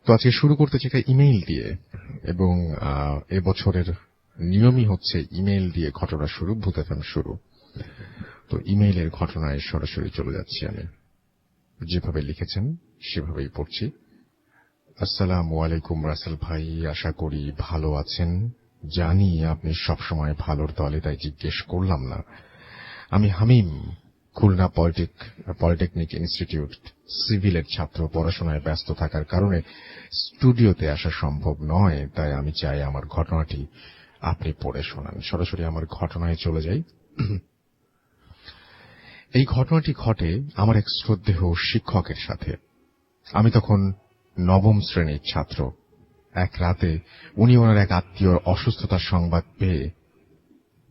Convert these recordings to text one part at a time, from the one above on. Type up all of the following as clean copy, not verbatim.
তো আজকে শুরু করতে চাই একটা ইমেইল দিয়ে, এবং এবছরের নিয়মই হচ্ছে ইমেইল দিয়ে ঘটনা শুরু, ভূত এফএম শুরু। তো ইমেইলের ঘটনায় সরাসরি চলে যাচ্ছি। আমি যেভাবে লিখেছেন সেভাবেই পড়ছি। আসসালামু আলাইকুম রাসেল ভাই, আশা করি ভালো আছেন। জানি আপনি সবসময় ভালোর দলে, তাই জিজ্ঞেস করলাম না। আমি হামিম, খুলনা পলিটেকনিক ইনস্টিটিউট সিভিলের ছাত্র। পড়াশোনায় ব্যস্ত থাকার কারণে স্টুডিওতে আসা সম্ভব নয়, তাই আমি চাই আমার ঘটনাটি আপনি পড়ে শোনান। সরাসরি আমার ঘটনায় চলে যাই। এই ঘটনাটি ঘটে আমার এক শ্রদ্ধেয় শিক্ষকের সাথে। আমি তখন নবম শ্রেণীর ছাত্র। এক রাতে উনি ওনার এক আত্মীয়র অসুস্থতার সংবাদ পেয়ে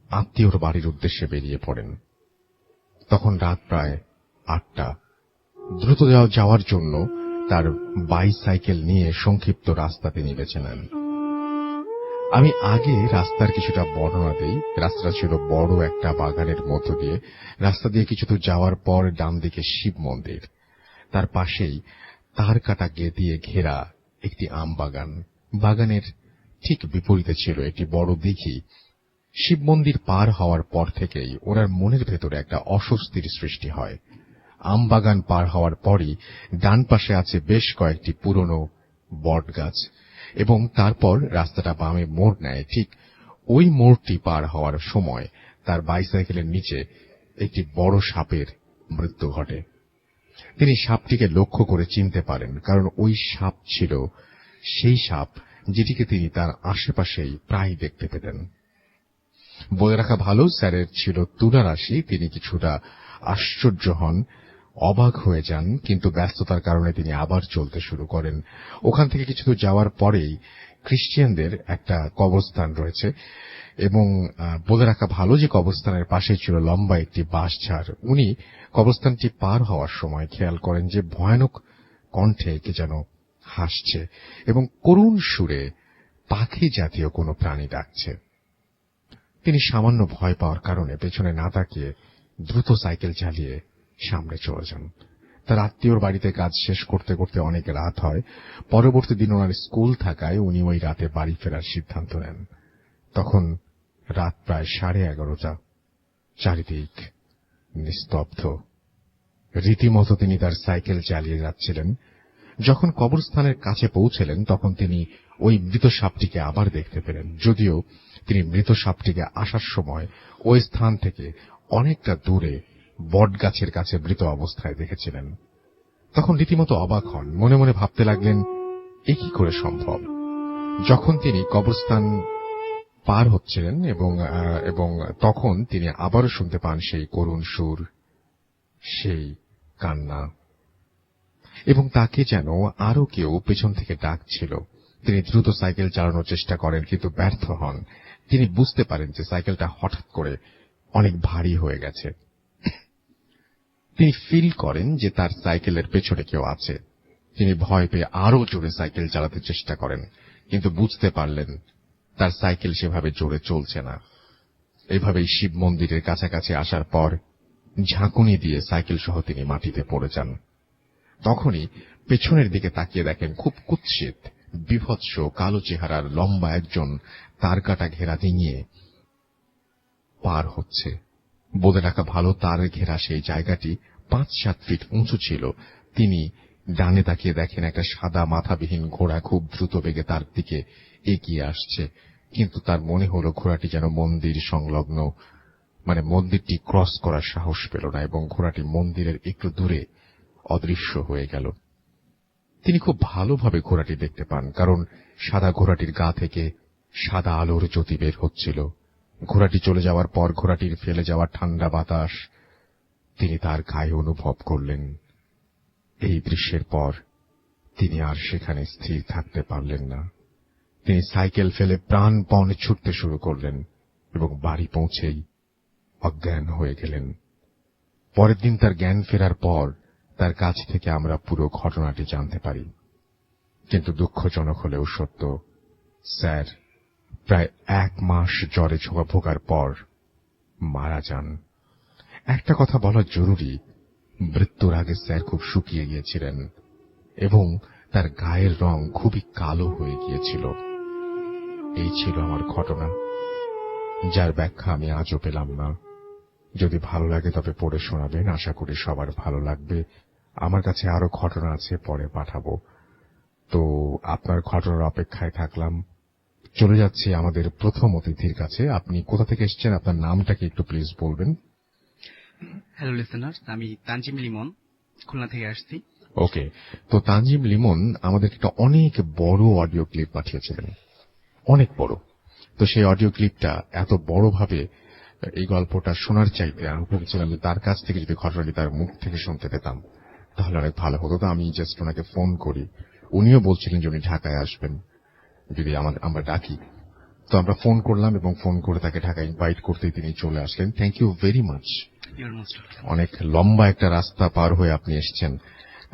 আত্মীয়র বাড়ির উদ্দেশ্যে বেরিয়ে পড়েন। তখন রাত প্রায় ৮টা। দ্রুত যাওয়ার জন্য তার বাইসাইকেল নিয়ে সংক্ষিপ্ত রাস্তা তিনি বেছে নেন। আমি আগে রাস্তার কিছুটা বর্ণনা দেই। রাস্তাটা ছিল বড় একটা বাগানের মধ্য দিয়ে। রাস্তা দিয়ে কিছু দূর যাওয়ার পর ডান দিকে শিব মন্দির, তার পাশেই তার কাটা দিয়ে ঘেরা একটি আম বাগান। বাগানের ঠিক বিপরীতে ছিল একটি বড় দিঘি। শিব মন্দির পার হওয়ার পর থেকেই ওনার মনের ভেতরে একটা অস্বস্তির সৃষ্টি হয়। আম বাগান পার হওয়ার পরই ডান পাশে আছে বেশ কয়েকটি পুরনো বট গাছ, এবং তারপর রাস্তাটা বামে মোড় নেয়। ঠিক ওই মোড়টি পার হওয়ার সময় তার বাইসাইকেলের নিচে একটি বড় সাপের মৃত্যু ঘটে। তিনি সাপটিকে লক্ষ্য করে চিনতে পারেন, কারণ ওই সাপ ছিল সেই সাপ যেটিকে তিনি তার আশেপাশেই প্রায় দেখতে পেতেন। বলে রাখা ভালো, স্যারের ছিল তুলারাশি। তিনি কিছুটা আশ্চর্য হন, অবাক হয়ে যান, কিন্তু ব্যস্ততার কারণে তিনি আবার চলতে শুরু করেন। ওখান থেকে কিছু দূর যাওয়ার পরেই খ্রিস্টিয়ানদের একটা কবরস্থান রয়েছে, এবং বলে রাখা ভালো যে কবরস্থানের পাশে ছিল লম্বা একটি বাঁশঝাড়। উনি কবরস্থানটি পার হওয়ার সময় খেয়াল করেন যে ভয়ানক কণ্ঠে কে যেন হাসছে, এবং করুণ সুরে পাখি জাতীয় কোনো প্রাণী ডাকছে। তিনি সামান্য ভয় পাওয়ার কারণে পেছনে না তাকিয়ে দ্রুত সাইকেল চালিয়ে সামনে চলে যান। তার আত্মীয়র বাড়িতে কাজ শেষ করতে করতে অনেক রাত হয়। পরবর্তী দিন ওনার স্কুল থাকায় উনি ওই রাতে বাড়ি ফেরার সিদ্ধান্ত নেন। তখন রাত প্রায় 11:30। চারিদিক নিস্তব্ধ। রীতিমতো তিনি তার সাইকেল চালিয়ে যাচ্ছিলেন। যখন কবরস্থানের কাছে পৌঁছলেন তখন তিনি ওই মৃত সাপটিকে আবার দেখতে পেলেন, যদিও তিনি মৃত সাপটিকে আসার সময় ওই স্থান থেকে অনেকটা দূরে বটগাছের কাছে মৃত অবস্থায় দেখেছিলেন। তখন রীতিমতো অবাক হন, মনে মনে ভাবতে লাগলেন এ কি করে সম্ভব। যখন তিনি কবরস্থান পার হচ্ছিলেন এবং তখন তিনি আবারও শুনতে পান সেই করুণ সুর, সেই কান্না, এবং তাকে যেন আরো কেউ পেছন থেকে ডাকছিল। তিনি দ্রুত সাইকেল চালানোর চেষ্টা করেন, কিন্তু ব্যর্থ হন। তিনি বুঝতে পারেন যে সাইকেলটা হঠাৎ করে অনেক ভারী হয়ে গেছে। তিনি ফিল করেন যে তার সাইকেলের পেছনে কেউ আছে। তিনি ভয় পেয়ে আরো জোরে সাইকেল চালাতে চেষ্টা করেন, কিন্তু বুঝতে পারলেন তার সাইকেল সেভাবে জোরে চলছে না। এভাবেই শিব মন্দিরের কাছাকাছি আসার পর ঝাঁকুনি দিয়ে সাইকেল সহ তিনি মাটিতে পড়ে যান। তখনই পেছনের দিকে তাকিয়ে দেখেন খুব কুৎসিত, বিভৎস, কালো চেহারার লম্বা একজন তার কাটা ঘেরা ডিঙিয়ে পার হচ্ছে। বলে রাখা ভালো, তার ঘেরা সেই জায়গাটি 5-7 ফিট উঁচু ছিল। তিনি ডানে তাকিয়ে দেখেন একটা সাদা মাথাবিহীন ঘোড়া খুব দ্রুত বেগে তার দিকে এগিয়ে আসছে, কিন্তু তার মনে হলো ঘোড়াটি যেন মন্দির সংলগ্ন, মন্দিরটি ক্রস করার সাহস পেল না, এবং ঘোড়াটি মন্দিরের একটু দূরে অদৃশ্য হয়ে গেল। তিনি খুব ভালোভাবে ঘোড়াটি দেখতে পান, কারণ সাদা ঘোড়াটির গা থেকে সাদা আলোর জ্যোতি বের হচ্ছিল। ঘোড়াটি চলে যাওয়ার পর ঘোড়াটির ফেলে যাওয়া ঠান্ডা বাতাস তিনি তার গায়ে অনুভব করলেন। এই দৃশ্যের পর তিনি আর সেখানে স্থির থাকতে পারলেন না। তিনি সাইকেল ফেলে প্রাণপণে ছুটতে শুরু করলেন, এবং বাড়ি পৌঁছেই অজ্ঞান হয়ে গেলেন। পরের দিন তার জ্ঞান ফেরার পর তার কাছ থেকে আমরা পুরো ঘটনাটি জানতে পারি। কিন্তু দুঃখজনক হলেও সত্য, স্যার প্রায় 1 মাস জ্বরে ভোগার পর মারা যান। একটা কথা বলা জরুরি, মৃত্যুর আগে স্যার খুব শুকিয়ে গিয়েছিলেন, এবং তার গায়ের রং খুবই কালো হয়ে গিয়েছিল। এই ছিল আমার ঘটনা, যার ব্যাখ্যা আমি আজও পেলাম না। যদি ভালো লাগে তবে পড়ে শোনাবেন, আশা করি সবার ভালো লাগবে। আমার কাছে আরো ঘটনা আছে, পরে পাঠাবো। তো আপনার ঘটনার অপেক্ষায় থাকলাম। চলে যাচ্ছি আমাদের প্রথম অতিথির কাছে। আপনি কোথা থেকে এসেছেন, আপনার নামটা কি একটু প্লিজ বলবেন? হ্যালো লিসেনার্স, আমি তানজিম লিমন, খুলনা থেকে আসছি। ওকে, তো তানজিম লিমন আমাদের একটা অনেক বড় অডিও ক্লিপ পাঠিয়েছিলেন, অনেক বড়। তো সেই অডিও ক্লিপটা এত বড়ভাবে এই গল্পটা শোনার চাইতে আমি ভেবেছিলাম যে তার কাছ থেকে যদি ঘটনাটি তার মুখ থেকে শুনতে পেতাম তাহলে অনেক ভালো হতো। তো আমি জাস্ট ওনাকে ফোন করি, উনিও বলছিলেন যে উনি ঢাকায় আসবেন যদি আমরা ডাকি। তো আমরা ফোন করলাম এবং ফোন করে তাকে ঢাকা ইনভাইট করতেই তিনি চলে আসলেন। Thank you very much. অনেক লম্বা একটা রাস্তা পার হয়ে আপনি এসেছেন,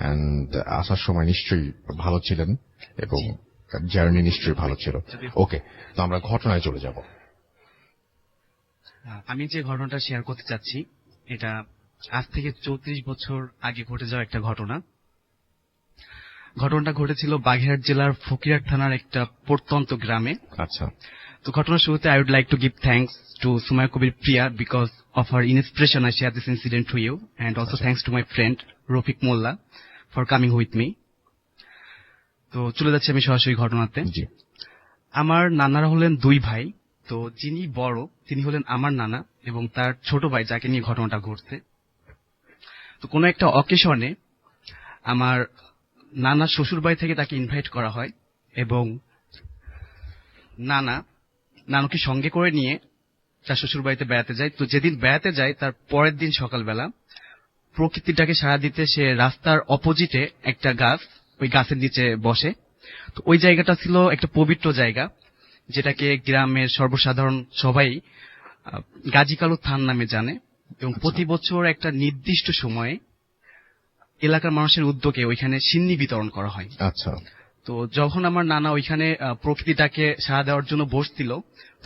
এন্ড আসার সময় নিশ্চয়ই ভালো ছিলেন এবং জার্নি নিশ্চয়ই ভালো ছিল। ওকে, তো আমরা ঘটনায় চলে যাব। আমি যে ঘটনাটা শেয়ার করতে চাচ্ছি এটা আজ থেকে 34 বছর আগে ঘটে যাওয়া একটা ঘটনা। ঘটনাটা ঘটেছিল বাগেরহাট জেলার ফকিরহাট থানার একটা প্রত্যন্ত গ্রামে। আচ্ছা। তো ঘটনার শুরুতে I would like to give thanks to Sumaiya Kabir Priya because of her inspiration I share this incident to you, and also thanks to my friend Rafiq Molla for coming with me. তো চলে যাচ্ছি আমি সরাসরি ঘটনাতে। আমার নানারা হলেন দুই ভাই। তো যিনি বড় তিনি হলেন আমার নানা এবং তার ছোট ভাই যাকে নিয়ে ঘটনাটা ঘটছে। তো কোনো একটা অকেশনে আমার নানা শ্বশুর বাড়ি থেকে তাকে ইনভাইট করা হয় এবং নানুকে সঙ্গে করে নিয়ে তার শ্বশুর বাড়িতে বেড়াতে যায়। তো যেদিন বেড়াতে যায় তার পরের দিন সকালবেলা প্রকৃতিটাকে সাড়া দিতে সে রাস্তার অপোজিটে একটা গাছ, ওই গাছের নিচে বসে। তো ওই জায়গাটা ছিল একটা পবিত্র জায়গা, যেটাকে গ্রামের সর্বসাধারণ সবাই গাজীকালু থান নামে জানে এবং প্রতি বছর একটা নির্দিষ্ট সময়ে এলাকার মানুষের উদ্যোগে ওইখানে সিন্নি বিতরণ করা হয়। আচ্ছা। তো যখন আমার নানা ওইখানে প্রকৃতিটাকে সাড়া দেওয়ার জন্য বসছিল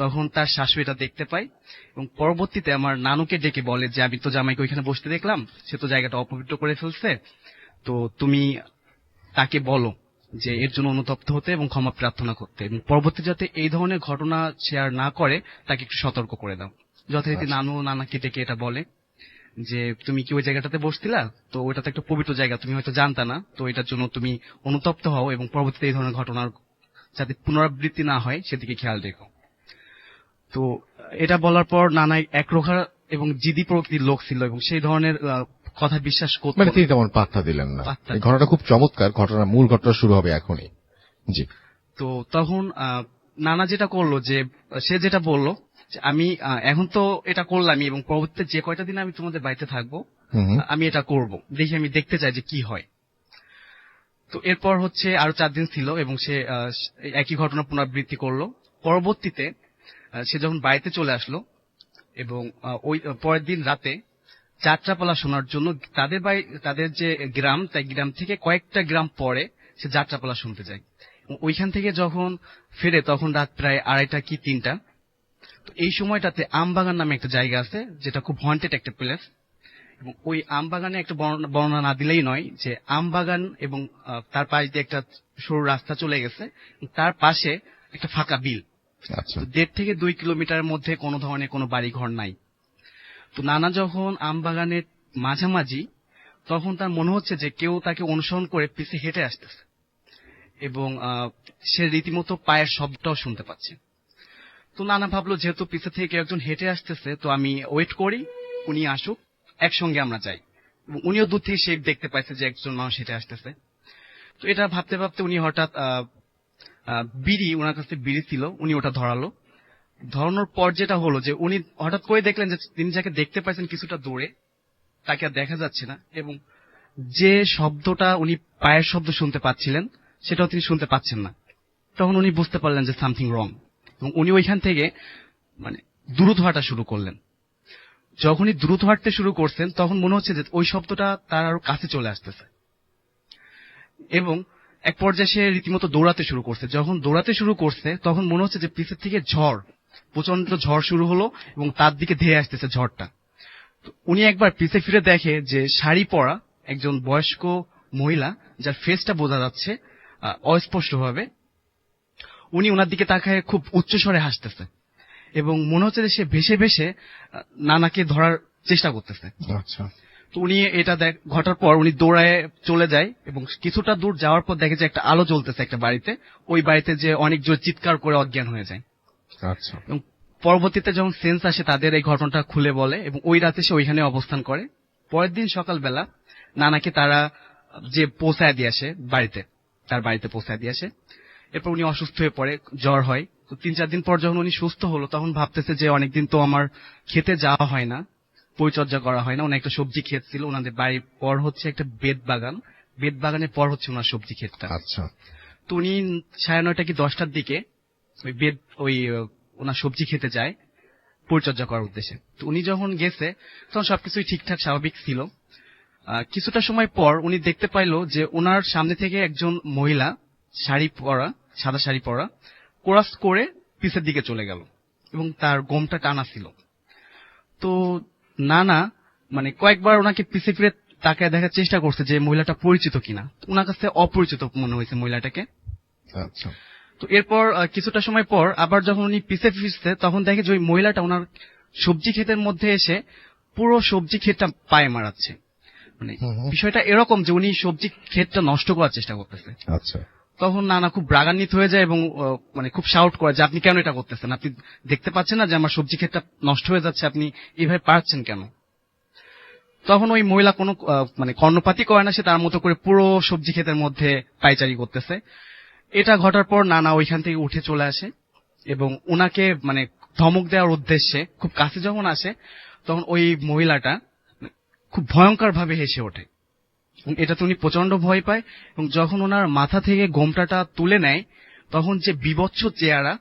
তখন তার শাশুড়ি এটা দেখতে পায় এবং পরবর্তীতে আমার নানুকে ডেকে বলে যে আমি তো জামাইকে ওইখানে বসতে দেখলাম, সে তো জায়গাটা অপবিত্র করে ফেলছে, তো তুমি তাকে বলো যে এর জন্য অনুতপ্ত হতে এবং ক্ষমা প্রার্থনা করতে, এবং পরবর্তী যাতে এই ধরনের ঘটনা শেয়ার না করে তাকে একটু সতর্ক করে দাও। যথারীতি নানু নানাকে ডেকে এটা বলে যে তুমি কি ওই জায়গাটাতে বসছিলা, তো ওইটা তো একটা পবিত্র জায়গা, তুমি হয়তো জানতা না, তো এটার জন্য তুমি অনুতপ্ত হও এবং পরবর্তীতে এই ধরনের ঘটনার যাতে পুনরাবৃত্তি না হয় সেদিকে খেয়াল রেখো। তো এটা বলার পর নানাই একরোখা এবং জিদি প্রকৃতির লোক ছিল এবং সেই ধরনের কথা বিশ্বাস করতে মানে তিনি তেমন পাত্তা দিলেন না। এই ঘটনাটা খুব চমৎকার, মূল ঘটনা শুরু হবে এখনই। জি। তো তখন নানা যেটা করলো যে সে যেটা বললো আমি এখন তো এটা করলামই এবং পরবর্তীতে যে কয়টা দিন আমি তোমাদের বাড়িতে থাকবো আমি এটা করব, দেখি আমি দেখতে চাই যে কি হয়। তো এরপর হচ্ছে আরো 4 দিন ছিল এবং সে একই ঘটনা পুনরাবৃত্তি করলো। পরবর্তীতে সে যখন বাড়িতে চলে আসলো এবং ওই পরের দিন রাতে যাত্রাপালা শোনার জন্য তাদের যে গ্রাম, তাই গ্রাম থেকে কয়েকটা গ্রাম পরে সে যাত্রাপালা শুনতে যায়। ওইখান থেকে যখন ফেরে তখন রাত প্রায় 2:30 কি 3টা। তো এই সময়টাতে আমবাগান নামে একটা জায়গা আছে যেটা খুব হন্টেড একটা প্লেস, এবং ওই আমবাগানে একটা বর্ণনা না দিলেই নয় যে আমবাগান এবং তার পাশ দিয়ে একটা সরু রাস্তা চলে গেছে, তার পাশে একটা ফাঁকা বিল। 1.5 থেকে 2 কিলোমিটারের মধ্যে কোনো ধরনের কোনো বাড়ি ঘর নাই। তো নানা যখন আমবাগানের মাঝামাঝি তখন তার মনে হচ্ছে যে কেউ তাকে অনুসরণ করে পিছে হেঁটে আসতেছে এবং সে রীতিমতো পায়ের শব্দটাও শুনতে পাচ্ছে। তো নানা ভাবলো যেহেতু পিছে থেকে একজন হেঁটে আসতেছে তো আমি ওয়েট করি, উনি আসুক, একসঙ্গে আমরা যাই। উনিও দূর থেকে সে দেখতে পাইছে যে একজন মানুষ হেঁটে আসতেছে। তো এটা ভাবতে ভাবতে উনি হঠাৎ বিড়ি, ওনার কাছে বিড়ি ছিল, উনি ওটা ধরানোর পর যেটা হলো যে উনি হঠাৎ করে দেখলেন যে তিনি যাকে দেখতে পাইছেন কিছুটা দূরে তাকে আর দেখা যাচ্ছে না, এবং যে শব্দটা উনি পায়ের শব্দ শুনতে পাচ্ছিলেন সেটাও তিনি শুনতে পাচ্ছেন না। তখন উনি বুঝতে পারলেন যে সামথিং রং, এবং উনি ওইখান থেকে দ্রুত হাঁটা শুরু করলেন। যখনই দ্রুত হাঁটতে শুরু করছেন তখন মনে হচ্ছে যে ওই শব্দটা তার আরো কাছে চলে আসতেছে, এবং এক পর্যায়ে সে রীতিমতো দৌড়াতে শুরু করছে। যখন দৌড়াতে শুরু করছে তখন মনে হচ্ছে যে পিছের থেকে প্রচন্ড ঝড় শুরু হলো এবং তার দিকে ধেয়ে আসতেছে ঝড়টা। উনি একবার পিছে ফিরে দেখে যে শাড়ি পরা একজন বয়স্ক মহিলা, যার ফেসটা বোঝা যাচ্ছে, অস্পষ্টভাবে উনি ওনার দিকে তাকায় খুব উচ্চস্বরে হাসতেছে এবং মনে হচ্ছে যে সে ভেসে ভেসে নানাকে ধরার চেষ্টা করতেছে। আচ্ছা। তো উনি এটা ঘটার পর উনি দৌড়ায় চলে যায় এবং কিছুটা দূর যাওয়ার পর দেখে যে একটা আলো জ্বলতেছে একটা বাড়িতে, ওই বাড়িতে যে অনেক জোর চিৎকার করে অজ্ঞান হয়ে যায়। আচ্ছা। এবং পরবর্তীতে যখন সেন্স আসে তাদের এই ঘটনাটা খুলে বলে এবং ওই রাতে সে ওইখানে অবস্থান করে। পরের দিন সকালবেলা নানাকে তারা যে পৌঁছায় দিয়ে আসে বাড়িতে, তার বাড়িতে পৌঁছায় দিয়ে আসে। এরপর উনি অসুস্থ হয়ে পড়ে, জ্বর হয়। তো 3-4 দিন পর যখন উনি সুস্থ হলো তখন ভাবতেছে যে অনেকদিন তো আমার খেতে যাওয়া হয় না, পরিচর্যা করা হয় না। উনি একটা সবজি ক্ষেত ছিল, ওনাদের বাড়ির পর হচ্ছে একটা বেত বাগান, বেত বাগানের পর হচ্ছে ওনার সবজি ক্ষেতটা। আচ্ছা। তো উনি 9:30 কি 10টার দিকে ওই ওনার সবজি খেতে যায় পরিচর্যা করার উদ্দেশ্যে। তো উনি যখন গেছে তখন সবকিছুই ঠিকঠাক স্বাভাবিক ছিল। কিছুটা সময় পর উনি দেখতে পাইলো যে ওনার সামনে থেকে একজন মহিলা শাড়ি পরা, সাদা শাড়ি পরা, কোরাস করে পিছের দিকে চলে গেল এবং তার গোমটা টানা ছিল। তো নানা মানে কয়েকবার ওনাকে পিছে ফিরে তাকায় দেখার চেষ্টা করছে যে মহিলাটা পরিচিত কিনা। ওনার কাছে অপরিচিত মনে হয়েছে মহিলাটাকে। আচ্ছা। তো এরপর কিছুটা সময় পর আবার যখন উনি পিছে ফিরছে তখন দেখে যে ওই মহিলাটা ওনার সবজি ক্ষেতের মধ্যে এসে পুরো সবজি ক্ষেতটা পায়ে মারাচ্ছে। মানে বিষয়টা এরকম যে উনি সবজি ক্ষেতটা নষ্ট করার চেষ্টা করতেছে। আচ্ছা। তখন নানা খুব রাগান্বিত হয়ে যায় এবং মানে খুব শাউট করে যে আপনি কেন এটা করতেছেন, আপনি দেখতে পাচ্ছেন না যে আমার সবজি ক্ষেতটা নষ্ট হয়ে যাচ্ছে, আপনি এইভাবে পারছেন কেন? তখন ওই মহিলা কোনো মানে কর্ণপাতই করে না, সে তার মতো করে পুরো সবজি ক্ষেতের মধ্যে পায়চারি করতেছে। এটা ঘটার পর নানা ওইখান থেকে উঠে চলে আসে এবং ওনাকে মানে ধমক দেওয়ার উদ্দেশ্যে খুব কাছে যখন আসে তখন ওই মহিলাটা খুব ভয়ঙ্কর ভাবে হেসে ওঠে। এটাতে উনি প্রচন্ড ভয় পায় এবং যখন ওনার মাথা থেকে গোমটাটা তুলে নেয় তখন যে বিভৎস চেহারা,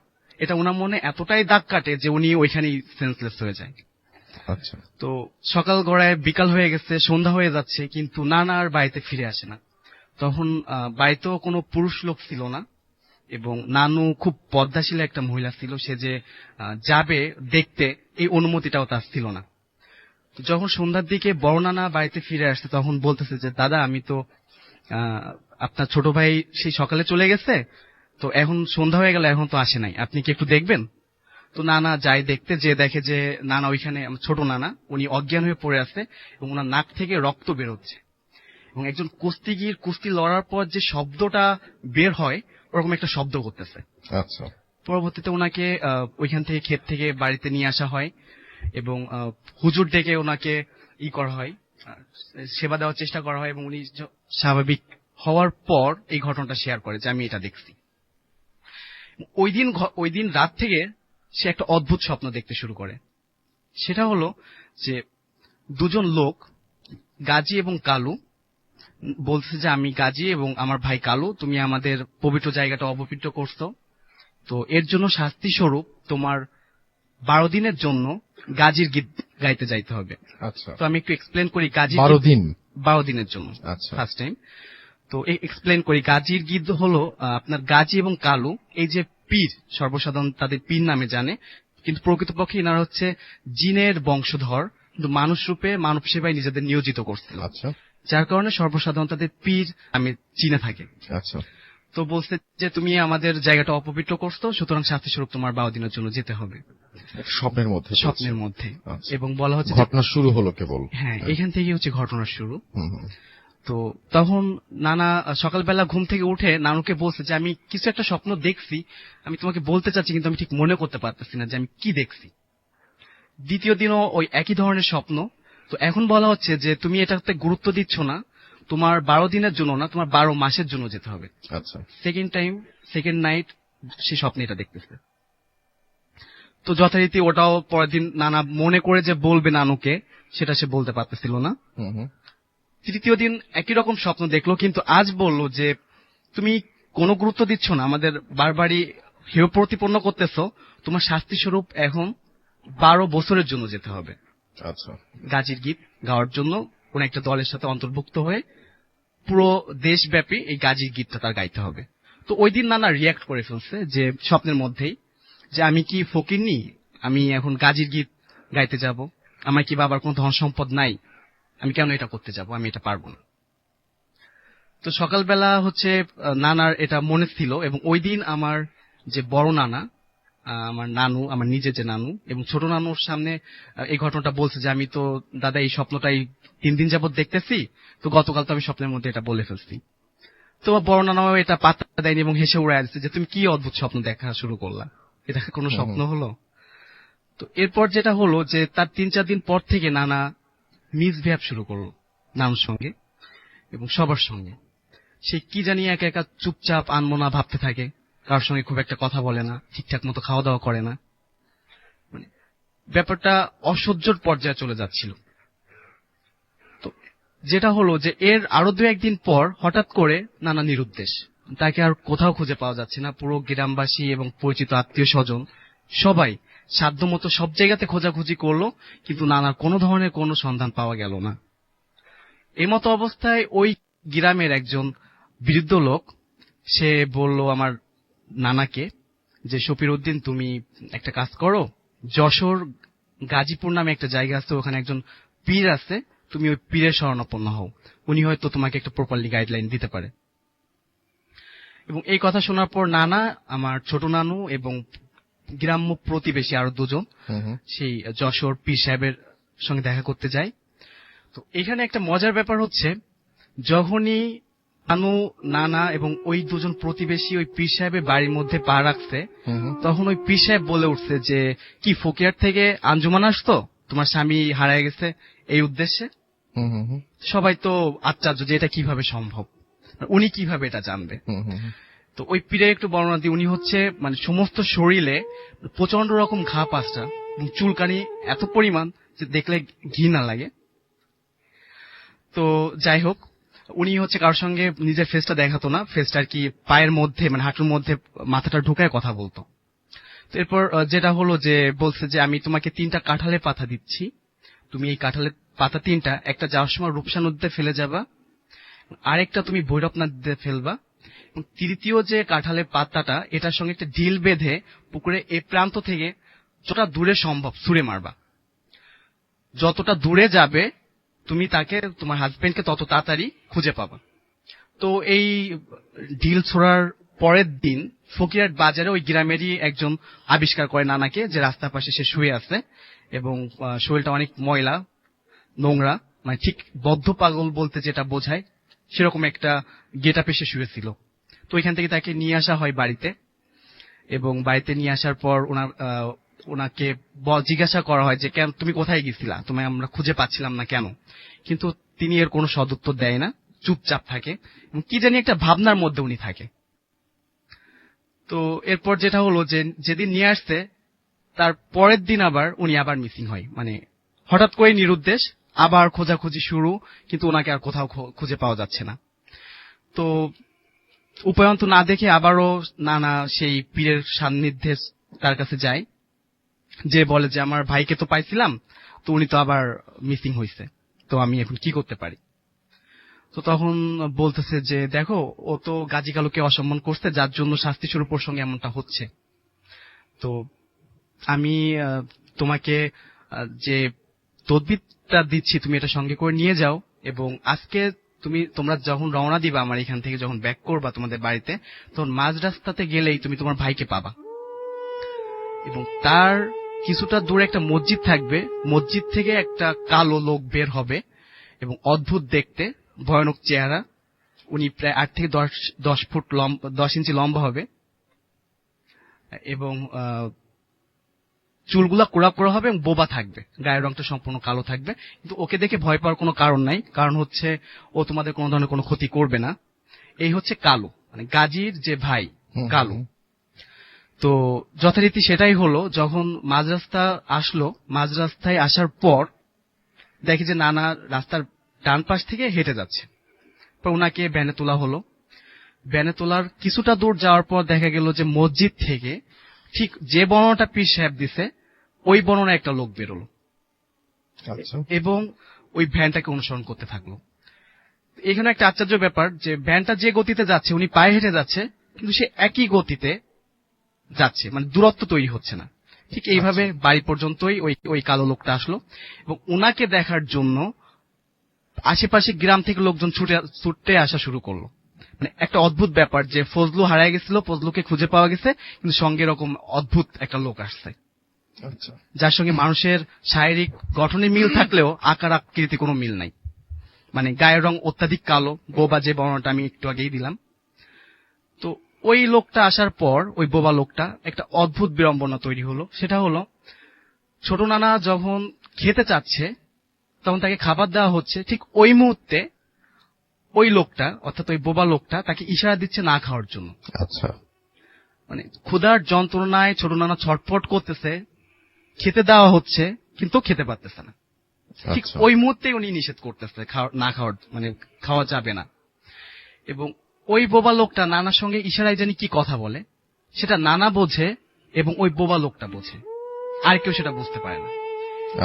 এটা ওনার মনে এতটাই দাগ কাটে যে উনি ওইখানেই সেন্সলেস হয়ে যায়। আচ্ছা। তো সকাল গড়ায় বিকাল হয়ে গেছে, সন্ধ্যা হয়ে যাচ্ছে, কিন্তু নানা আর বাড়িতে ফিরে আসে না। তখন বাড়িতেও কোনো পুরুষ লোক ছিল না এবং নানু খুব পদ্মাশীল একটা মহিলা ছিল, সে যে যাবে দেখতে এই অনুমতিটাও তার ছিল না। যখন সন্ধ্যার দিকে বড় নানা বাড়িতে ফিরে আসছে তখন বলতেছে যে দাদা আমি তো আপনার ছোট ভাই সেই সকালে চলে গেছে, তো এখন সন্ধ্যা হয়ে গেল, এখন তো আসে নাই, আপনি কি একটু দেখবেন? তো নানা যায় দেখতে, যে দেখে যে নানা ওইখানে, ছোট নানা, উনি অজ্ঞান হয়ে পড়ে আছে এবং ওনার নাক থেকে রক্ত বের হচ্ছে এবং একজন কুস্তিগির কুস্তি লড়ার পর যে শব্দটা বের হয় ওরকম একটা শব্দ করতেছে। আচ্ছা। পরবর্তীতে ওনাকে ওইখান থেকে ক্ষেত থেকে বাড়িতে নিয়ে আসা হয় এবং হুজুর ডেকে ওনাকে করা হয়, সেবা দেওয়ার চেষ্টা করা হয় এবং উনি স্বাভাবিক হওয়ার পর এই ঘটনাটা শেয়ার করে যে আমি এটা দেখছি। ওই দিন রাত থেকে সে একটা অদ্ভুত স্বপ্ন দেখতে শুরু করে। সেটা হলো যে দুজন লোক, গাজী এবং কালু, বলছে যে আমি গাজী এবং আমার ভাই কালু, তুমি আমাদের পবিত্র জায়গাটা অপবিত্র করছো, তো এর জন্য শাস্তি স্বরূপ তোমার 12 দিনের জন্য গাজীর গীত গাইতে যাইতে হবে। আচ্ছা। তো আমি একটু এক্সপ্লেন করি। 12 দিনের জন্য ফার্স্ট টাইম। তো এক্সপ্লেন করি। গাজীর গীত হলো আপনার গাজী এবং কালু এই যে পীর, সর্বসাধারণ তাদের পীর নামে জানে, কিন্তু প্রকৃতপক্ষে এনারা হচ্ছে জিনের বংশধর, কিন্তু মানুষ রূপে মানব সেবায় নিজেদের নিয়োজিত করছিল। আচ্ছা। যার কারণে সর্বসাধারণ তাদের পীর আমি চিনে থাকে। আচ্ছা। তো বলছে যে তুমি আমাদের জায়গাটা অপবিত্র করছো, সুতরাং শাস্তি স্বরূপ তোমার 12 দিনের জন্য যেতে হবে। স্বপ্নের মধ্যে। এবং বলা হচ্ছে ঘটনা শুরু হলো কেবল। হ্যাঁ, এখান থেকে হচ্ছে ঘটনার শুরু। তো তখন নানা সকালবেলা ঘুম থেকে উঠে নানুকে বলছে যে আমি কিছু একটা স্বপ্ন দেখছি, আমি তোমাকে বলতে চাচ্ছি কিন্তু আমি ঠিক মনে করতে পারতেছি না যে আমি কি দেখছি। দ্বিতীয় দিনও ওই একই ধরনের স্বপ্ন। তো এখন বলা হচ্ছে যে তুমি এটাতে গুরুত্ব দিচ্ছ না, তোমার 12 দিনের জন্য না, তোমার 12 মাসের জন্য যেতে হবে। আচ্ছা। সেকেন্ড নাইট সে স্বপ্নে এটা দেখতেছে। তো যথারীতি ওটাও পরের দিন নানা মনে করে যে বলবে নানুকে, সেটা সে বলতে পারতেছিল না। তৃতীয় দিন একই রকম স্বপ্ন দেখলো, কিন্তু আজ বলল যে তুমি কোনো গুরুত্ব দিচ্ছ না, আমাদের বারবারই হেয় প্রতিপন্ন করতেছো, তোমার শাস্তি স্বরূপ এখন 12 বছরের জন্য যেতে হবে। আচ্ছা। গাজীর গীত গাওয়ার জন্য কোন একটা দলের সাথে অন্তর্ভুক্ত হয়ে পুরো দেশব্যাপী এই গাজীর গীতটা তার গাইতে হবে। তো ওই দিন নানা রিয়াক্ট করে ফেলছে যে স্বপ্নের মধ্যেই, যে আমি কি ফকিরনি, আমি এখন গাজীর গীত গাইতে যাব, আমার কি বাবার কোনো ধন সম্পদ নাই, আমি কেন এটা করতে যাব, আমি এটা পারবো না। তো সকালবেলা হচ্ছে নানার এটা মনে ছিল, এবং ওই দিন আমার যে বড় নানা, আমার নানু, আমার নিজের যে নানু এবং ছোট নানুর সামনে এই ঘটনাটা বলছে যে আমি তো দাদা এই স্বপ্নটাই 3 দিন যাবত দেখতেছি, তো গতকাল তো আমি স্বপ্নের মধ্যে এটা বলে ফেলছি। তো বড় নানাও এটা পাত্তা দেয়নি এবং হেসে উড়ায় দিচ্ছে যে তুমি কি অদ্ভুত স্বপ্ন দেখা শুরু করলা, এটা কোনো স্বপ্ন হলো? তো এরপর যেটা হলো যে তার 3-4 দিন পর থেকে নানা মিসবিহেভ শুরু করলো নানুর সঙ্গে এবং সবার সঙ্গে। সে কি জানি একা একা চুপচাপ আনমনা ভাবতে থাকে, কারোর সঙ্গে খুব একটা কথা বলে না, ঠিকঠাক মতো খাওয়া দাওয়া করে না, মানে ব্যাপারটা অসহ্যর পর্যায়ে চলে যাচ্ছিল। তো যেটা হলো যে এর আরো 2-1 দিন পর হঠাৎ করে নানা নিরুদ্দেশ, তাকে আর কোথাও খুঁজে পাওয়া যাচ্ছে না। পুরো গ্রামবাসী এবং পরিচিত আত্মীয় স্বজন সবাই সাধ্যমতো সব জায়গাতে খোঁজাখুঁজি করলো, কিন্তু নানার কোনো ধরনের কোনো সন্ধান পাওয়া গেল না। এই মতো অবস্থায় ওই গ্রামের একজন বৃদ্ধ লোক সে বলল আমার নানাকে যে শফির উদ্দিন, তুমি একটা কাজ করো, যশোর গাজীপুর নামে একটা জায়গা আছে, ওখানে একজন পীর আছে, তুমি ওই পীরের শরণাপন্ন হও, উনি হয়তো তোমাকে একটা প্রপারলি গাইডলাইন দিতে পারে। এবং এই কথা শোনার পর নানা, আমার ছোট নানু এবং গ্রাম্য প্রতিবেশী আরো 2 জন সেই যশোর পীর সাহেবের সঙ্গে দেখা করতে যায়। তো এখানে একটা মজার ব্যাপার হচ্ছে, যখনই নানু, নানা এবং ওই 2 জন প্রতিবেশী ওই পীর সাহেবের বাড়ির মধ্যে পা রাখছে, তখন ওই পীর সাহেব বলে উঠছে যে কি ফকিয়ার থেকে আঞ্জুমান আসতো, তোমার স্বামী হারায় গেছে এই উদ্দেশ্যে। সবাই তো আশ্চর্য যে এটা কিভাবে সম্ভব, উনি কিভাবে এটা জানবে। তো ওই পীরের একটু বর্ণনা দিই। উনি হচ্ছে মানে সমস্ত শরীরে প্রচন্ড রকম ঘা পাঁচটা এবং চুলকানি এত পরিমাণ যে দেখলে ঘৃণা লাগে। তো যাই হোক, উনি হচ্ছে কারোর সঙ্গে নিজের ফেসটা দেখাতো না, ফেসটা আর কি পায়ের মধ্যে মানে হাঁটুর মধ্যে মাথাটা ঢুকায় কথা বলতো। তো এরপর যেটা হলো যে বলছে যে আমি তোমাকে 3টা কাঁঠালের পাতা দিচ্ছি, তুমি এই কাঁঠালের পাতা 3টা একটা যাওয়ার সময় রূপসা নদীতে ফেলে যাবা, আরেকটা তুমি ভৈরব নদীতে ফেলবা, এবং তৃতীয় যে কাঁঠালের পাতাটা এটার সঙ্গে একটা ঢিল বেঁধে পুকুরে এই প্রান্ত থেকে যতটা দূরে সম্ভব ছুঁড়ে মারবা। যতটা দূরে যাবে তুমি তাকে, তোমার হাজবেন্ডকে তত তাড়াতাড়ি খুঁজে পাবা। তো এই ঢিল ছোড়ার পরের দিন ফকিরহাট বাজারে ওই গ্রামেরই একজন আবিষ্কার করে নানাকে, যে রাস্তার পাশে সে শুয়ে আছে এবং শরীরটা অনেক ময়লা নোংরা, মানে ঠিক বদ্ধ পাগল বলতে যেটা বোঝায় সেরকম একটা গেটআপে সে শুয়েছিল। তো এখান থেকে তাকে নিয়ে আসা হয় বাড়িতে, এবং বাড়িতে নিয়ে আসার পর ওনাকে জিজ্ঞাসা করা হয় যে কেন তুমি কোথায় গেছিলা, তোমায় আমরা খুঁজে পাচ্ছিলাম না কেন। কিন্তু তিনি এর কোনো সদুত্তর দেয় না, চুপচাপ থাকে এবং কি জানি একটা ভাবনার মধ্যে উনি থাকে। তো এরপর যেটা হলো যে যেদিন নিয়ে আসছে তার পরের দিন আবার উনি আবার মিসিং হয়, মানে হঠাৎ করে নিরুদ্দেশ, আবার খোঁজাখুঁজি শুরু, কিন্তু ওনাকে আর কোথাও খুঁজে পাওয়া যাচ্ছে না। তো উপায়ন্ত না দেখে আবারও নানা সেই পীরের সান্নিধ্যে তার কাছে যায়, যে বলে যে আমার ভাইকে তো পাইছিলাম, তো উনি তো আবার মিসিং হয়েছে, তো আমি এখন কি করতে পারি। তো তখন বলতেছে যে দেখো, ও তো গাজী কালুকে অসম্মান করছে, যার জন্য শাস্তি স্বরূপ ওর সঙ্গে এমনটা হচ্ছে। তো আমি তোমাকে যে তদবিরটা দিচ্ছি তুমি এটা সঙ্গে করে নিয়ে যাও, এবং আজকে তোমরা যখন রওনা দিবা আমার এখান থেকে, যখন ব্যাক করবা তোমাদের বাড়িতে, তখন মাঝ রাস্তাতে গেলেই তুমি তোমার ভাইকে পাবা, এবং তার কিছুটা দূরে একটা মসজিদ থাকবে, মসজিদ থেকে একটা কালো লোক বের হবে এবং অদ্ভুত দেখতে, ভয়ানক চেহারা, উনি প্রায় 8 থেকে 10 ফুট 10 ইঞ্চি লম্বা হবে এবং চুলগুলা কোড়া কোড়া হবে এবং বোবা থাকবে, গায়ের রংটা সম্পূর্ণ কালো থাকবে। কিন্তু ওকে দেখে ভয় পাওয়ার কোনো কারণ নাই, কারণ হচ্ছে ও তোমাদের কোনো ধরনের কোনো ক্ষতি করবে না। এই হচ্ছে কালু, মানে গাজীর যে ভাই কালু। তো যথারীতি সেটাই হলো। যখন মাঝ রাস্তা আসলো, মাঝ রাস্তায় আসার পর দেখে যে নানা রাস্তার ডান পাশ থেকে হেঁটে যাচ্ছে, পর ওনাকে ভ্যানে তোলা হলো। ভ্যানে তোলার কিছুটা দূর যাওয়ার পর দেখা গেল যে মসজিদ থেকে ঠিক যে বর্ণনাটা পীর সাহেব দিছে ওই বর্ণনা একটা লোক বেরোলো এবং ওই ভ্যানটাকে অনুসরণ করতে থাকলো। এখানে একটা আশ্চর্য ব্যাপার যে ভ্যানটা যে গতিতে যাচ্ছে, উনি পায়ে হেঁটে যাচ্ছে, কিন্তু সে একই গতিতে যাচ্ছে, মানে দূরত্ব তৈরি হচ্ছে না। ঠিক এইভাবে বাড়ি পর্যন্তই ওই কালো লোকটা আসলো এবং ওনাকে দেখার জন্য আশেপাশে গ্রাম থেকে লোকজন ছুটে আসা শুরু করলো। মানে একটা অদ্ভুত ব্যাপার যে ফজলু হারায় গেছিল, ফজলুকে খুঁজে পাওয়া গেছে, কিন্তু সঙ্গে এরকম অদ্ভুত একটা লোক আসছে, আচ্ছা, যার সঙ্গে মানুষের শারীরিক গঠনে মিল থাকলেও আকার আকৃতি কোনো মিল নাই। মানে গায়ের রং অত্যাধিক কালো, বোবা, যে বর্ণনাটা আমি একটু আগেই দিলাম। তো ওই লোকটা আসার পর ওই বোবা লোকটা একটা অদ্ভুত বিড়ম্বনা তৈরি হলো। সেটা হলো, ছোট নানা যখন খেতে চাচ্ছে তখন তাকে খাবার দেওয়া হচ্ছে, ঠিক ওই মুহূর্তে ওই লোকটা অর্থাৎ ওই বোবা লোকটা তাকে ইশারা দিচ্ছে না খাওয়ার জন্য। আচ্ছা, মানে ক্ষুধার যন্ত্রণায় ছোট নানা ছটফট করতেছে, খেতে দেওয়া হচ্ছে কিন্তু খেতে পারতেছে না। ঠিক আচ্ছা। ওই মুহূর্তে উনি নিষেধ করতেছে না খাওয়ার, মানে খাওয়া যাবে না। এবং ওই বোবা লোকটা নানার সঙ্গে ইশারায় জানি কি কথা বলে, সেটা নানা বোঝে এবং ওই বোবা লোকটা বোঝে, আর কেউ সেটা বুঝতে পারে না।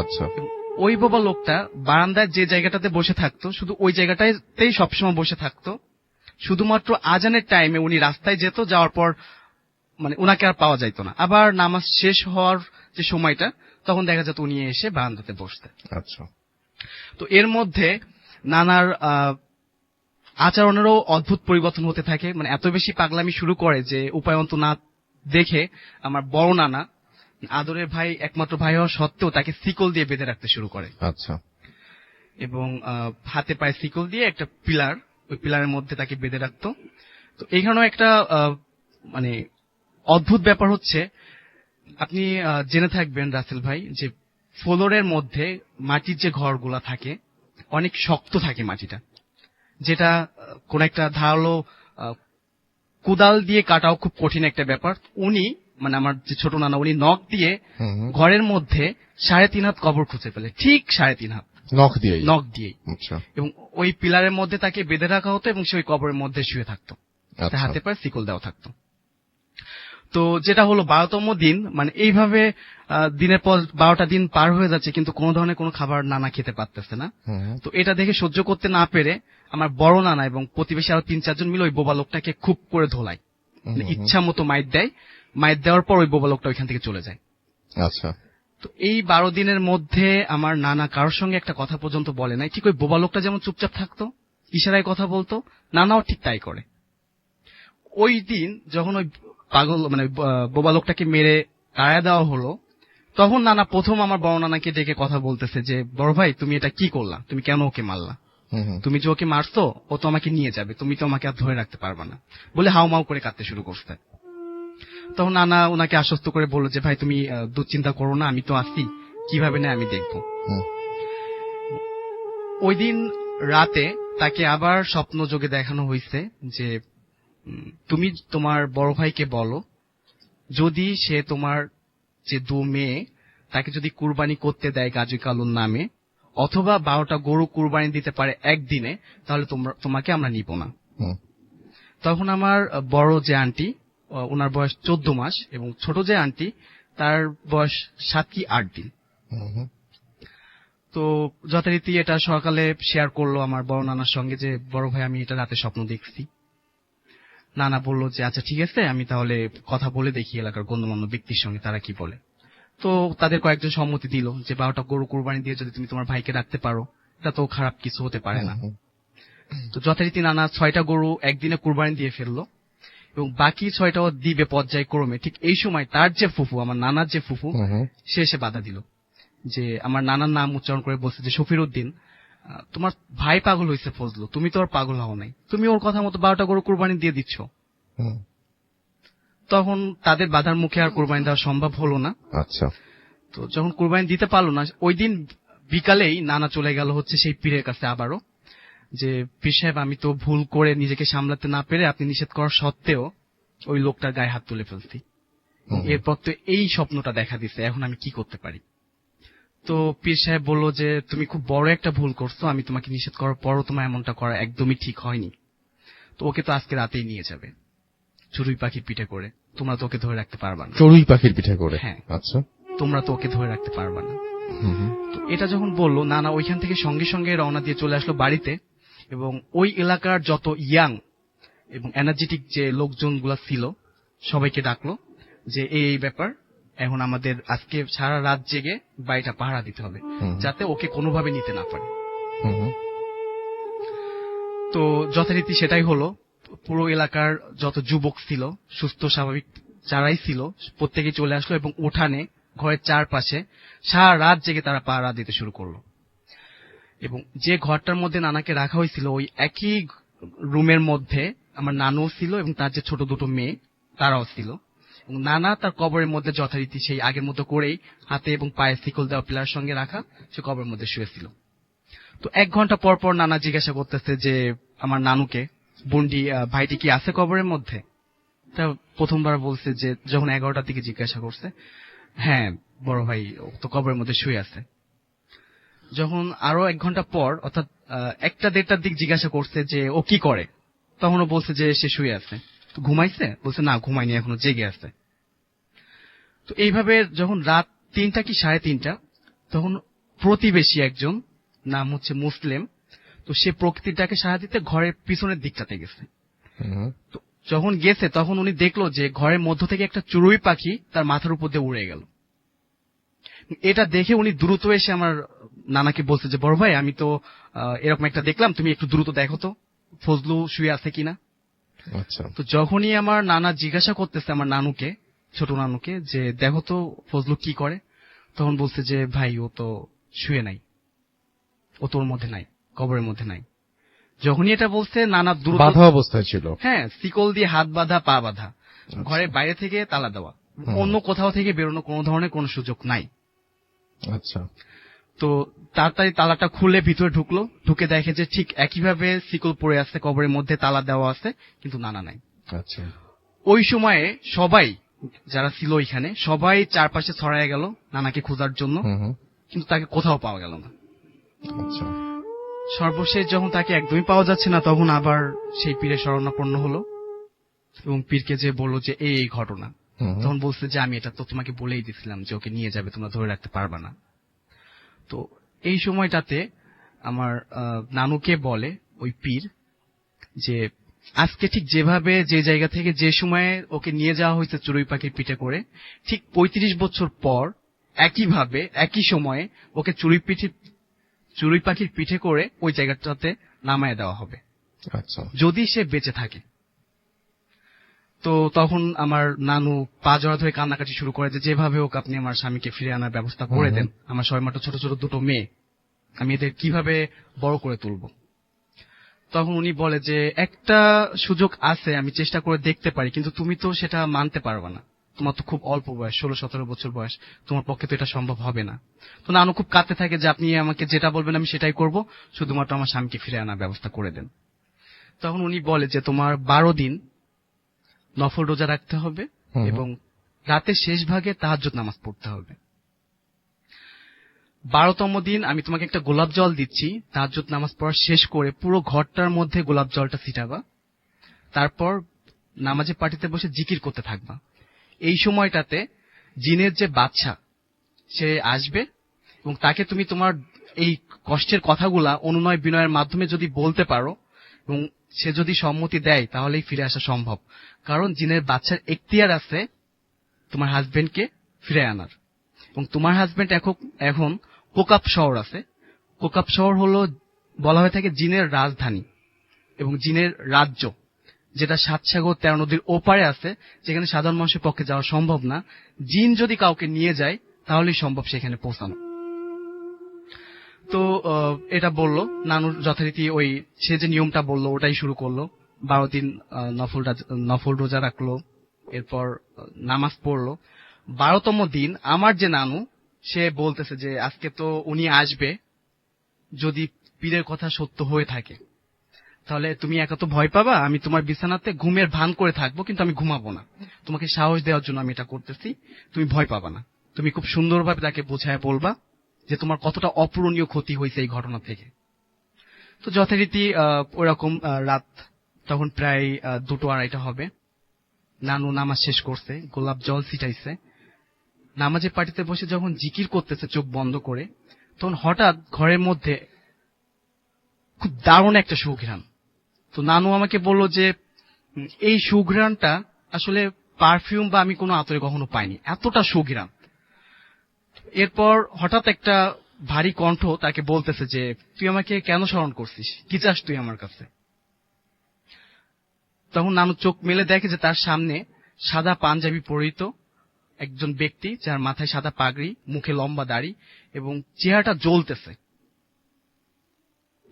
আচ্ছা, এবং ওই বোবা লোকটা বারান্দায় যে জায়গাটাতে বসে থাকতো, শুধু ওই জায়গাটাতেই সবসময় বসে থাকতো। শুধুমাত্র আজানের টাইমে উনি রাস্তায় যেত, যাওয়ার পর মানে উনাকে আর পাওয়া যাইত না। আবার নামাজ শেষ হওয়ার যে সময়টা, তখন দেখা যেত উনি এসে বারান্দাতে বসতে। আচ্ছা। তো এর মধ্যে নানার আচরণেরও অদ্ভুত পরিবর্তন হতে থাকে। মানে এত বেশি পাগলামি শুরু করে যে উপায়ন্ত না দেখে আমার বড় নানা, আদরের ভাই, একমাত্র ভাই হওয়া সত্ত্বেও তাকে শিকল দিয়ে বেঁধে রাখতে শুরু করে। আচ্ছা, এবং হাতে পায়ে শিকল দিয়ে একটা পিলার, ওই পিলারের মধ্যে তাকে বেঁধে রাখতো। তো এইখানেও একটা মানে অদ্ভুত ব্যাপার হচ্ছে, আপনি জেনে থাকবেন রাসেল ভাই, যে ফ্লোরের মধ্যে মাটির যে ঘরগুলা থাকে অনেক শক্ত থাকে মাটিটা, যেটা কোন একটা ধারালো কোদাল দিয়ে কাটাও খুব কঠিন একটা ব্যাপার। উনি, মানে আমার যে ছোট নানা, উনি নখ দিয়ে ঘরের মধ্যে 3.5 হাত কবর খুঁজে পেলে, ঠিক 3.5 হাত নখ দিয়েই। আচ্ছা, এবং ওই পিলারের মধ্যে তাকে বেঁধে রাখা হতো এবং সে ওই কবরের মধ্যে শুয়ে থাকতো, হাতে পায়ে শিকল দেওয়া থাকতো। তো যেটা হলো 12তম দিন, মানে এইভাবে দিনের পর 12টা দিন পার হয়ে যাচ্ছে, কিন্তু কোনো ধরনের কোনো খাবার নানা খেতে পারতেছে না। তো এটা দেখে সহ্য করতে না পেরে আমার বড় নানা এবং প্রতিবেশী আরো 3-4 জন মিলে ওই বোবা লোকটাকে খুব করে ধোলায়, ইচ্ছা মতো মাইর দেয়। মাইর দেওয়ার পর ওই বোবা লোকটা ওইখান থেকে চলে যায়। আচ্ছা। তো এই 12 দিনের মধ্যে আমার নানা কারোর সঙ্গে একটা কথা পর্যন্ত বলে নাই। ঠিক ওই বোবা লোকটা যেমন চুপচাপ থাকতো, ইশারায় কথা বলতো, নানাও ঠিক তাই করে। ওই দিন যখন ওই পাগল, মানে বোবা লোকটাকে মেরে তাড়া দেওয়া হলো, তখন নানা প্রথম আমার বড় নানাকে ডেকে কথা বলতেছে যে, বড় ভাই তুমি এটা কি করলা, তুমি কেন ওকে মারলা, তুমি যে ওকে মারছো ও তো আমাকে নিয়ে যাবে, তুমি তো আমাকে আর ধরে রাখতে পারবা না, বলে হাউমাউ করে কাঁদতে শুরু করতে। তখন নানা ওনাকে আশ্বস্ত করে বলল যে, ভাই তুমি দুশ্চিন্তা করো না, আমি তো আছি, কিভাবে না আমি দেখবো। ওই দিন রাতে তাকে আবার স্বপ্ন যোগে দেখানো হয়েছে যে, তুমি তোমার বড় ভাইকে বলো, যদি সে তোমার যে 2 মেয়ে তাকে যদি কুরবানি করতে দেয় গাজী কালুর নামে, অথবা 12টা গরু কুরবানি দিতে পারে একদিনে, তাহলে তোমাকে আমরা নিব না। তখন আমার বড় যে আন্টি, ওনার বয়স 14 মাস, এবং ছোট যে আন্টি তার বয়স 7 কি 8 দিন। তো যথারীতি এটা সকালে শেয়ার করলো আমার বড় নানার সঙ্গে যে, বড় ভাই আমি এটা রাতে স্বপ্ন দেখছি। নানা বলল যে, আচ্ছা ঠিক আছে, আমি তাহলে কথা বলে দেখি এলাকার গণ্যমান্য ব্যক্তির সঙ্গে তারা কি বলে। তো তাদের কয়েকজন সম্মতি দিল যে 12টা গরু কুরবানি দিয়ে যদি তুমি তোমার ভাইকে রাখতে পারো, এটা তো খারাপ কিছু হতে পারে না। তো যথারীতি নানা 6টা গরু একদিনে কুরবানি দিয়ে ফেললো, এবং বাকি 6টাও দিবে পর্যায়ক্রমে। ঠিক এই সময় তার যে ফুফু, আমার নানার যে ফুফু, সে এসে বাধা দিল, যে আমার নানার নাম উচ্চারণ করে বলছে যে, শফিরউদ্দিন, তোমার ভাই পাগল হয়েছে ফজলু, তুমি তো আর পাগল হও নাই, তুমি ওর কথা মতো 12টা গরু কুরবানি দিয়ে দিচ্ছ। তখন তাদের বাধার মুখে আর কুরবানি দেওয়া সম্ভব হলো না। আচ্ছা। তো যখন কুরবানি দিতে পারলো না, ওই দিন বিকালেই নানা চলে গেল হচ্ছে সেই পীরের কাছে আবারও, যে পীর সাহেব আমি তো ভুল করে নিজেকে সামলাতে না পেরে আপনি নিষেধ করার সত্ত্বেও ওই লোকটার গায়ে হাত তুলে ফেলছি, এরপর তো এই স্বপ্নটা দেখা দিছে, এখন আমি কি করতে পারি। তো পীর সাহেব বলল যে, তুমি খুব বড় একটা ভুল করছো, আমি তোমাকে নিষেধ করার পরও তোমার এমনটা করা একদমই ঠিক হয়নি। তো ওকে তো আজকে রাতেই নিয়ে যাবে চড়ুই পাখির পিঠে করে, তোমরা তো ওকে ধরে রাখতে পারবা না। চড়ুই পাখির পিঠে করে? হ্যাঁ। আচ্ছা। তোমরা তো ওকে ধরে রাখতে পারবা না। তো এটা যখন বললো, নানা ওইখান থেকে সঙ্গে সঙ্গে রওনা দিয়ে চলে আসলো বাড়িতে, এবং ওই এলাকার যত ইয়াং এবং এনার্জেটিক যে লোকজনগুলা ছিল সবাইকে ডাকলো, যে এই ব্যাপার, এখন আমাদের আজকে সারা রাত জেগে বাড়িটা পাহারা দিতে হবে, যাতে ওকে কোনোভাবে নিতে না পারে। তো যথারীতি সেটাই হলো। পুরো এলাকার যত যুবক ছিল, সুস্থ স্বাভাবিক যারাই ছিল, প্রত্যেকে চলে আসলো এবং উঠানে ঘরের চারপাশে সারা রাত জেগে তারা পাহারা দিতে শুরু করলো। এবং যে ঘরটার মধ্যে নানাকে রাখা হয়েছিল ওই একই রুমের মধ্যে আমার নানুও ছিল এবং তার যে ছোট দুটো মেয়ে তারাও ছিল। এবং নানা তার কবরের মধ্যে যথারীতি সেই আগের মতো করেই হাতে এবং পায়ে শিকল দেওয়া পিলার সঙ্গে রাখা সে কবরের মধ্যে শুয়েছিল। তো 1 ঘন্টা পর পর নানা জিজ্ঞাসা করতেছে যে আমার নানুকে, বন্ডি ভাইটি কি আছে কবরের মধ্যে? তা প্রথমবার বলছে যে যখন 11টার দিকে জিজ্ঞাসা করছে, হ্যাঁ বড় ভাই ও তো কবরের মধ্যে শুয়ে আছে। যখন আরো 1 ঘন্টা পর অর্থাৎ 1টা-1:30টার দিক জিজ্ঞাসা করছে যে ও কি করে, তখন ও বলছে যে সে শুয়ে আছে। তো ঘুমাইছে? বলছে না ঘুমায়নি, এখনো জেগে আছে। তো এইভাবে যখন রাত 3টা কি 3:30 তখন প্রতিবেশী একজন, নাম হচ্ছে মুসলিম, তো সে প্রকৃতিটাকে সাড়া দিতে ঘরের পিছনের দিকটাতে গেছে। তো যখন গেছে তখন উনি দেখলো যে ঘরের মধ্য থেকে একটা চড়ুই পাখি তার মাথার উপর দিয়ে উড়ে গেল। এটা দেখে উনি দ্রুত এসে আমার নানাকে বলছে যে বড় ভাই আমি তো এরকম একটা দেখলাম, তুমি একটু দ্রুত দেখো তো ফজলু শুয়ে আছে কিনা। আচ্ছা। তো যখনই আমার নানা জিজ্ঞাসা করতেছে আমার নানুকে, ছোট নানুকে, যে দেখো তো ফজলু কি করে, তখন বলছে যে ভাই ও তো শুয়ে নাই, ও তোর মধ্যে নাই, কবরের মধ্যে নাই। যখনই এটা বলছে নানা দ্রুত, বাধা অবস্থায় ছিল। হ্যাঁ, শিকল দিয়ে হাত বাঁধা পা বাঁধা, ঘরের বাইরে থেকে তালা দেওয়া, অন্য কোথাও থেকে বেরোনো কোনো ধরনের কোনো সুযোগ নাই। আচ্ছা। তো তাড়াতাড়ি তালাটা খুলে ভিতরে ঢুকলো, ঢুকে দেখে যে ঠিক একইভাবে শিকল পড়ে আছে, কবরের মধ্যে তালা দেওয়া আছে, কিন্তু নানা নাই। আচ্ছা। ওই সময়ে সবাই যারা ছিল ওইখানে সবাই চারপাশে ছড়ায় গেল নানাকে খোঁজার জন্য, কিন্তু তাকে কোথাও পাওয়া গেল না। আচ্ছা। সর্বশেষ যখন তাকে একদমই পাওয়া যাচ্ছে না, তখন আবার সেই পীরের শরণাপন্ন হলো এবং পীরকে যে বললো যে এই ঘটনা। তখন বলছে যে আমি এটা তো তোমাকে বলেই দিছিলাম যে ওকে নিয়ে যাবে, তোমরা ধরে রাখতে পারবা না। তো এই সময়টাতে আমার নানুকে বলে ওই পীর যে আজকে ঠিক যেভাবে যে জায়গা থেকে যে সময়ে ওকে নিয়ে যাওয়া হয়েছে চড়ুই পাখির পিঠে করে, ঠিক 35 বছর পর একইভাবে একই সময়ে ওকে চড়ুই পাখির পিঠে করে ওই জায়গাটাতে নামায় দেওয়া হবে। আচ্ছা। যদি সে বেঁচে থাকে। তো তখন আমার নানু পা জড়া ধরে কান্নাকাটি শুরু করে যে যেভাবে হোক আপনি আমার স্বামীকে ফিরে আনার ব্যবস্থা করে দেন, আমার সবেমাত্র ছোট ছোট দুটো মেয়ে, আমি এদের কিভাবে বড় করে তুলব। তখন উনি বলে যে একটা সুযোগ আছে, আমি চেষ্টা করে দেখতে পারি, কিন্তু তুমি তো সেটা মানতে পারবে না, তোমার তো খুব অল্প বয়স, 16-17 বছর বয়স, তোমার পক্ষে তো এটা সম্ভব হবে না। তো নানু খুব কাঁদতে থাকে যে আপনি আমাকে যেটা বলবেন আমি সেটাই করব, শুধুমাত্র আমার স্বামীকে ফিরে আনার ব্যবস্থা করে দেন। তখন উনি বলে যে তোমার 12 দিন নফল রোজা রাখতে হবে এবং রাতের শেষ ভাগে তাহাজ্জুদ নামাজ পড়তে হবে। 12তম দিন আমি তোমাকে একটা গোলাপ জল দিচ্ছি, তাহাজ্জুদ নামাজ পড়া শেষ করে পুরো ঘরটার মধ্যে গোলাপ জলটা ছিটাবা, তারপর নামাজে পার্টিতে বসে জিকির করতে থাকবা। এই সময়টাতে জিনের যে বাদশা সে আসবে এবং তাকে তুমি তোমার এই কষ্টের কথাগুলা অনুনয় বিনয়ের মাধ্যমে যদি বলতে পারো এবং সে যদি সম্মতি দেয় তাহলেই ফিরে আসা সম্ভব। কারণ জিনের বাদশার এখতিয়ার আছে তোমার হাজবেন্ডকে ফিরে আনার। এবং তোমার হাজবেন্ড এখন কোকাপ শহর আছে। কোকাপ শহর হলো বলা হয়ে থাকে জিনের রাজধানী এবং জিনের রাজ্য, যেটা 7 সাগর 13 নদীর ওপারে আছে, যেখানে সাধারণ মানুষের পক্ষে যাওয়া সম্ভব না। জিন যদি কাউকে নিয়ে যায় তাহলেই সম্ভব সেখানে পৌঁছানো। তো এটা বলল নানুর যথারীতি ওই সে যে নিয়মটা বললো ওটাই শুরু করলো। 12 দিন নফল রোজা রাখলো, এরপর নামাজ পড়লো। 12তম দিন আমার যে নানু সে বলতেছে যে আজকে তো উনি আসবে, যদি পীরের কথা সত্য হয়ে থাকে তাহলে তুমি একা তো ভয় পাবা, আমি তোমার বিছানাতে ঘুমের ভান করে থাকবো, কিন্তু আমি ঘুমাবো না, তোমাকে সাহস দেওয়ার জন্য আমি এটা করতেছি, তুমি ভয় পাবা না। তুমি খুব সুন্দরভাবে তাকে বোঝায় বলবা যে তোমার কতটা অপূরণীয় ক্ষতি হয়েছে এই ঘটনা থেকে। তো যথারীতি ওরকম রাত তখন প্রায় 2-2:30 হবে। নানু নামাজ শেষ করছে, গোলাপ জল ছিটাইছে, নামাজের পার্টিতে বসে যখন জিকির করতেছে চোখ বন্ধ করে, তখন হঠাৎ ঘরের মধ্যে খুব দারুণ একটা সুঘ্রাণ। তো নানু আমাকে বলল যে এই সুঘ্রাণটা আসলে পারফিউম বা আমি কোনো আতরে কখনো পাইনি, এতটা সুঘ্রাণ। এরপর হঠাৎ একটা ভারী কণ্ঠ তাকে বলতেছে যে তুই আমাকে কেন স্মরণ করছিস, কি চাস তুই আমার কাছে। তখন নানু চোখ মেলে দেখে যে তার সামনে সাদা পাঞ্জাবি পরিহিত একজন ব্যক্তি, যার মাথায় সাদা পাগড়ি, মুখে লম্বা দাড়ি এবং চেহারাটা জ্বলতেছে।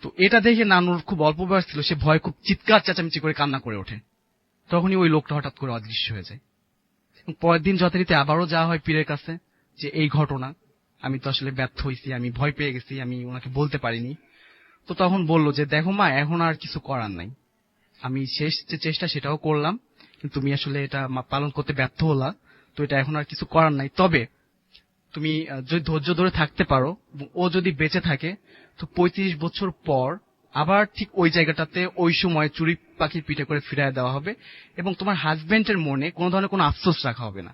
তো এটা দেখে নানুর খুব অল্প বয়স ছিল, সে ভয় খুব চিৎকার চেঁচামেচি করে কান্না করে ওঠে। তখনই ওই লোকটা হঠাৎ করে অদৃশ্য হয়ে যায়। পরের দিন যথারীতি আবারও যাওয়া হয় পীরের কাছে, যে এই ঘটনা, আমি তো আসলে ব্যর্থ হয়েছি, আমি ভয় পেয়ে গেছি, আমি ওনাকে বলতে পারিনি। তো তখন বলল যে দেখো মা, এখন আর কিছু করার নাই, আমি শেষ যে চেষ্টা সেটাও করলাম, কিন্তু তুমি আসলে এটা পালন করতে ব্যর্থ হলা, তো এটা এখন আর কিছু করার নাই। তবে তুমি যদি ধৈর্য ধরে থাকতে পারো, ও যদি বেঁচে থাকে, তো 35 বছর পর আবার ঠিক ওই জায়গাটাতে ওই সময় চুরি পাখির পিঠে করে ফিরিয়ে দেওয়া হবে, এবং তোমার হাজবেন্ডের মনে কোনো ধরনের কোনো আফসোস রাখা হবে না।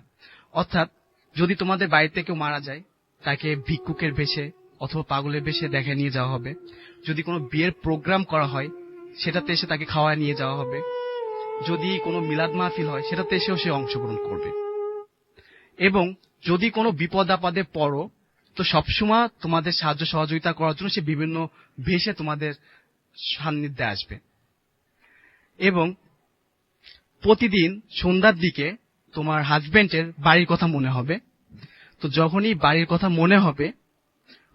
অর্থাৎ যদি তোমাদের বাড়িতে কেউ মারা যায়, তাকে ভিক্ষুকের বেশে অথবা পাগলের বেশে দেখে নিয়ে যাওয়া হবে। যদি কোনো বিয়ের প্রোগ্রাম করা হয়, সেটাতে এসে তাকে খাওয়ায় নিয়ে যাওয়া হবে। যদি কোনো মিলাদ মাহফিল হয়, সেটাতে এসেও সে অংশগ্রহণ করবে। এবং যদি কোনো বিপদ আপদে পড়ো, তো সবসময় তোমাদের সাহায্য সহযোগিতা করার জন্য সে বিভিন্ন ভেষে তোমাদের সান্নিধ্যে আসবে। এবং প্রতিদিন সন্ধ্যার দিকে তোমার হাজবেন্ডের বাড়ির কথা মনে হবে। তো যখনই বাড়ির কথা মনে হবে,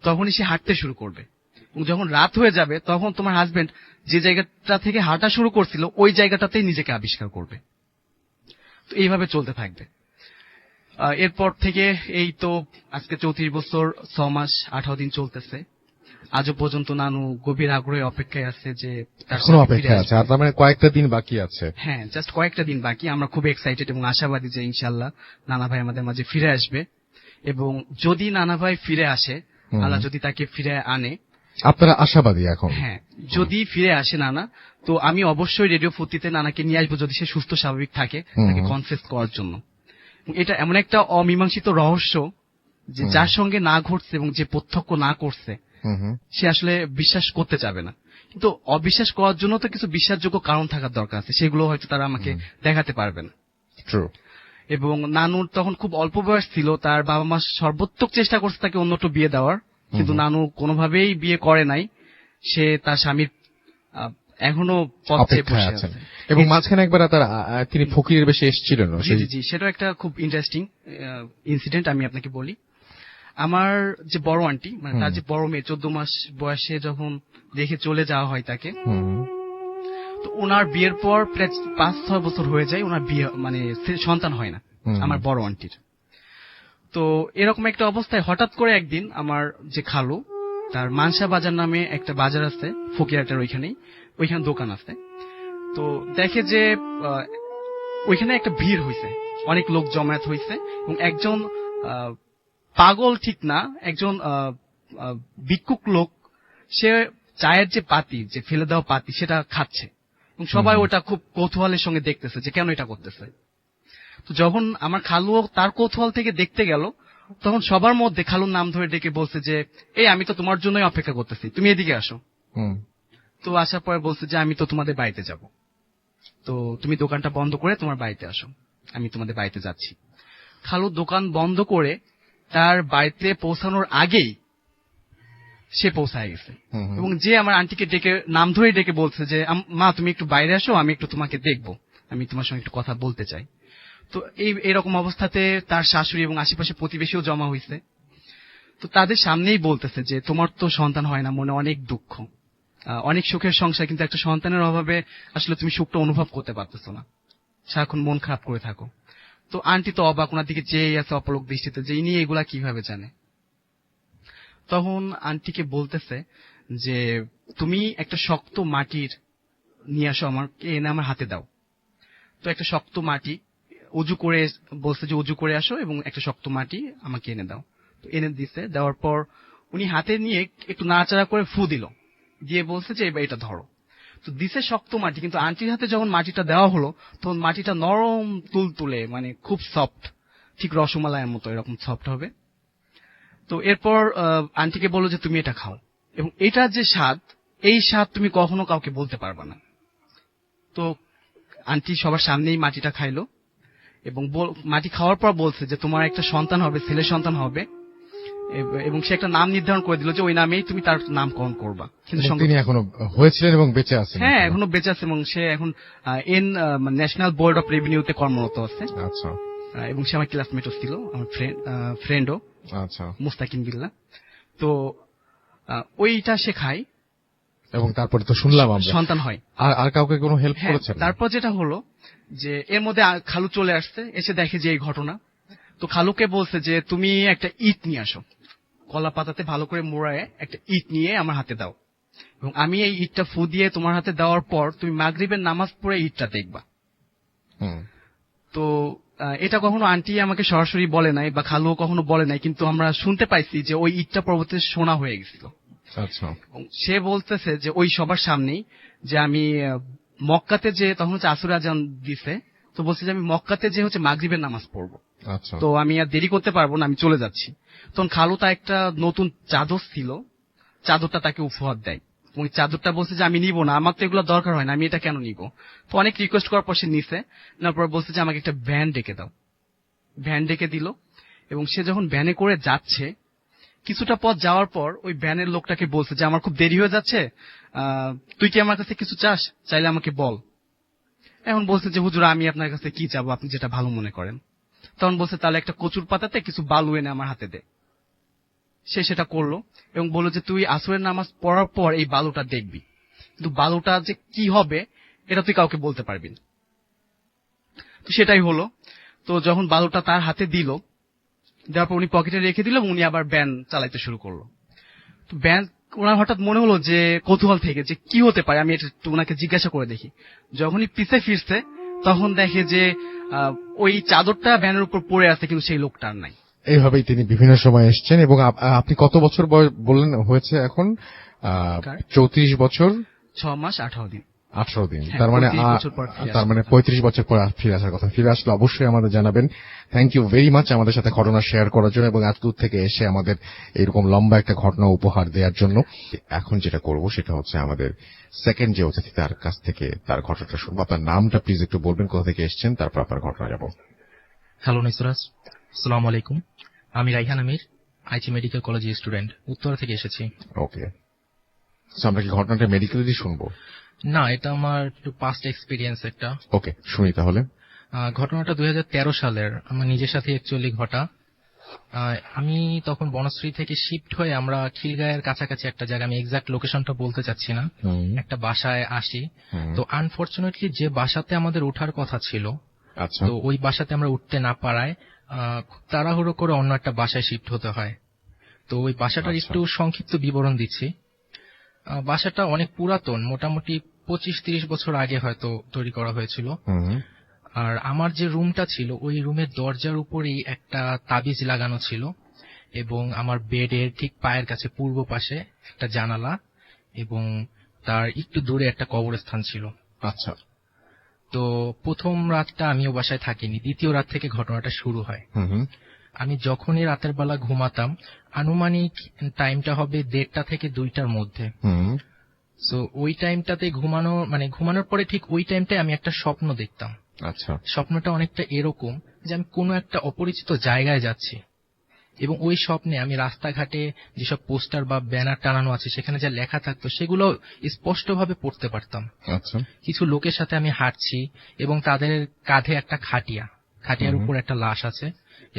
তখনই সে হাঁটতে শুরু করবে। এবং যখন রাত হয়ে যাবে, তখন তোমার হাজবেন্ড যে জায়গাটা থেকে হাঁটা শুরু করছিল, ওই জায়গাটাতেই নিজেকে আবিষ্কার করবে। তো এইভাবে চলতে থাকবে। এরপর থেকে এই তো আজকে 34 বছর 6 মাস 18 দিন চলতেছে। আজও পর্যন্ত নানু গভীর আগ্রহে অপেক্ষায় আছে যে এখনো অপেক্ষায় আছে, আর তার মানে কয়েকটা দিন বাকি আছে। হ্যাঁ, জাস্ট কয়েকটা দিন বাকি। আমরা খুব এক্সাইটেড এবং আশাবাদী যে ইনশাআল্লাহ নানা ভাই আমাদের মাঝে ফিরে আসবে। এবং যদি নানা ভাই ফিরে আসে, আল্লাহ যদি তাকে ফিরে আনে, আপনারা আশাবাদী এখন? হ্যাঁ, যদি ফিরে আসে নানা, তো আমি অবশ্যই রেডিও ফুর্তিতে নানাকে নিয়ে আসবো, যদি সে সুস্থ স্বাভাবিক থাকে, তাকে কনফেস করার জন্য। এটা এমন একটা অমীমাংসিত রহস্য যে যার সঙ্গে না ঘটছে এবং যে প্রত্যক্ষ না করছে, সে আসলে বিশ্বাস করতে চাবে না। কিন্তু অবিশ্বাস করার জন্য তো কিছু বিশ্বাসযোগ্য কারণ থাকার দরকার আছে, সেগুলো হয়তো তারা আমাকে দেখাতে পারবে না। এবং নানুর তখন খুব অল্প বয়স ছিল, তার বাবা মা সর্বোত্তক চেষ্টা করছে তাকে অন্যটো বিয়ে দেওয়ার, কিন্তু নানু কোনোভাবেই বিয়ে করে নাই। সে তার স্বামীর এখনো পথে বসে আছে। এবং মাঝখানে একবার তিনি ফকিরের বেশে এসেছিলেন। জি, সেটা একটা খুব ইন্টারেস্টিং ইনসিডেন্ট, আমি আপনাকে বলি। আমার যে বড় আন্টি, মানে তার যে বড় মেয়ে 14 মাস বয়সে যখন রেখে চলে যাওয়া হয় তাকে, তো ওনার বিয়ের পর প্রায় 5-6 বছর হয়ে যায়, ওনার বিয়ে মানে সন্তান হয় না আমার বড় আন্টির। তো এরকম একটা অবস্থায় হঠাৎ করে একদিন আমার যে খালু, তার মানসা বাজার নামে একটা বাজার আছে ফকিরাটার ওইখানে দোকান আছে। তো দেখে যে ওইখানে একটা ভিড় হয়েছে, অনেক লোক জমায়েত হয়েছে, এবং একজন পাগল ঠিক না, একজন ভিক্ষুক লোক, সে চায়ের যে পাতি, যে ফেলে দেওয়া পাতি, সেটা খাচ্ছে, এবং সবাই ওটা খুব কৌতূহলের সঙ্গে দেখতেছে যে কেন এটা করতেছে। তো যখন আমার খালু তার কৌতূহল থেকে দেখতে গেল, তখন সবার মধ্যে খালুর নাম ধরে ডেকে বলছে যে, এই আমি তো তোমার জন্যই অপেক্ষা করতেছি, তুমি এদিকে আসো। তো আসার পরে বলছে যে আমি তো তোমাদের বাড়িতে যাব, তো তুমি দোকানটা বন্ধ করে তোমার বাড়িতে আসো, আমি তোমাদের বাড়িতে যাচ্ছি। খালু দোকান বন্ধ করে তার বাড়িতে পৌঁছানোর আগেই সে পৌঁছায় গেছে, এবং যে আমার আন্টিকে ডেকে নাম ধরে ডেকে বলছে যে মা তুমি একটু বাইরে আসো, আমি একটু তোমাকে দেখবো, আমি তোমার সঙ্গে একটু কথা বলতে চাই। তো এইরকম অবস্থাতে তার শাশুড়ি এবং আশেপাশে প্রতিবেশীও জমা হয়েছে। তো তাদের সামনেই বলতেছে যে তোমার তো সন্তান হয় না, মনে অনেক দুঃখ, অনেক সুখের সংসার, কিন্তু একটা সন্তানের অভাবে আসলে তুমি সুখটা অনুভব করতে পারতেছো না, সারাক্ষণ মন খারাপ করে থাকো। তো আন্টি তো অবাক, ওনার দিকে চেয়ে আছে অপলক দৃষ্টিতে যে ইনি এগুলা কিভাবে জানে। তখন আন্টিকে বলতেছে যে তুমি একটা শক্ত মাটির নিয়ে আসো, আমাকে এনে আমার হাতে দাও। তো একটা শক্ত মাটি উজু করে বলছে যে উজু করে আসো এবং একটা শক্ত মাটি আমাকে এনে দাও। তো এনে দিছে, দেওয়ার পর উনি হাতে নিয়ে একটু নাড়াচাড়া করে ফু দিল, দিয়ে বলছে যে এটা ধরো। তো দিছে শক্ত মাটি, কিন্তু আন্টির হাতে যখন মাটিটা দেওয়া হলো, তখন মাটিটা নরম তুলতুলে, মানে খুব সফট, ঠিক রসমালাইয়ের মতো এরকম সফট হবে। তো এরপর আন্টিকে বললো যে তুমি এটা খাও, এবং এটার যে স্বাদ, এই স্বাদ তুমি কখনো কাউকে বলতে পারবা না। তো আন্টি সবার সামনেই মাটিটা খাইলো, এবং মাটি খাওয়ার পর বলছে যে তোমার একটা সন্তান হবে, ছেলে সন্তান হবে, এবং সে একটা নাম নির্ধারণ করে দিল যে ওই নামেই তুমি তার নামকরণ করবা। কিন্তু এবং তিনি এখনো হয়েছিলেন এবং বেঁচে আছেন? হ্যাঁ, এখনো বেঁচে আছে এবং সে এখন ন্যাশনাল বোর্ড অফ রেভিনিউতে কর্মরত আছে। আচ্ছা। এবং সে আমার ক্লাসমেটও ছিল, আমার ফ্রেন্ডও। আচ্ছা। মুস্তাকিম বিল্লাহ। তো ওইটা সে খায় এবং তারপরে তো শুনলাম আমরা সন্তান হয়। আর কাউকে কোনো হেল্প করেছেন? তারপর যেটা হলো যে এর মধ্যে খালু চলে আসছে, এসে দেখে যে এই ঘটনা। তো খালুকে বলছে যে তুমি একটা ইট নিয়ে আসো, কলা পাতাতে ভালো করে মোড়ায় একটা ইট নিয়ে আমার হাতে দাও, এবং আমি এই ইটটা ফু দিয়ে তোমার হাতে দেওয়ার পর তুমি মাগরিবের নামাজ পড়ে ইটটা দেখবা। তো এটা কখনো আন্টি আমাকে সরাসরি বলে নাই বা খালু কখনো বলে নাই, কিন্তু আমরা শুনতে পাইছি যে ওই ইটটা পরবর্তীতে সোনা হয়ে গেছিল। আচ্ছা। সে বলতেছে যে ওই সবার সামনেই যে আমি মক্কাতে যে তখন হচ্ছে আসর আজান দিছে, তো বলছে যে আমি মক্কাতে যে হচ্ছে মাগরিবের নামাজ পড়বো, আচ্ছা, তো আমি আর দেরি করতে পারবো না, আমি চলে যাচ্ছি। তখন খালু তার একটা নতুন চাদর ছিল, চাদরটা তাকে উপহার দেয়। ওই চাদরটা বলছে যে আমি নিব না, আমার তো এগুলো দরকার হয় না, আমি এটা কেন নিব। তো অনেক রিকোয়েস্ট করার পর সে নিছে, নেওয়ার পর বলছে যে আমাকে একটা ভ্যান ডেকে দাও। ভ্যান ডেকে দিল, এবং সে যখন ভ্যানে করে যাচ্ছে, কিছুটা পথ যাওয়ার পর ওই ভ্যানের লোকটাকে বলছে যে আমার খুব দেরি হয়ে যাচ্ছে, তুই কি আমার কাছে কিছু চাস, চাইলে আমাকে বল। এখন বলছে যে হুজুর আমি আপনার কাছে কি চাবো, আপনি যেটা ভালো মনে করেন। তখন বলছে তাহলে একটা কচুর পাতাতে কিছু বালু এনে আমার হাতে দে। সে সেটা করলো এবং বললো যে তুই আসরের নামাজ পড়ার পর এই বালুটা দেখবি, কিন্তু বালুটা যে কি হবে এটা তুই কাউকে বলতে পারবি না। তো সেটাই হলো। তো যখন বালুটা তার হাতে দিল, দেওয়ার পর উনি পকেটে রেখে দিল এবং উনি আবার ব্যান চালাইতে শুরু করলো। তো ব্যান ওনার হঠাৎ মনে হলো যে কৌতূহল থেকে যে কি হতে পারে, আমি এটা একটু ওনাকে জিজ্ঞাসা করে দেখি। যখনই পিছে ফিরছে তখন দেখে যে ওই চাদরটা ভ্যানের উপর পড়ে আছে, কিন্তু সেই লোকটা আর নাই। এইভাবেই তিনি বিভিন্ন সময় এসছেন। এবং আপনি কত বছর বয়স বললেন হয়েছে এখন? 34 বছর 6 মাস 18 দিন। 18 দিন। তার মানে 35 বছর পর ফিরে আসার কথা। ফিরে আসলে অবশ্যই আমাদের জানাবেন। থ্যাংক ইউ ভেরি মাচ আমাদের সাথে ঘটনা শেয়ার করার জন্য এবং এত দূর থেকে এসে আমাদের এরকম লম্বা একটা ঘটনা উপহার দেওয়ার জন্য। এখন যেটা করব সেটা হচ্ছে আমাদের সেকেন্ড যে অতিথি তার কাছ থেকে তার ঘটনাটা শুনবো। আপনার নামটা প্লিজ একটু বলবেন, কোথা থেকে এসেছেন, তারপর আপনার ঘটনা যাব। হ্যালো নিসরাজ, আসসালামু আলাইকুম। আমি রাইহান আমির, আইটি মেডিকেল কলেজের স্টুডেন্ট, উত্তরা থেকে এসেছি। ওকে, আমরা কি ঘটনাটা মেডিকেলেরই শুনবো? না, এটা আমার একটু পাস্ট এক্সপিরিয়েন্স একটা। ওকে, শুনি তাহলে। ঘটনাটা 2013 সালের আমার নিজের সাথে অ্যাকচুয়ালি ঘটা। আমি তখন বনশ্রী থেকে শিফট হয়ে আমরা খিলগাঁয়ের কাছাকাছি একটা জায়গা, আমি এক্সাক্ট লোকেশনটা বলতে চাচ্ছি না, একটা বাসায় আসি। তো আনফরচুনেটলি যে বাসাতে আমাদের ওঠার কথা ছিল, তো ওই বাসাতে আমরা উঠতে না পারায় খুব তাড়াহুড়ো করে অন্য একটা বাসায় শিফট হতে হয়। তো ওই বাসাটার একটু সংক্ষিপ্ত বিবরণ দিচ্ছি। বাসাটা অনেক পুরাতন, মোটামুটি 25-30 বছর আগে হয়তো তৈরি করা হয়েছিল। আর আমার যে রুমটা ছিল ওই রুমের দরজার উপরেই একটা তাবিজ লাগানো ছিল, এবং আমার বেডের ঠিক পায়ের কাছে পূর্ব পাশে একটা জানালা, এবং তার একটু দূরে একটা কবরস্থান ছিল। আচ্ছা। তো প্রথম রাতটা আমিও বাসায় থাকিনি, দ্বিতীয় রাত থেকে ঘটনাটা শুরু হয়। আমি যখনই রাতের বেলা ঘুমাতাম, আনুমানিক টাইমটা হবে 1:30 থেকে 2টার মধ্যে। সো ওই টাইমটাতে ঘুমানোর পরে ঠিক ওই টাইমটায় আমি একটা স্বপ্ন দেখতাম। আচ্ছা। স্বপ্নটা অনেকটা এরকম যে আমি কোনো একটা অপরিচিত জায়গায় যাচ্ছি, এবং ওই স্বপ্নে আমি রাস্তাঘাটে যেসব পোস্টার বা ব্যানার টানানো আছে সেখানে যা লেখা থাকতো সেগুলো স্পষ্টভাবে পড়তে পারতাম। আচ্ছা। কিছু লোকের সাথে আমি হাঁটছি এবং তাদের কাঁধে একটা খাটিয়ার উপর একটা লাশ আছে,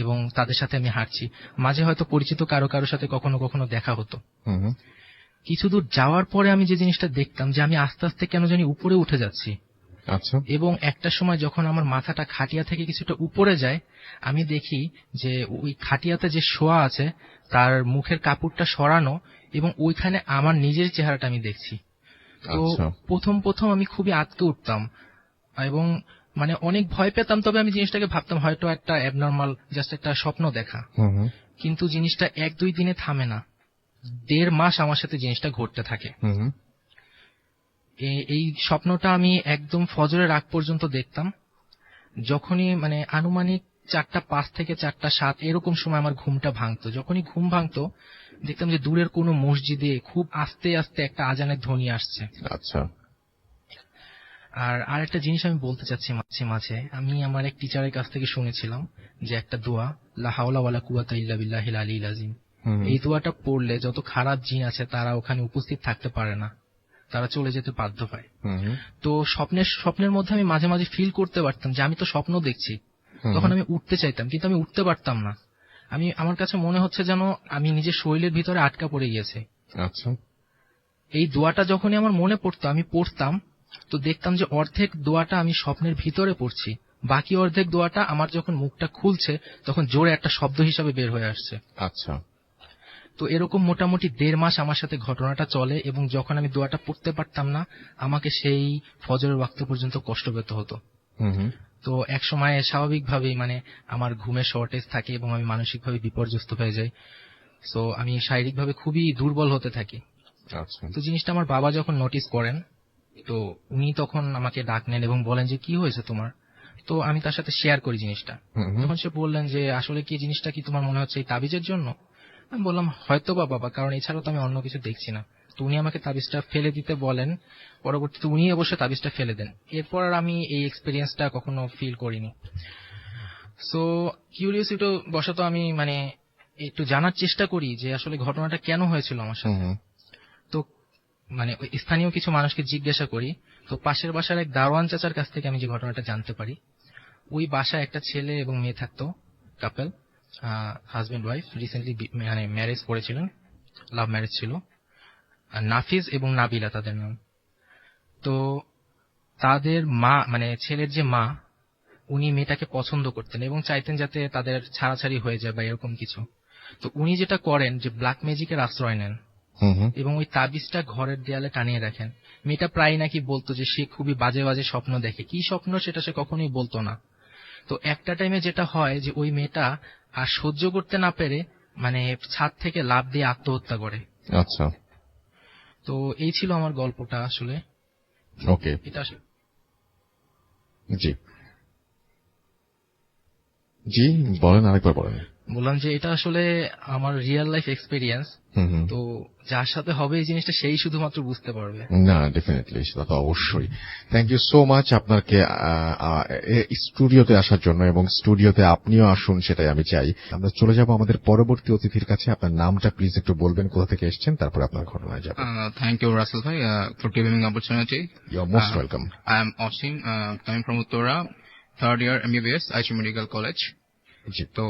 এবং তাদের সাথে আমি হাঁটছি। মাঝে হয়তো পরিচিত কারো সাথে কখনো কখনো দেখা হতো। কিছু দূর যাওয়ার পরে আমি যে জিনিসটা দেখতাম যে আমি আস্তে আস্তে কেন জানি উপরে উঠে যাচ্ছি। আচ্ছা। এবং একটা সময় যখন আমার মাথাটা খাটিয়া থেকে কিছুটা উপরে যায়, আমি দেখি যে ওই খাটিয়াতে যে শোয়া আছে তার মুখের কাপড়টা সরানো, এবং ওইখানে আমার নিজের চেহারাটা আমি দেখছি। তো প্রথম আমি খুবই আঁতকে উঠতাম এবং অনেক ভয় পেতাম, তবে আমি জিনিসটাকে ভাবতাম হয়তো একটা অ্যাবনর্মাল, জাস্ট একটা স্বপ্ন দেখা। কিন্তু জিনিসটা 1-2 দিনে থামে না, 1.5 মাস আমার সাথে জিনিসটা ঘটতে থাকে। এই স্বপ্নটা আমি একদম ফজরের আগ পর্যন্ত দেখতাম। যখনই আনুমানিক 4:05 থেকে 4:07 এরকম সময় আমার ঘুমটা ভাঙতো। যখনই ঘুম ভাঙতো দেখতাম যে দূরের কোনো মসজিদে খুব আস্তে আস্তে একটা আজানের ধ্বনি আসছে। আচ্ছা। আর একটা জিনিস আমি বলতে চাচ্ছি, মাঝে আমি আমার এক টিচারের কাছ থেকে শুনেছিলাম যে একটা দোয়া, লা হাওলা ওয়ালা কুওয়াতা ইল্লা বিল্লাহিল আলিয়্যিল আযীম, এই দোয়াটা পড়লে যত খারাপ জিন আছে তারা ওখানে উপস্থিত থাকতে পারে না, তারা চলে যেতে বাধ্য হয়। তো স্বপ্নের মধ্যে আমি মাঝে মাঝে ফিল করতে পারতাম যে আমি তো স্বপ্ন দেখছি, তখন আমি উঠতে চাইতাম কিন্তু আমি উঠতে পারতাম না। আমার কাছে মনে হচ্ছে যেন আমি নিজের শরীরের ভিতরে আটকা পড়ে গিয়েছি। আচ্ছা। এই দোয়াটা যখনই আমার মনে পড়তো আমি পড়তাম, তো দেখতাম যে অর্ধেক দোয়াটা আমি স্বপ্নের ভিতরে পড়ছি, বাকি অর্ধেক দোয়াটা আমার যখন মুখটা খুলছে তখন জোরে একটা শব্দ হিসাবে বের হয়ে আসছে। আচ্ছা। তো এরকম মোটামুটি 1.5 মাস আমার সাথে ঘটনাটা চলে, এবং যখন আমি দোয়াটা পড়তে পারতাম না আমাকে সেই ফজরের ওয়াক্ত পর্যন্ত কষ্ট পেতে হতো। তো এক সময় স্বাভাবিকভাবেই আমার ঘুমের শর্টেজ থাকে এবং আমি মানসিকভাবে বিপর্যস্ত হয়ে যাই। সো আমি শারীরিকভাবে খুবই দুর্বল হতে থাকি। তো জিনিসটা আমার বাবা যখন নোটিস করেন, তো উনি তখন আমাকে ডাক নেন এবং বলেন যে কি হয়েছে তোমার। তো আমি তার সাথে শেয়ার করি জিনিসটা। তখন সে বললেন যে আসলে কি জিনিসটা কি তোমার মনে হচ্ছে এই তাবিজের জন্য? আমি বললাম হয়তো বাবা, কারণ এছাড়াও তো আমি অন্য কিছু দেখছি না। তো উনি আমাকে তাবিজটা ফেলে দিতে বলেন, পরবর্তীতে উনি অবশ্যই তাবিজটা ফেলে দেন। এরপর আর আমি এই এক্সপেরিয়েন্সটা কখনো ফিল করিনি। সো কিউরিওসিটি বশত আমি একটু জানার চেষ্টা করি যে আসলে ঘটনাটা কেন হয়েছিল আমার সাথে। তো ওই স্থানীয় কিছু মানুষকে জিজ্ঞাসা করি। তো পাশের বাসার এক দারোয়ান চাচার কাছ থেকে আমি যে ঘটনাটা জানতে পারি, ওই বাসায় একটা ছেলে এবং মেয়ে থাকতো, কাপল, হাজবেন্ড ওয়াইফ, রিসেন্টলি ম্যারেজ করেছিলেন, লাভ ম্যারেজ ছিল। নাফিজ এবং নাবিলা তাদের নাম। তো তাদের মা ছেলের যে মা, উনি মেয়েটাকে পছন্দ করতেন এবং চাইতেন যাতে তাদের ছাড়াছাড়ি হয়ে যায় বা এরকম কিছু। তো উনি যেটা করেন যে ব্ল্যাক ম্যাজিকের আশ্রয় নেন এবং ওই তাবিজটা ঘরের দেয়ালে টানিয়ে রাখেন। মেয়েটা প্রায় নাকি বলতো যে সে খুবই বাজে বাজে স্বপ্ন দেখে, কি স্বপ্ন সেটা সে কখনোই বলতো না। তো একটা টাইমে যেটা হয় যে ওই মেয়েটা আর সহ্য করতে না পেরে ছাদ থেকে লাফ দিয়ে আত্মহত্যা করে। আচ্ছা। তো এই ছিল আমার গল্পটা আসলে। ওকে, এটা জি জি বলেন, আরেকবার বলেন। বললাম যে এটা আসলে আমার রিয়েল লাইফ এক্সপেরিয়েন্স। তো যার সাথে হবে এই জিনিসটা সেই শুধুমাত্র বুঝতে পারবে। না, ডেফিনেটলি, সেটা তো অবশ্যই। থ্যাংক ইউ সো মাচ আপনাকে স্টুডিওতে আসার জন্য, এবং স্টুডিওতে আপনিও আসুন সেটাই আমি চাই। আমরা চলে যাব আমাদের পরবর্তী অতিথির কাছে। আপনার নামটা প্লিজ একটু বলবেন, কোথা থেকে এসেছেন, তারপর আপনার ঘটনায় যাব। থ্যাংক ইউ রাসেল ভাই for giving me opportunity. You are most welcome. I am Asim, coming from Uttara, third year MBBS Aichi medical college. জি। তো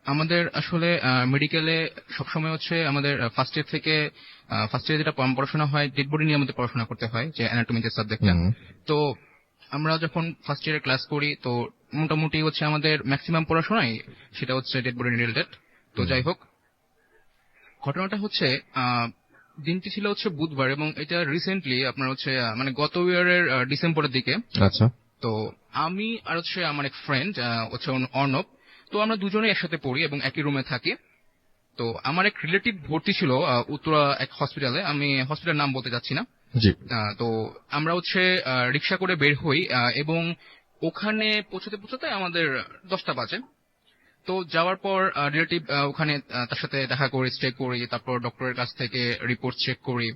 আমাদের আসলে মেডিকেলে সবসময় হচ্ছে আমাদের ফার্স্ট ইয়ার থেকে ফার্স্ট ইয়ার যেটা পড়াশোনা হয়, ডেড বডি নিয়ে আমাদের পড়াশোনা করতে হয়, যে অ্যানাটমি যে সাবজেক্টটা। তো আমরা যখন ফার্স্ট ইয়ারে ক্লাস করি, তো মোটামুটি হচ্ছে আমাদের ম্যাক্সিমাম পড়াশোনাই সেটা হচ্ছে ডেড বডি রিলেটেড। তো যাই হোক, ঘটনাটা হচ্ছে দিনটি ছিল হচ্ছে বুধবার, এবং এটা রিসেন্টলি আপনার হচ্ছে গত ইয়ারের ডিসেম্বরের দিকে। আচ্ছা। তো আমি আর হচ্ছে আমার এক ফ্রেন্ড হচ্ছে অর্ণব, তো আমরা দুজনে একসাথে পড়ি এবং একই রুমে থাকি। তো আমার এক রিলেটিভ ভর্তি ছিল উত্তরা এক হসপিটালে, আমি হসপিটালের নাম বলতে যাচ্ছি না। তো আমরা হচ্ছে রিক্সা করে বের হই এবং ওখানে পৌঁছতে আমাদের 10টা বাজে। তো যাওয়ার পর রিলেটিভ ওখানে তার সাথে দেখা করি, স্টে করি, তারপর ডক্টরের কাছ থেকে রিপোর্ট চেক করি।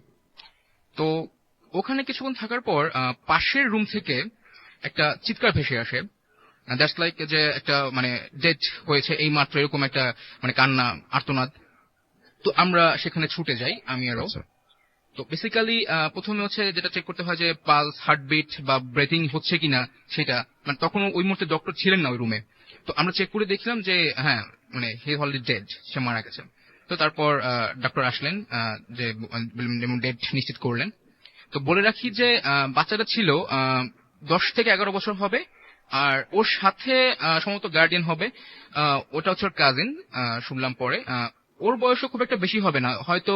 তো ওখানে কিছুক্ষণ থাকার পর পাশের রুম থেকে একটা চিৎকার ভেসে আসে, দ্যাটস লাইক যে একটা ডেথ হয়েছে এই মাত্র, এরকম একটা কান্না, আর্তনাদ। তো আমরা সেখানে ছুটে যাই, আমি আরো। তো বেসিক্যালি প্রথমে হচ্ছে যেটা চেক করতে হয় যে পালস, হার্টবিট বা ব্রেথিং হচ্ছে কিনা, সেটা তখন ওই মুহূর্তে ডক্টর ছিলেন না ওই রুমে। তো আমরা চেক করে দেখলাম যে হ্যাঁ, হি অলরেডি ডেড, সে মারা গেছে। তো তারপর ডক্টর আসলেন, যে ডেড নিশ্চিত করলেন। তো বলে রাখি যে বাচ্চাটা ছিল 10 থেকে 11 বছর হবে, আর ওর সাথে সম্ভবত গার্ডিয়ান হবে, ওটা হচ্ছে ওর কাজিন, শুনলাম পরে। ওর বয়সও খুব একটা বেশি হবে না, হয়তো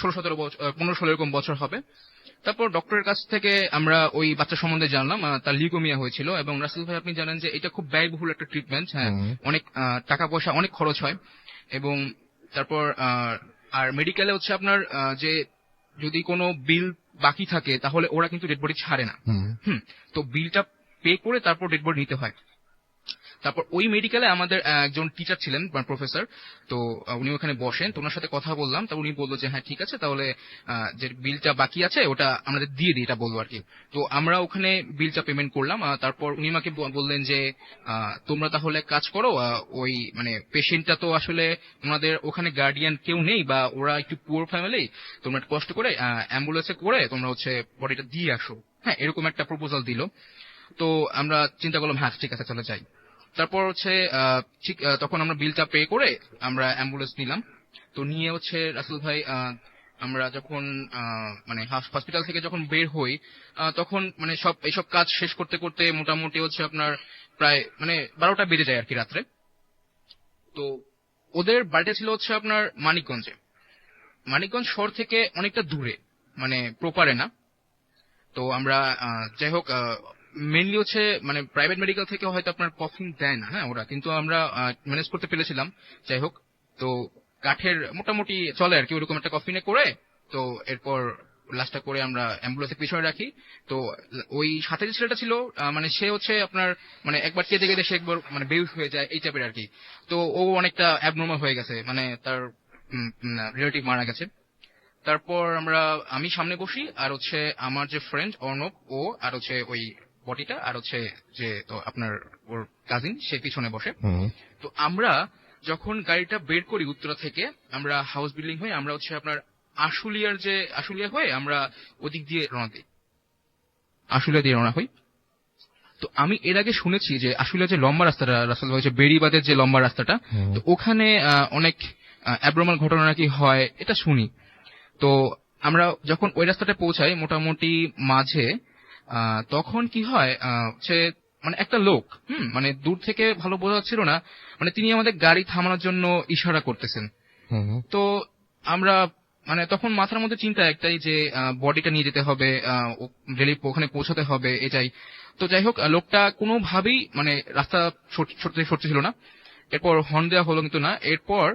16-17 বছর, 15-16 এরকম বছর হবে। তারপর ডক্টরের কাছ থেকে আমরা ওই বাচ্চা সম্বন্ধে জানলাম, তার লিউকেমিয়া হয়েছিল। এবং রাসেল ভাই, আপনি জানেন যে এটা খুব ব্যয়বহুল একটা ট্রিটমেন্ট, হ্যাঁ, অনেক টাকা পয়সা, অনেক খরচ হয়। এবং তারপর আর মেডিকেলে হচ্ছে আপনার যে যদি কোনো বিল বাকি থাকে তাহলে ওরা কিন্তু ডেড বডি ছাড়ে না। তো বিলটা পে করে তারপর ডেড বডি নিতে হয়। তারপর ওই মেডিকেলে আমাদের একজন টিচার ছিলেন, প্রফেসর। তো উনি ওখানে বসেন, তো ওনার সাথে কথা বললাম। তো উনি বললো যে হ্যাঁ ঠিক আছে, তাহলে যে বিলটা বাকি আছে ওটা আমাদের দিয়ে দিই, এটা বলবো আর কি। তো আমরা ওখানে বিলটা পেমেন্ট করলাম। তারপর উনি আমাকে বললেন যে তোমরা তাহলে কাজ করো, ওই মানে পেশেন্টটা তো আসলে ওনাদের ওখানে গার্ডিয়ান কেউ নেই, বা ওরা একটু পুয়ার ফ্যামিলি, তোমরা কষ্ট করে অ্যাম্বুলেন্সে করে তোমরা হচ্ছে বডিটা দিয়ে আসো। হ্যাঁ, এরকম একটা প্রপোজাল দিল। তো আমরা চিন্তা করলাম হ্যাঁ ঠিক আছে চলে যাই। তারপর হচ্ছে ঠিক তখন আমরা বিলটা পে করে আমরা অ্যাম্বুলেন্স নিলাম। তো নিয়ে হচ্ছে রাসেল ভাই আমরা যখন মানে হসপিটাল থেকে যখন বের হই, তখন মানে এইসব কাজ শেষ করতে করতে মোটামুটি হচ্ছে আপনার প্রায় মানে 12টা বেজে যায় আর কি রাত্রে। তো ওদের বাড়িটা ছিল হচ্ছে আপনার মানিকগঞ্জ শহর থেকে অনেকটা দূরে, মানে প্রপারে না। তো আমরা যাই হোক মেইনলি হচ্ছে মানে প্রাইভেট মেডিকেল থেকে হয়তো আপনার কফিন দেয় না, হ্যাঁ ওরা, কিন্তু আমরা ম্যানেজ করতে পেরেছিলাম। যাই হোক, তো কাঠের মোটামুটি চলে আর কি ওরকম একটা কফিনে করে। তো এরপর লাস্টটা করে আমরা অ্যাম্বুলেন্সের পিছনে রাখি। তো ওই সাথে যে ছেলেটা ছিল মানে সে হচ্ছে আপনার মানে একবার কেঁদে কেঁদে সে একবার মানে বেহুশ হয়ে যায়, এই টাইপের আর কি। তো ও অনেকটা অ্যাবনর্মাল হয়ে গেছে, মানে তার রিলেটিভ মারা গেছে। তারপর আমি সামনে বসি, আর হচ্ছে আমার যে ফ্রেন্ড অর্ণব, ও আর হচ্ছে ওই বডিটা, আর হচ্ছে যে তো আপনার ওর কাজিন, সে পিছনে বসে। তো আমরা যখন গাড়িটা বের করি উত্তরা থেকে, আমরা হাউস বিল্ডিং হয়ে আমরা হচ্ছে আপনার আশুলিয়া হয়ে আমরা ওদিক দিয়ে আশুলিয়া দিয়ে রওনা হই। তো আমি এর আগে শুনেছি যে আশুলিয়া যে লম্বা রাস্তাটা রাসেল ভাই, যে বেড়িবাঁধের যে লম্বা রাস্তাটা, তো ওখানে অনেক অ্যাবনর্মাল ঘটনা নাকি হয়, এটা শুনি। তো আমরা যখন ওই রাস্তাটা পৌঁছাই মোটামুটি মাঝে, তখন কি হয় সে মানে একটা লোক মানে দূর থেকে ভালো বোঝা যাচ্ছিল না, মানে তিনি আমাদের গাড়ি থামানোর জন্য ইশারা করতেছেন। তো আমরা মানে তখন মাথার মধ্যে চিন্তা একটাই যে বডিটা নিয়ে যেতে হবে, ওখানে পৌঁছাতে হবে, এটাই। তো যাই হোক, লোকটা কোনোভাবেই মানে রাস্তা সরতেছিল না। এরপর হর্ন দেওয়া হলো কিন্তু না। এরপর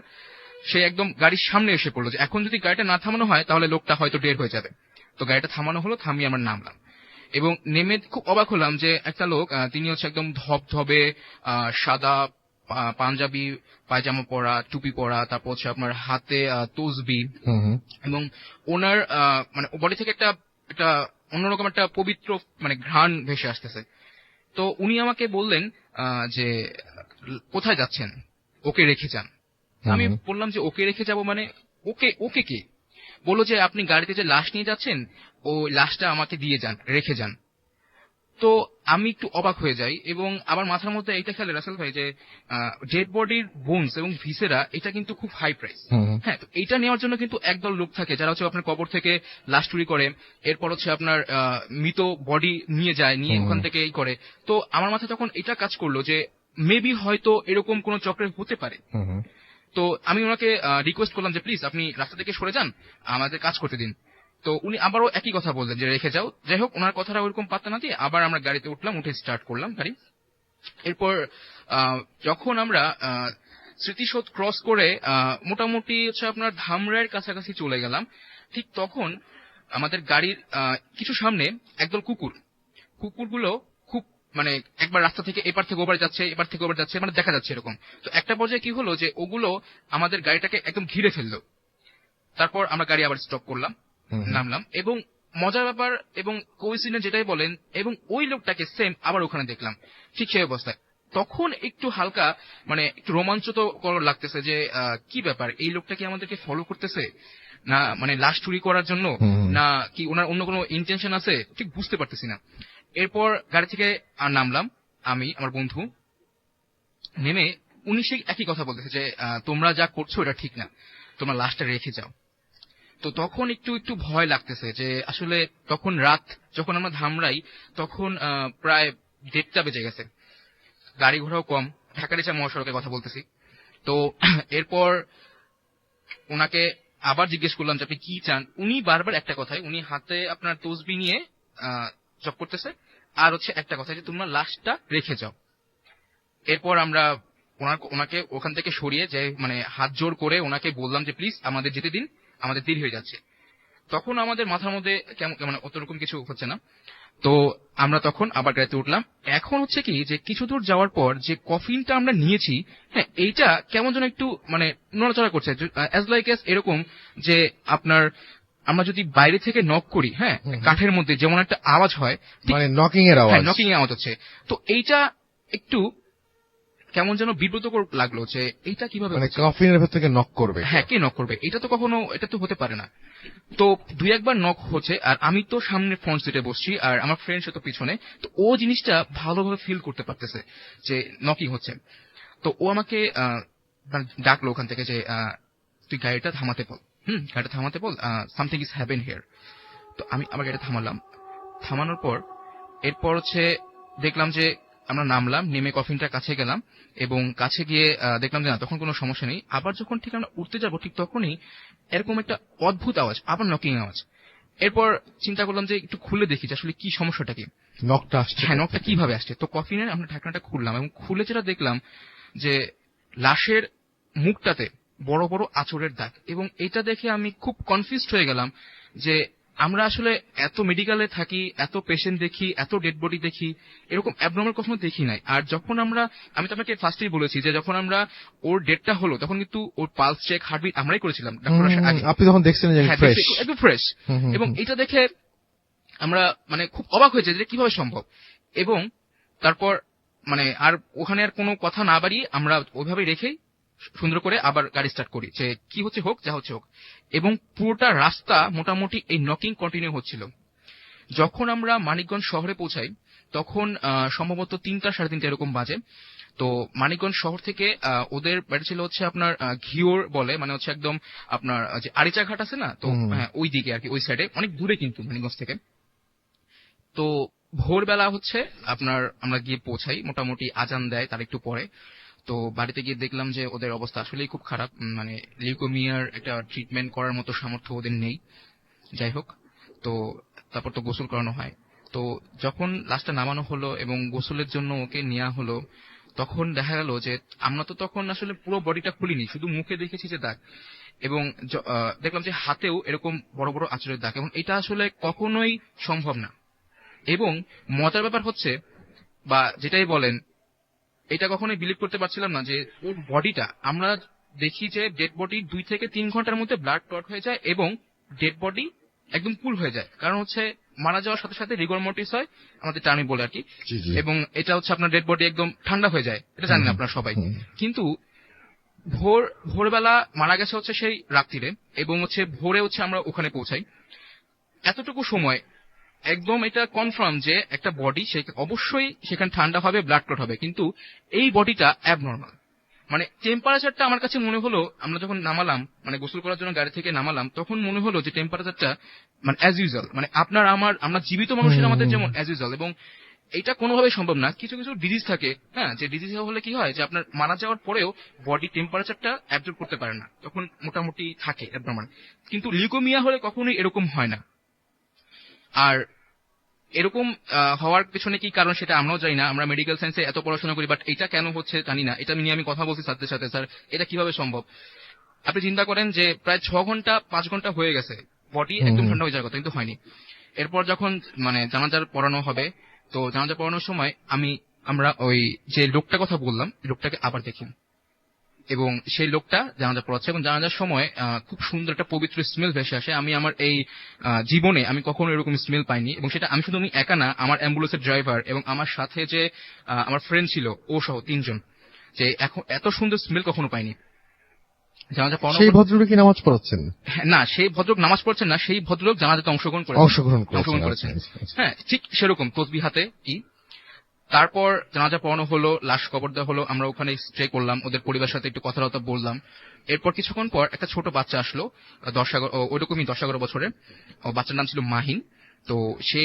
সে একদম গাড়ির সামনে এসে পড়লো যে এখন যদি গাড়িটা না থামানো হয় তাহলে লোকটা হয়তো ডের হয়ে যাবে। তো গাড়িটা থামানো হলো, থামিয়ে আমরা নামলাম এবং নেমে খুব অবাক হলাম যে একটা লোক, তিনি হচ্ছে একদম ধবধবে সাদা পাঞ্জাবি পায়জামা পরা, টুপি পরা, তারপর হচ্ছে আপনার হাতে তসবি, এবং ওনার মানে বডি থেকে একটা অন্যরকম একটা পবিত্র মানে ঘ্রাণ ভেসে আসতেছে। তো উনি আমাকে বললেন যে কোথায় যাচ্ছেন, ওকে রেখে যান। আমি বললাম যে ওকে রেখে যাব মানে ওকে কে? বললো যে আপনি গাড়িতে যে লাশ নিয়ে যাচ্ছেন, ওই লাশটা আমাকে দিয়ে যান, রেখে যান। তো আমি একটু অবাক হয়ে যাই, এবং আমার মাথার মধ্যে এইটা খেলে রাসেল ভাই যে ডেড বডির বোনস এবং ভিসেরা এটা কিন্তু খুব হাই প্রাইস। হ্যাঁ, তো এইটা নেওয়ার জন্য কিন্তু একদল লোক থাকে যারা হচ্ছে আপনার কবর থেকে লাশ চুরি করে, এরপর হচ্ছে আপনার মৃত বডি নিয়ে যায়, নিয়ে ওখান থেকে এই করে। তো আমার মাথায় তখন এটা কাজ করলো যে মেবি হয়তো এরকম কোন চক্রে হতে পারে। তো আমি ওনাকে রিকোয়েস্ট করলাম যে প্লিজ আপনি রাস্তা থেকে সরে যান, আমাদের কাজ করতে দিন। তো উনি আবারও একই কথা বললেন যে রেখে যাও। যাই হোক, ওনার কথাটা ওইরকম পাত্তা না দিয়ে আবার আমরা গাড়িতে উঠলাম, উঠে স্টার্ট করলাম গাড়ি। এরপর যখন আমরা স্মৃতিসৌধ ক্রস করে মোটামুটি হচ্ছে আপনার ধামরাইয়ের কাছাকাছি চলে গেলাম, ঠিক তখন আমাদের গাড়ির কিছু সামনে একদল কুকুরগুলো খুব মানে একবার রাস্তা থেকে এপার থেকে ওপার যাচ্ছে, এপার থেকে ওপার যাচ্ছে, মানে দেখা যাচ্ছে এরকম। তো একটা পর্যায়ে কি হলো যে ওগুলো আমাদের গাড়িটাকে একদম ঘিরে ফেললো। তারপর আমরা গাড়ি আবার স্টপ করলাম, নামলাম, এবং মজার ব্যাপার এবং কোইন্সিডেন্স যেটাই বলেন, এবং ওই লোকটাকে সেম আবার ওখানে দেখলাম ঠিক সেই অবস্থায়। তখন একটু হালকা মানে একটু রোমাঞ্চকর লাগতেছে যে কি ব্যাপার, এই লোকটা কি আমাদেরকে ফলো করতেছে না মানে লাশ চুরি করার জন্য, না কি ওনার অন্য কোনো ইন্টেনশন আছে, ঠিক বুঝতে পারতেছি না। এরপর গাড়ি থেকে আর নামলাম আমি, আমার বন্ধু। নেমে উনি সেই একই কথা বলতেছে যে তোমরা যা করছো এটা ঠিক না, তোমরা লাশটা রেখে যাও। তো তখন একটু ভয় লাগতেছে যে আসলে তখন রাত, যখন আমরা ধামরাই তখন প্রায় 1:30 বেজে গেছে, গাড়ি ঘোড়াও কম, ঢাকা-রিচা মহাসড়কের কথা বলতেছি। তো এরপর ওনাকে আবার জিজ্ঞেস করলাম যে আপনি কি চান। উনি বারবার একটা কথাই, উনি হাতে আপনার তসবি নিয়ে জপ করতেছে, আর হচ্ছে একটা কথা যে তোমরা লাশটা রেখে যাও। এরপর আমরা ওনাকে ওখান থেকে সরিয়ে যে মানে হাত জোর করে ওনাকে বললাম যে প্লিজ আমাদের যেতে দিন, আমাদের দেরি হয়ে যাচ্ছে। তখন আমাদের মাথার মধ্যে কেমন মানে অতরকম কিছু হচ্ছে না। তো আমরা তখন আবার গাড়িতে উঠলাম। এখন হচ্ছে কি যে কিছু দূর যাওয়ার পর যে কফিনটা আমরা নিয়েছি, হ্যাঁ এইটা কেমন যেন একটু মানে নড়াচড়া করছে, অ্যাজ লাইক এস এরকম যে আপনার আমরা যদি বাইরে থেকে নক করি, হ্যাঁ কাঠের মধ্যে যেমন একটা আওয়াজ হয়, মানে নকিং এর আওয়াজ। হ্যাঁ নকিং এর আওয়াজ হচ্ছে। তো এইটা একটু কেমন যেন বিব্রতকর লাগলো যে এইটা কিভাবে মানে কফিনের ভেতর থেকে নক করবে। হ্যাঁ কে নক করবে, এটা তো কখনো এটা তো হতে পারে না। তো দুই একবার নক হচ্ছে আর আমি তো সামনে ফ্রন্ট সিটে বসছি আর আমার ফ্রেন্ড সে তো পিছনে, তো ও জিনিসটা ভালোভাবে ফিল করতে পারতেছে যে নকিং হচ্ছে। তো ও আমাকে মানে ডাকলো ওখান থেকে যে তুই গাড়িটা থামাতে বল, গাড়িটা থামাতে বল, সামথিং ইজ হ্যাপেন হিয়ার। তো আমি আমার গাড়িটা থামালাম। থামানোর পর এরপর হচ্ছে দেখলাম যে আমরা নামলাম, নেমে কফিনটার কাছে গেলাম এবং কাছে গিয়ে দেখলাম যে না তখন কোনো সমস্যা নেই। আবার যখন ঠিক আমরা উঠতে যাবো ঠিক তখনই এরকম একটা অদ্ভুত আওয়াজ, আবার নকিং আওয়াজ। এরপর চিন্তা করলাম যে একটু খুলে দেখি যে আসলে কি সমস্যাটা কি, নকটা আসছে। হ্যাঁ নকটা কিভাবে আসছে। তো কফিনের আমরা ঢাকনাটা খুললাম এবং খুলে যেটা দেখলাম যে লাশের মুখটাতে বড় বড় আঁচড়ের দাগ, এবং এটা দেখে আমি খুব কনফিউজড হয়ে গেলাম যে আমরা আসলে এত মেডিকেলে থাকি, এত পেশেন্ট দেখি, এত ডেড বডি দেখি, এরকম অ্যাবনর্মাল কখনো দেখি নাই। আর যখন আমি তো আপনাকে ফার্স্টেই বলেছি যে যখন আমরা ওর ডেটটা হলো তখন কিন্তু ওর পালস চেক, হার্টবিট আমরাই করেছিলাম ডাক্তার আসার আগে। আপনি তখন দেখছেন যে ফ্রেশ, একদম ফ্রেশ। এবং এটা দেখে আমরা মানে খুব অবাক হয়েছে যে কিভাবে সম্ভব। এবং তারপর মানে আর ওখানে আর কোনো কথা না বাড়িয়ে আমরা ওইভাবেই রেখেই সুন্দর করে আবার গাড়ি স্টার্ট করি যে কি হচ্ছে হোক, যা হচ্ছে হোক। এবং পুরোটা রাস্তা মোটামুটি এই নকিং কন্টিনিউ হচ্ছিল। যখন আমরা মানিকগঞ্জ শহরে পৌঁছাই তখন সম্ভবত 3টা 3:30 এরকম বাজে। তো মানিকগঞ্জ শহর থেকে ওদের বাড়ি ছিল হচ্ছে আপনার ঘিওর বলে, মানে হচ্ছে একদম আপনার যে আরিচা ঘাট আছে না, তো হ্যাঁ ওই দিকে আর কি, ওই সাইডে অনেক দূরে কিন্তু মানিকগঞ্জ থেকে। তো ভোরবেলা হচ্ছে আপনার আমরা গিয়ে পৌঁছাই, মোটামুটি আজান দেয় তার একটু পরে। তো বাড়িতে গিয়ে দেখলাম যে ওদের অবস্থা আসলেই খুব খারাপ, মানে লিউকোমিয়ার একটা ট্রিটমেন্ট করার মতো সামর্থ্য ওদের নেই। যাই হোক, তো তারপর তো গোসল করানো হয়। তো যখন লাশটা নামানো হলো এবং গোসলের জন্য ওকে নেওয়া হলো তখন দেখা গেল যে আমরা তো তখন আসলে পুরো বডিটা খুলিনি, শুধু মুখে দেখেছি যে দাগ, এবং দেখলাম যে হাতেও এরকম বড় বড় আঁচড়ের দাগ, এবং এটা আসলে কখনোই সম্ভব না। এবং মজার ব্যাপার হচ্ছে, বা যেটাই বলেন, এটা কখনোই বিলিভ করতে পারছিলাম না যে ওর বডিটা, আমরা দেখি যে ডেড বডি 2 থেকে 3 ঘন্টার মধ্যে ব্লাড ক্লট হয়ে যায় এবং ডেড বডি একদম কুল হয়ে যায়, কারণ হচ্ছে মারা যাওয়ার সাথে সাথে রিগর মর্টিস হয় আমাদের টার্মে বলে আর কি, এবং এটা হচ্ছে আপনার ডেড বডি একদম ঠান্ডা হয়ে যায়, এটা জানেন আপনারা সবাই। কিন্তু ভোরবেলা মারা গেছে হচ্ছে সেই রাত্রিরে, এবং হচ্ছে ভোরে হচ্ছে আমরা ওখানে পৌঁছাই। এতটুকু সময় একদম এটা কনফার্ম যে একটা বডি অবশ্যই সেখানে ঠান্ডা হবে, ব্লাড ক্লট হবে, কিন্তু এই বডিটা অ্যাবনর্মাল। মানে টেম্পারেচারটা আমার কাছে মনে হলো, আমরা যখন নামালাম মানে গোসল করার জন্য গাড়ি থেকে নামালাম তখন মনে হলো যে টেম্পারেচারটা মানে অ্যাজ ইউজুয়াল, মানে আমরা জীবিত মানুষের আমাদের যেমন অ্যাজ ইউজুয়াল। এবং এটা কোনোভাবেই সম্ভব না। কিছু কিছু ডিজিজ থাকে, হ্যাঁ, যে ডিজিজ হলে কি হয় যে আপনার মারা যাওয়ার পরেও বডি টেম্পারেচারটা অ্যাবজর্ব করতে পারে না, তখন মোটামুটি থাকে অ্যাবনর্মাল। কিন্তু লিউকোমিয়া হলে কখনোই এরকম হয় না। আর এরকম হওয়ার পেছনে কি কারণ সেটা আমরাও জানি না, আমরা মেডিকেল সায়েন্সে এত পড়াশোনা করি, বাট এটা কেন হচ্ছে জানি না। এটা নিয়ে আমি কথা বলছি স্যারদের সাথে, স্যার এটা কিভাবে সম্ভব। আপনি চিন্তা করেন যে প্রায় 6 ঘন্টা 5 ঘন্টা হয়ে গেছে, বডি একদম ঠান্ডা হয়ে যাওয়ার কথা, কিন্তু হয়নি। এরপর যখন মানে জানাজার পড়ানো হবে, তো জানাজা পড়ানোর সময় আমরা ওই যে লোকটার কথা বললাম লোকটাকে আবার দেখি, এবং সেই লোকটা জানাজা পড়াচ্ছে, এবং জানাজার সময় খুব সুন্দর একটা পবিত্র স্মেল ভেসে আসে। আমি আমার এই জীবনে আমি কখনো এরকম স্মেল পাইনি, এবং সেটা আমি শুধু একা না, আমার অ্যাম্বুলেন্সের ড্রাইভার এবং আমার সাথে যে আমার ফ্রেন্ড ছিল ও সহ 3 জন, যে এখন এত সুন্দর স্মেল কখনো পাইনি। জানাজা পড়ানো, সেই ভদ্রলোক কি নামাজ পড়াচ্ছেন? না, সেই ভদ্রলোক নামাজ পড়ছেন না, সেই ভদ্রলোক জানাজাতে অংশগ্রহণ করেছেন। হ্যাঁ, ঠিক সেরকম তসবিহ হাতে কি। তারপর জানাজা পড়ানো হলো, লাশ কবর দেওয়া হলো, আমরা ওখানে স্টে করলাম, ওদের পরিবারের সাথে একটু কথাবার্তা বললাম। এরপর কিছুক্ষণ পর একটা ছোট বাচ্চা আসলো, 10-11 বছরের, বাচ্চার নাম ছিল মাহিন। তো সে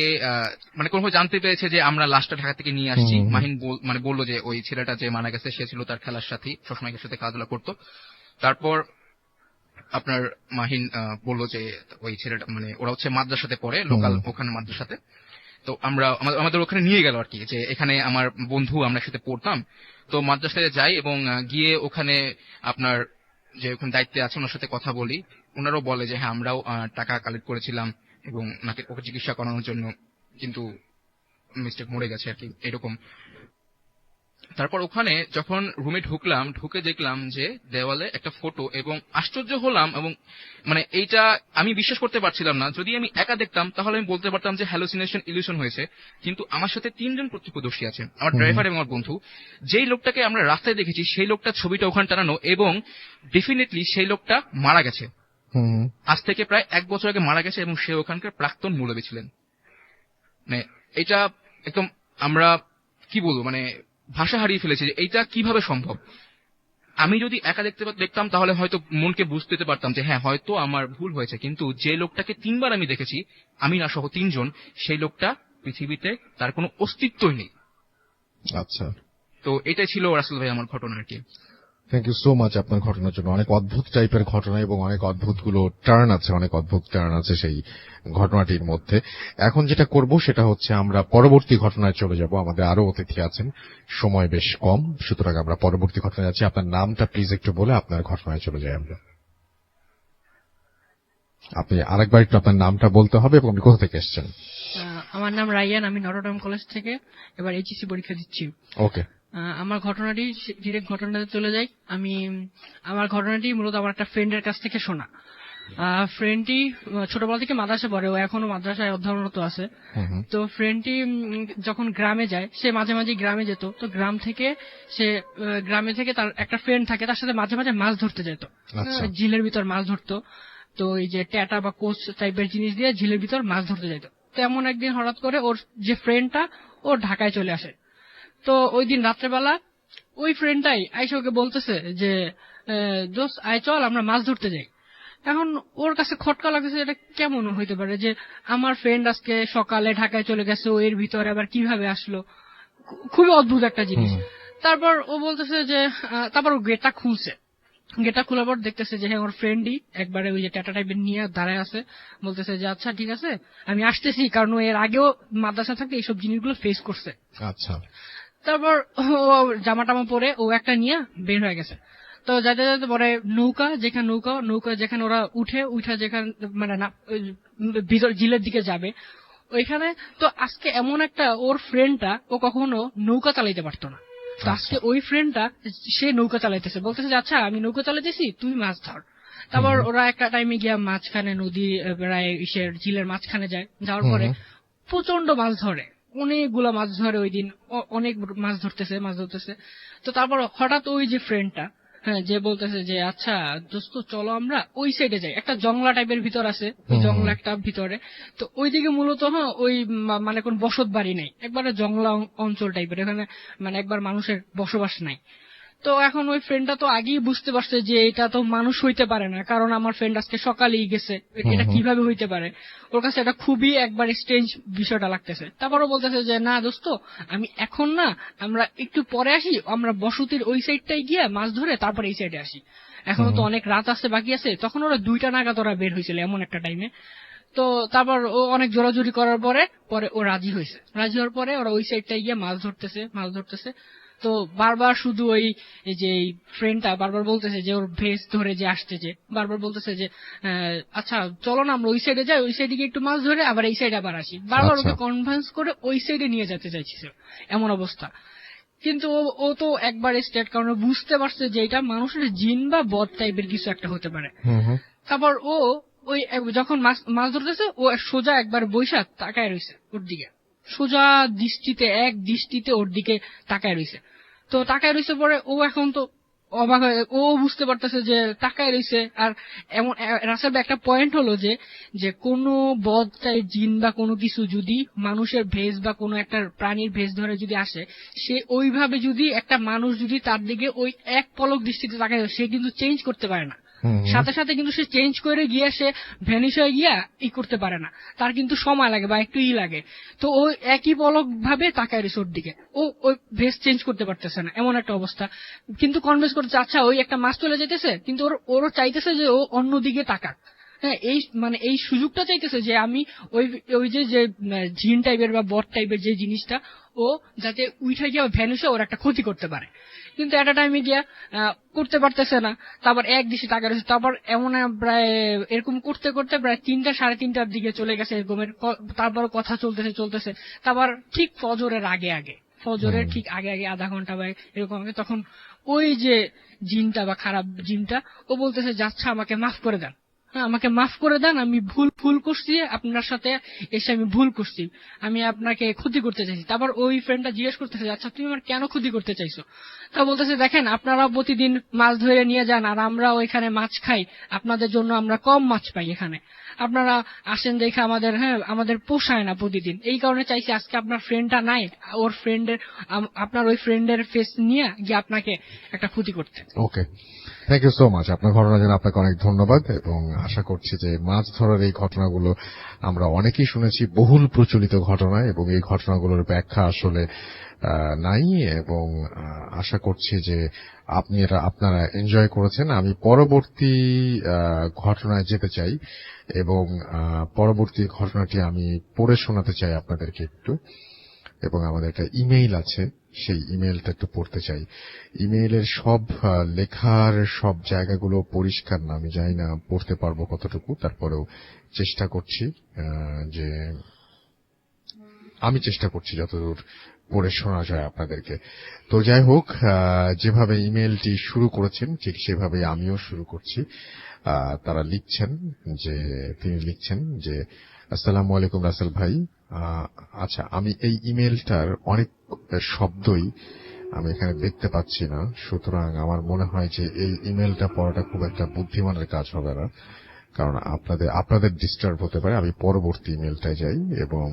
মানে কোনোভাবে জানতে পেরেছে যে আমরা লাশটা ঢাকা থেকে নিয়ে আসছি। মাহিন মানে বললো যে ওই ছেলেটা যে মারা গেছে সে ছিল তার খেলার সাথী, সবসময় এর সাথে খেলাধুলা করতো। তারপর আপনার মাহিন বললো যে ওই ছেলেটা মানে ওরা হচ্ছে মাদ্রাসাতে পড়ে, লোকাল ওখানে মাদ্রাসাতে। তো আমরা আমাদের ওখানে নিয়ে গেল আর কি, যে এখানে আমার বন্ধু আমরা সাথে পড়তাম। তো মাদ্রাসায় যাই এবং গিয়ে ওখানে আপনার যে ওখানে দায়িত্বে আছে ওনার সাথে কথা বলি। ওনারাও বলে যে হ্যাঁ আমরাও টাকা কালেক্ট করেছিলাম এবং ওকে চিকিৎসা করানোর জন্য, কিন্তু মিস্টেক মরে গেছে আর কি, এরকম। তারপর ওখানে যখন রুমে ঢুকলাম, ঢুকে দেখলাম যে দেওয়ালে একটা ফটো, এবং আশ্চর্য হলাম, এবং মানে এইটা আমি বিশ্বাস করতে পারছিলাম না। যদি আমি একা দেখতাম তাহলে আমি বলতে পারতাম যে হ্যালুসিনেশন, ইলিউশন হয়েছে, কিন্তু আমার সাথে 3 জন প্রত্যক্ষদর্শী আছেন, আমার ড্রাইভার এবং আমার বন্ধু। যেই লোকটাকে আমরা রাস্তায় দেখেছি সেই লোকটা ছবিটা ওখানে টানানো, এবং ডেফিনেটলি সেই লোকটা মারা গেছে, আজ থেকে প্রায় 1 বছর আগে মারা গেছে, এবং সে ওখানকার প্রাক্তন মুরব্বী ছিলেন। মানে এটা একদম আমরা কি বলবো, মানে ভাষা হারিয়ে ফেলেছে যে এইটা কিভাবে সম্ভব। আমি যদি একা দেখতাম তাহলে হয়তো মনকে বুঝতে দিতে পারতাম যে হ্যাঁ হয়তো আমার ভুল হয়েছে, কিন্তু যে লোকটাকে 3 বার আমি দেখেছি, আমি না সহ 3 জন, সেই লোকটা পৃথিবীতে তার কোনো অস্তিত্বই নেই। আচ্ছা, তো এটাই ছিল রাসেল ভাই আমার ঘটনা আর কি। থ্যাংক ইউ সো মাচ আপনার ঘটনার জন্য। অনেক অদ্ভুত টাইপের ঘটনা এবং অনেক অদ্ভুত টার্ন আছে সেই ঘটনাটির মধ্যে। এখন যেটা করব সেটা হচ্ছে আমরা পরবর্তী ঘটনায় চলে যাব। আমাদের আরো অতিথি আছেন, সময় বেশ কম, সুতরাং আমরা পরবর্তী ঘটনায় যাচ্ছি। আপনার নামটা প্লিজ একটু বলে আপনার ঘটনায় চলে যাই আমরা। আপনি আরেকবার একটু আপনার নামটা বলতে হবে এবং আপনি কোথা থেকে এসেছেন। আমার নাম রাইয়ান, আমি নটরডেম কলেজ থেকে এবার এইচএসসি পরীক্ষা দিচ্ছি। ওকে, আমার ঘটনাটি ডিরেক্ট ঘটনাতে চলে যাই। আমার ঘটনাটি মূলত আমার একটা ফ্রেন্ডের কাছ থেকে শোনা। ফ্রেন্ডটি ছোটবেলা থেকে মাদ্রাসা পড়ে, ও এখনো মাদ্রাসায় অধ্যয়নরত আছে। তো ফ্রেন্ডটি যখন গ্রামে যায়, সে মাঝে মাঝে গ্রামে যেত, তো গ্রামে থেকে তার একটা ফ্রেন্ড থাকে, তার সাথে মাঝে মাঝে মাছ ধরতে যেত, ঝিলের ভিতর মাছ ধরতো। তো এই যে ট্যাটা বা কোচ টাইপের জিনিস দিয়ে ঝিলের ভিতর মাছ ধরতে যেত। তো এমন একদিন হঠাৎ করে ওর যে ফ্রেন্ডটা ও ঢাকায় চলে আসে। তো ওই দিন রাত্রেবেলা ওই ফ্রেন্ডটাই আইসা ওকে বলতেছে যে দোস্ত আয় চল আমরা মাছ ধরতে যাই। এখন ওর কাছে খটকা লাগতেছে, এটা কেমন হইতে পারে যে আমার ফ্রেন্ড আজকে সকালে ঢাকায় চলে গেছে, ও এর ভিতরে আবার কিভাবে আসলো, খুবই অদ্ভুত একটা জিনিস। তারপর ও বলতেছে যে তারপর ও গেটটা খুলছে, গেটটা খোলার পর দেখতেছে যে হ্যাঁ ওর ফ্রেন্ডই একবারে ওই যে ট্যাটা টাইপের নিয়ে দাঁড়ায় আছে, বলতেছে যে আচ্ছা ঠিক আছে আমি আসতেছি, কারণ ও এর আগেও মাদ্রাসা থাকতে এইসব জিনিসগুলো ফেস করছে। আচ্ছা, তারপর ও জামা টামা পরে ও একটা নিয়ে বের হয়ে গেছে। তো যাতে যাতে পরে নৌকা যেখানে ওরা উঠা যেখানে মানে ভিতর ঝিলের দিকে যাবে ওইখানে। তো আজকে এমন একটা ওর ফ্রেন্ডটা ও কখনো নৌকা চালাইতে পারতো না, তো আজকে ওই ফ্রেন্ডটা সে নৌকা চালাইতেছে, বলতেছে যে আচ্ছা আমি নৌকা চালাইতেছি তুই মাছ ধর। তারপর ওরা একটা টাইমে গিয়া মাঝখানে নদী প্রায় ঝিলের মাঝখানে যায়, যাওয়ার পরে প্রচন্ড মাছ ধরে, অনেকগুলা মাছ ধরে ওই দিন, অনেক মাছ ধরতেছে। তো তারপর হঠাৎ ওই যে ফ্রেন্ডটা যে বলতেছে যে আচ্ছা দোস্ত চলো আমরা ওই সাইডে যাই, একটা জংলা টাইপের ভিতর আছে, ওই জংলা একটা ভিতরে। তো ওইদিকে মূলত ওই মানে কোন বসত বাড়ি নেই, একবারে জংলা অঞ্চল টাইপের, এখানে মানে একবার মানুষের বসবাস নাই। তো এখন ওই ফ্রেন্ডটা তো আগেই বুঝতে পারছে যে এটা তো মানুষ হইতে পারে না, কারণ আমার ফ্রেন্ড আজকে সকালেই গেছে, এটা কিভাবে হইতে পারে। ওর কাছে এটা খুবই একবার স্ট্রেঞ্জ বিষয়টা লাগতেছে। তারপরও বলতেছে যে না দোস্ত আমি এখন না, আমরা একটু পরে আসি, আমরা বসতির ওই সাইডটাই গিয়ে মাছ ধরে তারপর এই সাইডে আসি, এখনো তো অনেক রাত আছে বাকি আছে। তখন ওরা 2টা নাগাদ ওরা বের হয়েছিল এমন একটা টাইমে। তো তারপর ও অনেক জোরাজুরি করার পরে ও রাজি হওয়ার পরে ওরা ওই সাইডটাই গিয়ে মাছ ধরতেছে। তো বারবার শুধু ওই যে ফ্রেন্ডটা বারবার বলতেছে যে ওর ভেস ধরে যে আসতেছে, বারবার বলতেছে যে আচ্ছা চলো না আমরা ওই সাইডে যাই, ওই সাইডে গিয়ে একটু মাছ ধরে আবার এই সাইডে আবার আসি, বারবার ওকে কনভিন্স করে ওই সাইডে নিয়ে যেতে চাইছিল, এমন অবস্থা। কিন্তু ও তো একবার স্টেট কারণে বুঝতে পারছে যে এটা মানুষের জিন বা বদ টাইপের কিছু একটা হতে পারে। তারপর ও ওই যখন মাছ ধরতেছে ও সোজা একবার বৈশা তাকায় রয়েছে ওর দিকে, সোজা দৃষ্টিতে ওর দিকে তাকায় রয়েছে। তো তাকায় রয়েছে পরে ও এখন তো অবাক হয়ে, ও বুঝতে পারতেছে যে তাকায় রয়েছে। আর এমন রাসেল একটা পয়েন্ট হলো যে কোনো বদ টাইপ জিন বা কোনো কিছু যদি মানুষের ভেস বা কোনো একটা প্রাণীর ভেস ধরে যদি আসে, সে ওইভাবে যদি একটা মানুষ যদি তার দিকে ওই এক পলক দৃষ্টিতে তাকায়, সে কিন্তু চেঞ্জ করতে পারে না, সাথে সাথে কিন্তু সে চেঞ্জ করে গিয়ে সে ভ্যানিশ হয়ে গিয়া করতে পারে না, তার কিন্তু সময় লাগে বা একটু লাগে। তো ও একই পলক ভাবে তাকায় রিসোর্ট দিকে, ও ওই ভেস চেঞ্জ করতে পারতেছে না, এমন একটা অবস্থা। কিন্তু কনভিন্স করতে আচ্ছা ওই একটা মাছ চলে যেতেছে, কিন্তু ওরও চাইতেছে যে ও অন্যদিকে তাকাক। হ্যাঁ, এই সুযোগটা চাইতেছে যে আমি ওই যে জিন টাইপের বা বট টাইপের যে জিনিসটা ও যাতে উঠে গিয়ে ভ্যানুসে ওর একটা ক্ষতি করতে পারে, কিন্তু একটা টাইমে গিয়া করতে পারতেছে না। তারপর এক দিশে টাকা রয়েছে, তারপর এমন প্রায় এরকম করতে করতে প্রায় 3টা 3:30টার দিকে চলে গেছে এরকমের। তারপর কথা চলতেছে, তারপর ঠিক ফজরের আগে ফজরের ঠিক আগে আধা ঘন্টা বা এরকম আগে, তখন ওই যে জিনটা বা খারাপ জিনটা ও বলতেছে যাচ্ছে আমাকে মাফ করে দেন, হ্যাঁ আমাকে মাফ করে দেন, আমি ভুল করছি, আপনার সাথে এসে আমি ভুল করছি, আমি আপনাকে ক্ষতি করতে চাইছি। তারপর ওই ফ্রেন্ডটা জিজ্ঞেস করতেছে আচ্ছা তুমি আমার কেন ক্ষতি করতে চাইছো? তা বলতেছে দেখেন আপনারা প্রতিদিন মাছ ধরে নিয়ে যান আর আমরা ওইখানে মাছ খাই, আপনাদের জন্য আমরা কম মাছ পাই এখানে, আপনারা আসেন দেখে আমাদের পোষায় না প্রতিদিন, এই কারণে চাইছি আজকে আপনার ফ্রেন্ডটা নাই, ওর ফ্রেন্ডের আপনার ওই ফ্রেন্ডের ফেস নিয়ে গিয়ে আপনাকে একটা ক্ষতি করতে। ওকে, থ্যাংক ইউ সো মাচ। আপনার ঘটনার জন্য আপনাকে অনেক ধন্যবাদ, এবং আশা করছি যে মাছ ধরার এই ঘটনাগুলো আমরা অনেকেই শুনেছি, বহুল প্রচলিত ঘটনা, এবং এই ঘটনাগুলোর ব্যাখ্যা আসলে নাই, এবং আশা করছি যে আপনারা এনজয় করেছেন। আমি পরবর্তী ঘটনায় যেতে চাই, এবং পরবর্তী ঘটনাটি আমি পড়ে শোনাতে চাই আপনাদেরকে একটু, এবং আমাদের একটা ইমেইল আছে, সেই ইমেইলটা একটু পড়তে চাই। ইমেইলের সব লেখার সব জায়গাগুলো পরিষ্কার না, আমি জানি না পড়তে পারবো কতটুকু, তারপরেও চেষ্টা করছি আমি চেষ্টা করছি যতদূর পড়ে শোনা যায় আপনাদেরকে। তো যাই হোক, যেভাবে ইমেইলটি শুরু করেছেন ঠিক সেভাবে আমিও শুরু করছি। তিনি লিখছেন যে আসসালামু আলাইকুম রাসেল ভাই। আচ্ছা, আমি এই ইমেইলটার অনেক শব্দই আমি এখানে দেখতে পাচ্ছি না, সুতরাং আমার মনে হয় যে এই ইমেইলটা পড়াটা খুব একটা বুদ্ধিমানের কাজ হবে না, কারণ আপনাদের ডিস্টার্ব হতে পারে। আমি পরবর্তী ইমেইলটায় যাই, এবং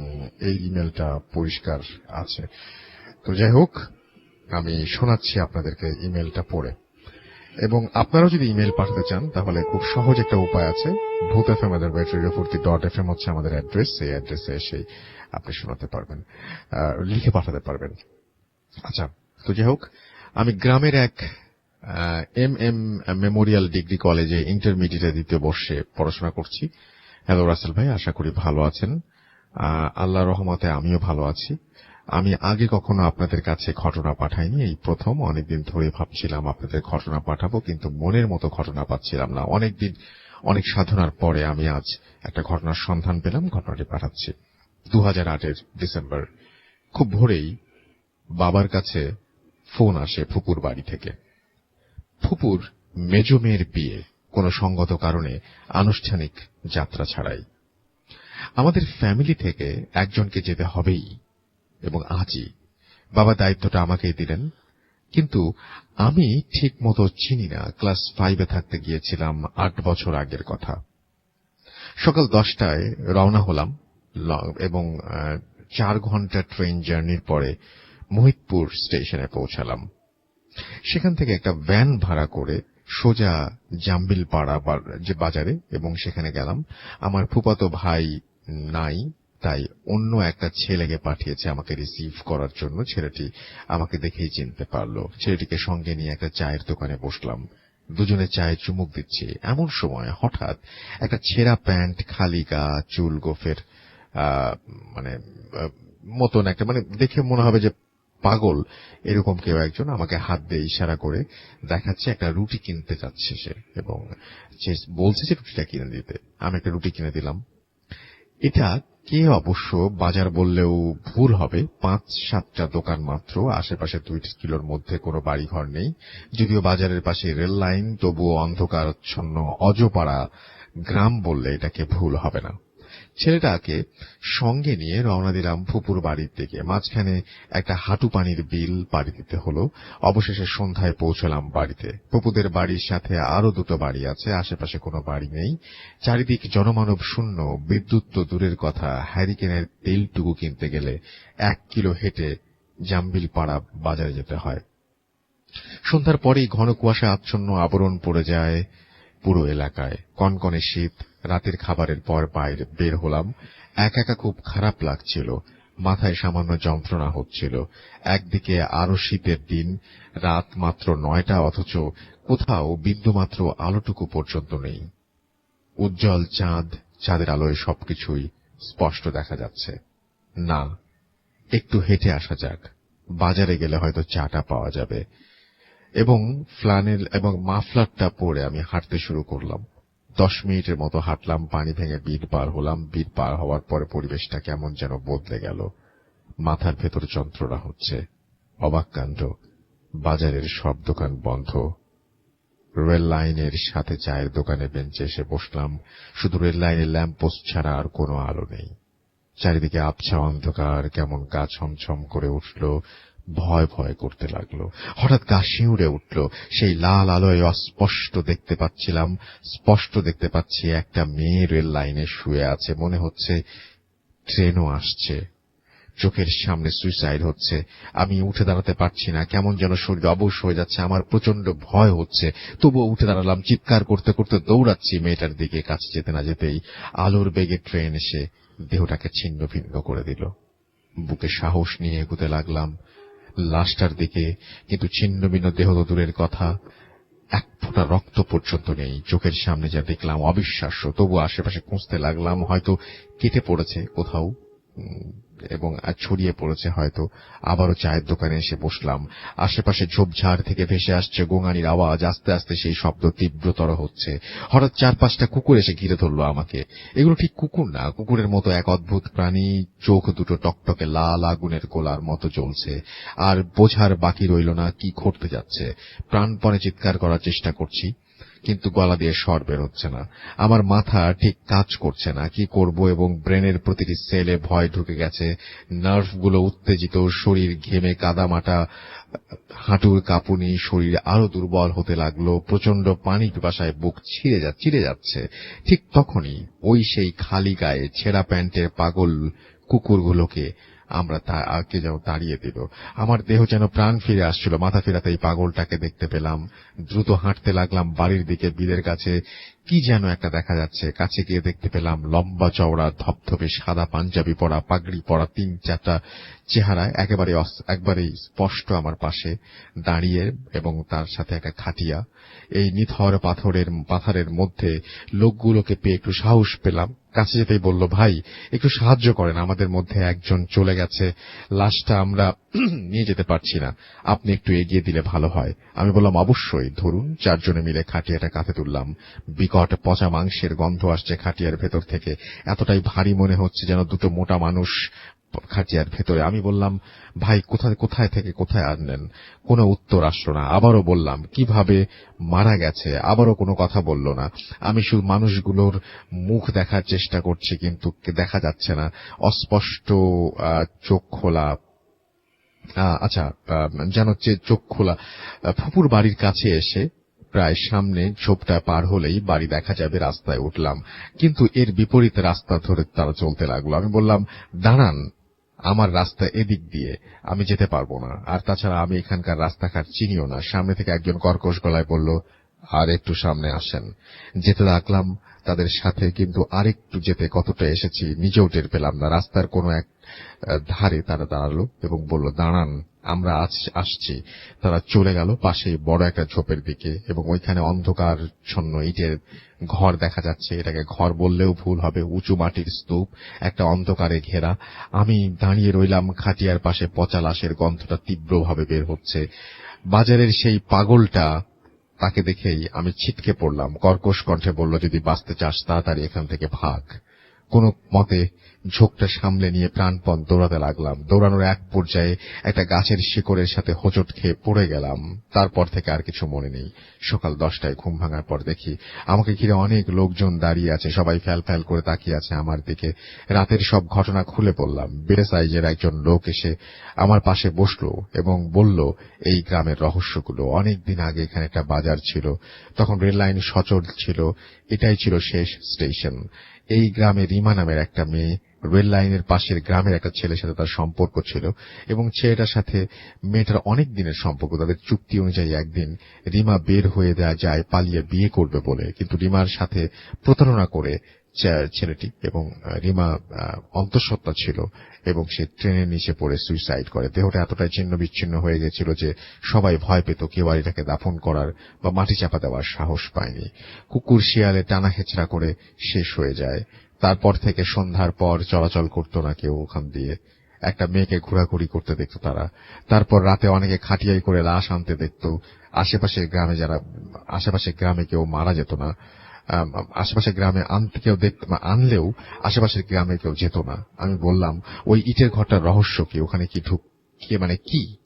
এই ইমেইলটা পরিষ্কার আছে। তো যাই হোক, আমি শোনাচ্ছি আপনাদেরকে ইমেইলটা পড়ে, এবং আপনারাও যদি ইমেইল পাঠাতে চান তাহলে খুব সহজ একটা উপায় আছে। bhutfm@radiofurti.fm হচ্ছে আমাদের অ্যাড্রেস, এই অ্যাড্রেসে এসে আপনি শোনাতে পারবেন, লিখে পাঠাতে পারবেন। আচ্ছা, তো যাই হোক, আমি গ্রামের এক MM মেমোরিয়াল ডিগ্রি কলেজে ইন্টারমিডিয়েটের 2য় বর্ষে পড়াশোনা করছি। হ্যালো রাসেল ভাই, আশা করি ভালো আছেন। আল্লাহর রহমতে আমিও ভালো আছি। আমি আগে কখনো আপনাদের কাছে ঘটনা পাঠাইনি, এই প্রথম। অনেকদিন ধরে ভাবছিলাম আপনাদের ঘটনা পাঠাবো, কিন্তু মনের মতো ঘটনা পাচ্ছিলাম না। অনেক সাধনার পরে আমি আজ একটা ঘটনার সন্ধান পেলাম, ঘটনাটি পাঠাচ্ছি। 2008 ডিসেম্বর খুব ভোরেই বাবার কাছে ফোন আসে ফুপুর বাড়ি থেকে। ফুপুর মেজ মেয়ের বিয়ে, কোনো সঙ্গত কারণে আনুষ্ঠানিক যাত্রা ছাড়াই। আমাদের ফ্যামিলি থেকে একজনকে যেতে হবেই, এবং আজই বাবা দায়িত্বটা আমাকেই দিলেন। কিন্তু আমি ঠিক মতো চিনি না, ক্লাস 5-এ থাকতে গিয়েছিলাম, 8 বছর আগের কথা। সকাল 10টায় রওনা হলাম, এবং 4 ঘন্টা ট্রেন জার্নির পরে মোহিতপুর স্টেশনে পৌঁছালাম। সেখান থেকে একটা ভ্যান ভাড়া করে সোজা জাম্বিলপাড়া যে বাজারে, এবং সেখানে গেলাম। আমার ফুফাতো ভাই নাই, তাই অন্য একটা ছেলেকে পাঠিয়েছে আমাকে রিসিভ করার জন্য। ছেলেটি আমাকে দেখেই চিনতে পারলো। ছেলেটিকে সঙ্গে নিয়ে একটা চায়ের দোকানে বসলাম। দুজনে চায়ে চুমুক দিচ্ছি, এমন সময় হঠাৎ একটা ছেঁড়া প্যান্ট, খালি গা, চুল গোফের মতন একটা, দেখে মনে হবে যে পাগল, এরকম কেউ একজন আমাকে হাত দিয়ে ইশারা করে দেখাচ্ছে একটা রুটি কিনতে যাচ্ছে সে, এবং বলছে যে রুটিটা কিনে দিতে। আমি একটা রুটি কিনে দিলাম। এটা কে অবশ্য বাজার বললেও ভুল হবে, 5-7টা দোকান মাত্র, আশেপাশে 2 কিলোর মধ্যে কোনো বাড়িঘর নেই। যদিও বাজারের পাশে রেল লাইন, তবুও অন্ধকারাচ্ছন্ন অজপাড়া গ্রাম বললে এটাকে ভুল হবে না। ছেলেটাকে সঙ্গে নিয়ে রওনা দিলাম ফুপুর বাড়ির দিকে। মাঝখানে একটা হাঁটু পানির বিল পাড়ি দিতে হলো। অবশেষে সন্ধ্যায় পৌঁছলাম বাড়িতে। ফুপুদের বাড়ির সাথে আরো 2টো বাড়ি আছে, আশেপাশে কোনো বাড়ি নেই। চারিদিক জনমানব শূন্য। বিদ্যুৎ তো দূরের কথা, হ্যারিকেনের তেলটুকু কিনতে গেলে 1 কিলো হেঁটে জাম্বিলপাড়া বাজারে যেতে হয়। সন্ধ্যার পরেই ঘন কুয়াশা আচ্ছন্ন আবরণ পড়ে যায় পুরো এলাকায়। কনকনে শীত। রাতের খাবারের পর বাইরে বের হলাম। একা খুব খারাপ লাগছিল, মাথায় সামান্য যন্ত্রণা হচ্ছিল। একদিকে আরো শীতের দিন, রাত মাত্র 9টা, অথচ কোথাও বিন্দুমাত্র আলোটুকু পর্যন্ত নেই। উজ্জ্বল চাঁদ, চাঁদের আলোয় সবকিছুই স্পষ্ট দেখা যাচ্ছে। না, একটু হেঁটে আসা যাক, বাজারে গেলে হয়তো চাটা পাওয়া যাবে। এবং ফ্লানেল এবং মাফলারটা পরে আমি হাঁটতে শুরু করলাম। 10 মিনিটের মতো হাঁটলাম, পানি ভেঙে বিট পার হলাম। বিট পার হওয়ার পরে পরিবেশটা কেমন যেন বদলে গেল। মাথার ভেতর যন্ত্রণা হচ্ছে। অবাক কাণ্ড, বাজারের সব দোকান বন্ধ। রেল লাইনের সাথে চায়ের দোকানে বেঞ্চে এসে বসলাম। শুধু রেল লাইনের ল্যাম্পপোস্ট ছাড়া আর কোনো আলো নেই। চারিদিকে আবছা অন্ধকার, কেমন গা ছমছম করে উঠল, ভয় ভয় করতে লাগলো। হঠাৎ গা শিউরে উঠল। সেই লাল আলোয় অস্পষ্ট দেখতে পাচ্ছিলাম, স্পষ্ট দেখতে পাচ্ছি একটা মেয়ে রেল লাইনে শুয়ে আছে। মনে হচ্ছে ট্রেনও আসছে। চোখের সামনে সুইসাইড হচ্ছে। আমি উঠে দাঁড়াতে পারছি না, কেমন যেন শরীর অবশ হয়ে যাচ্ছে। আমার প্রচন্ড ভয় হচ্ছে, তবুও উঠে দাঁড়ালাম। চিৎকার করতে করতে দৌড়াচ্ছি মেয়েটার দিকে। কাছে যেতে না যেতেই আলোর বেগে ট্রেন এসে দেহটাকে ছিন্ন ভিন্ন করে দিল। বুকে সাহস নিয়ে এগোতে লাগলাম লাশটার দিকে, কিন্তু ছিন্ন ভিন্ন দেহ তো দূরের কথা, এক ফোঁটা রক্ত পর্যন্ত নেই। চোখের সামনে যা দেখলাম অবিশ্বাস্য। তবু আশেপাশে খুঁজতে লাগলাম, হয়তো কেটে পড়েছে কোথাও এবং ছড়িয়ে পড়েছে হয়তো। আবারও চায়ের দোকানে এসে বসলাম। আশেপাশে ঝোপঝাড় থেকে ভেসে আসছে গোঙানির আওয়াজ। আস্তে আস্তে সেই শব্দ তীব্রতর হচ্ছে। হঠাৎ 4-5টা কুকুর এসে ঘিরে ধরল আমাকে। এগুলো ঠিক কুকুর না, কুকুরের মতো এক অদ্ভুত প্রাণী। চোখ দুটো টকটকে লাল আগুনের গোলার মতো জ্বলছে। আর বোঝার বাকি রইল না কি ঘটতে যাচ্ছে। প্রাণপণে চিৎকার করার চেষ্টা করছি, কিন্তু গলা দিয়ে স্বর বের হচ্ছে না। আমার মাথা ঠিক কাজ করছে না, কি করব, এবং ব্রেনের প্রতিটি সেলে ভয় ঢুকে গেছে। নার্ভগুলো উত্তেজিত, শরীর ঘেমে কাদামাটা, হাঁটুর কাঁপুনি, শরীর আরো দুর্বল হতে লাগলো। প্রচন্ড পানি পিপাসায় বুক চিরে যাচ্ছে। ঠিক তখনই ওই সেই খালি গায়ে ছেঁড়া প্যান্টের পাগল কুকুরগুলোকে আমরা আগে যেন তাড়িয়ে দিল। আমার দেহ যেন প্রাণ ফিরে আসছিল। মাথা ফেরাতেই পাগলটাকে দেখতে পেলাম। দ্রুত হাঁটতে লাগলাম বাড়ির দিকে। বিলের কাছে কি যেন একটা দেখা যাচ্ছে। কাছে গিয়ে দেখতে পেলাম লম্বা চওড়া ধপধপে সাদা পাঞ্জাবি পরা, পাগড়ি পরা 3-4টা চেহারা একবারেই স্পষ্ট আমার পাশে দাঁড়িয়ে, এবং তার সাথে একটা খাটিয়া। এই নিথর পাথরের মধ্যে লোকগুলোকে পেয়ে একটু সাহস পেলাম। কাছে যেতেই বলল, ভাই একটু সাহায্য করেন, আমাদের মধ্যে একজন চলে গেছে, লাশটা আমরা নিয়ে যেতে পারছি না, আপনি একটু এগিয়ে দিলে ভালো হয়। আমি বললাম, অবশ্যই, ধরুন। 4 জনে মিলে খাটিয়াটা কাঁধে তুললাম। বিকট পচা মাংসের গন্ধ আসছে খাটিয়ার ভেতর থেকে। এতটাই ভারী মনে হচ্ছে যেন দুটো মোটা মানুষ খাটিয়ার ভেতরে। আমি বললাম, ভাই কোথায় থেকে কোথায় আনলেন? কোনো উত্তর আসলো না। আবারও বললাম, কিভাবে মারা গেছে? আবারও কোনো কথা বলল না। আমি শুধু মানুষগুলোর মুখ দেখার চেষ্টা করছি, কিন্তু দেখা যাচ্ছে না। অস্পষ্ট চোখ খোলা, আচ্ছা, যেন চোখ খোলা। ফুপুর বাড়ির কাছে এসে প্রায় সামনে ঝোপটা পার হলেই বাড়ি দেখা যাবে। রাস্তায় উঠলাম, কিন্তু এর বিপরীত রাস্তা ধরে তারা চলতে লাগলো। আমি বললাম, দাঁড়ান, আমার রাস্তা এদিক দিয়ে, আমি যেতে পারবো না। আর তাছাড়া আমি এখানকার রাস্তাঘাট চিনিও না। সামনে থেকে একজন কর্কশ গলায় বলল, আর একটু সামনে আসেন। যেতে লাগলাম তাদের সাথে, কিন্তু আরেকটু যেতে কতটা এসেছি নিজেও টের পেলাম না। রাস্তার কোনো এক ধারে তারা দাঁড়ালো এবং বলল, দাঁড়ান, আমরা আসছি। তারা চলে গেল পাশেই বড় একটা ঝোপের দিকে, এবং ওইখানে অন্ধকারচ্ছন্ন ইটের ঘর দেখা যাচ্ছে। এটাকে ঘর বললেও ভুল হবে, উঁচু মাটির স্তূপ, একটা অন্ধকারে ঘেরা। আমি দাঁড়িয়ে রইলাম খাটিয়ার পাশে। পচা লাশের গন্ধটা তীব্রভাবে বের হচ্ছে। বাজারের সেই পাগলটা, তাকে দেখেই আমি ছিটকে পড়লাম। কর্কশ কণ্ঠে বলল, যদি বাঁচতে চাস তাড়াতাড়ি এখান থেকে ভাগ। কোন মতে ঝোঁকটা সামলে নিয়ে প্রাণপণ দৌড়াতে লাগলাম। দৌড়ানোর এক পর্যায়ে একটা গাছের শিকড়ের সাথে হোঁচট খেয়ে পড়ে গেলাম। তারপর থেকে আর কিছু মনে নেই। সকাল 10টায় ঘুম ভাঙার পর দেখি আমাকে ঘিরে অনেক লোকজন দাঁড়িয়ে আছে। সবাই ফ্যাল ফ্যাল করে তাকিয়ে আছে আমার দিকে। রাতের সব ঘটনা খুলে বললাম। বেড়ে সাইজের একজন লোক এসে আমার পাশে বসলো এবং বলল এই গ্রামের রহস্যগুলো। অনেকদিন আগে এখানে একটা বাজার ছিল, তখন রেল লাইন সচল ছিল, এটাই ছিল শেষ স্টেশন। এই গ্রামে রিমা নামের একটা মেয়ে, রেল লাইনের পাশের গ্রামের একটা ছেলের সাথে তার সম্পর্ক ছিল, এবং ছেলেটার সাথে মেয়েটার অনেক দিনের সম্পর্ক। তাদের চুক্তি অনুযায়ী একদিন রিমা বের হয়ে যায় পালিয়ে বিয়ে করবে বলে, কিন্তু রিমার সাথে প্রতারণা করে ছেলেটি, এবং রিমা অন্তঃসত্ত্বা ছিল, এবং সে ট্রেনের নিচে পড়ে সুইসাইড করে। দেহটা এতটাই ছিন্ন বিচ্ছিন্ন হয়ে গেছিল যে সবাই ভয় পেত। কেউ আর এটাকে দাফন করার বা মাটি চাপা দেওয়ার সাহস পায়নি। কুকুর শিয়ালে টানা হেঁচড়া করে শেষ হয়ে যায়। তারপর থেকে সন্ধ্যার পর চলাচল করত না কেউ ওখান দিয়ে। একটা মেয়েকে ঘোরাঘুরি করতে দেখতো তারা। তারপর রাতে অনেকে খাটিয়াই করে লাশ আনতে দেখতো। আশেপাশের গ্রামে কেউ মারা যেত না, আশেপাশের গ্রামে আনলেও আশেপাশের গ্রামে কেউ যেত না। আমি বললাম, ওই ইটের ঘরটার রহস্য কি, ওখানে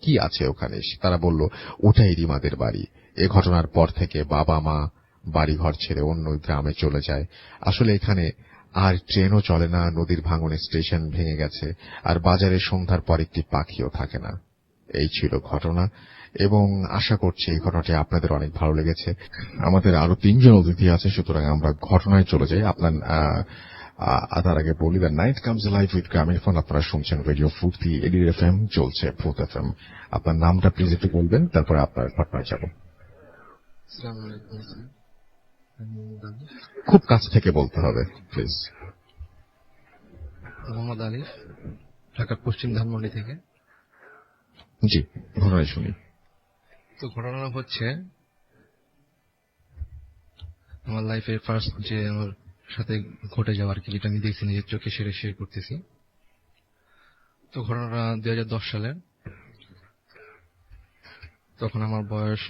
কি আছে ওখানে? তারা বলল, ওটাই রিমাদের বাড়ি। এ ঘটনার পর থেকে বাবা মা বাড়ি ঘর ছেড়ে অন্য গ্রামে চলে যায়। আসলে এখানে আর ট্রেনও চলে না, নদীর ভাঙনে স্টেশন ভেঙে গেছে, আর বাজারে সন্ধ্যার পর একটি পাখিও থাকে না। এই ছিল ঘটনা, এবং আশা করছি এই ঘটনাটি আপনাদের অনেক ভালো লেগেছে। আমাদের আরো 3 জন অতিথি আছে, সুতরাং আমরা ঘটনায় চলে যাই। তার আগে বলি, the night comes live with Grameenphone. আপনারা শুনছেন রেডিও ফুর্তি, এডির এফএম চলছে, ফুর্ত এফএম। আপনার নামটা প্লিজ একটু বলবেন, তারপরে আপনার ঘটনায় যাব। খুব কাছ থেকে বলতে হবে প্লিজ। মোহাম্মদ আলী, ঢাকার পশ্চিম ধানমন্ডি থেকে। জি, ঘটনায় শুনি। তো ঘটনা হচ্ছে, আমার লাইফের ফার্স্ট যে আমার সাথে ঘটে যাওয়ার কি, যেটা আমি দেখছি নিজের চোখে, সেটা শেয়ার করতেছি। তো ঘটনাটা 2010 সালের। তখন আমার বয়স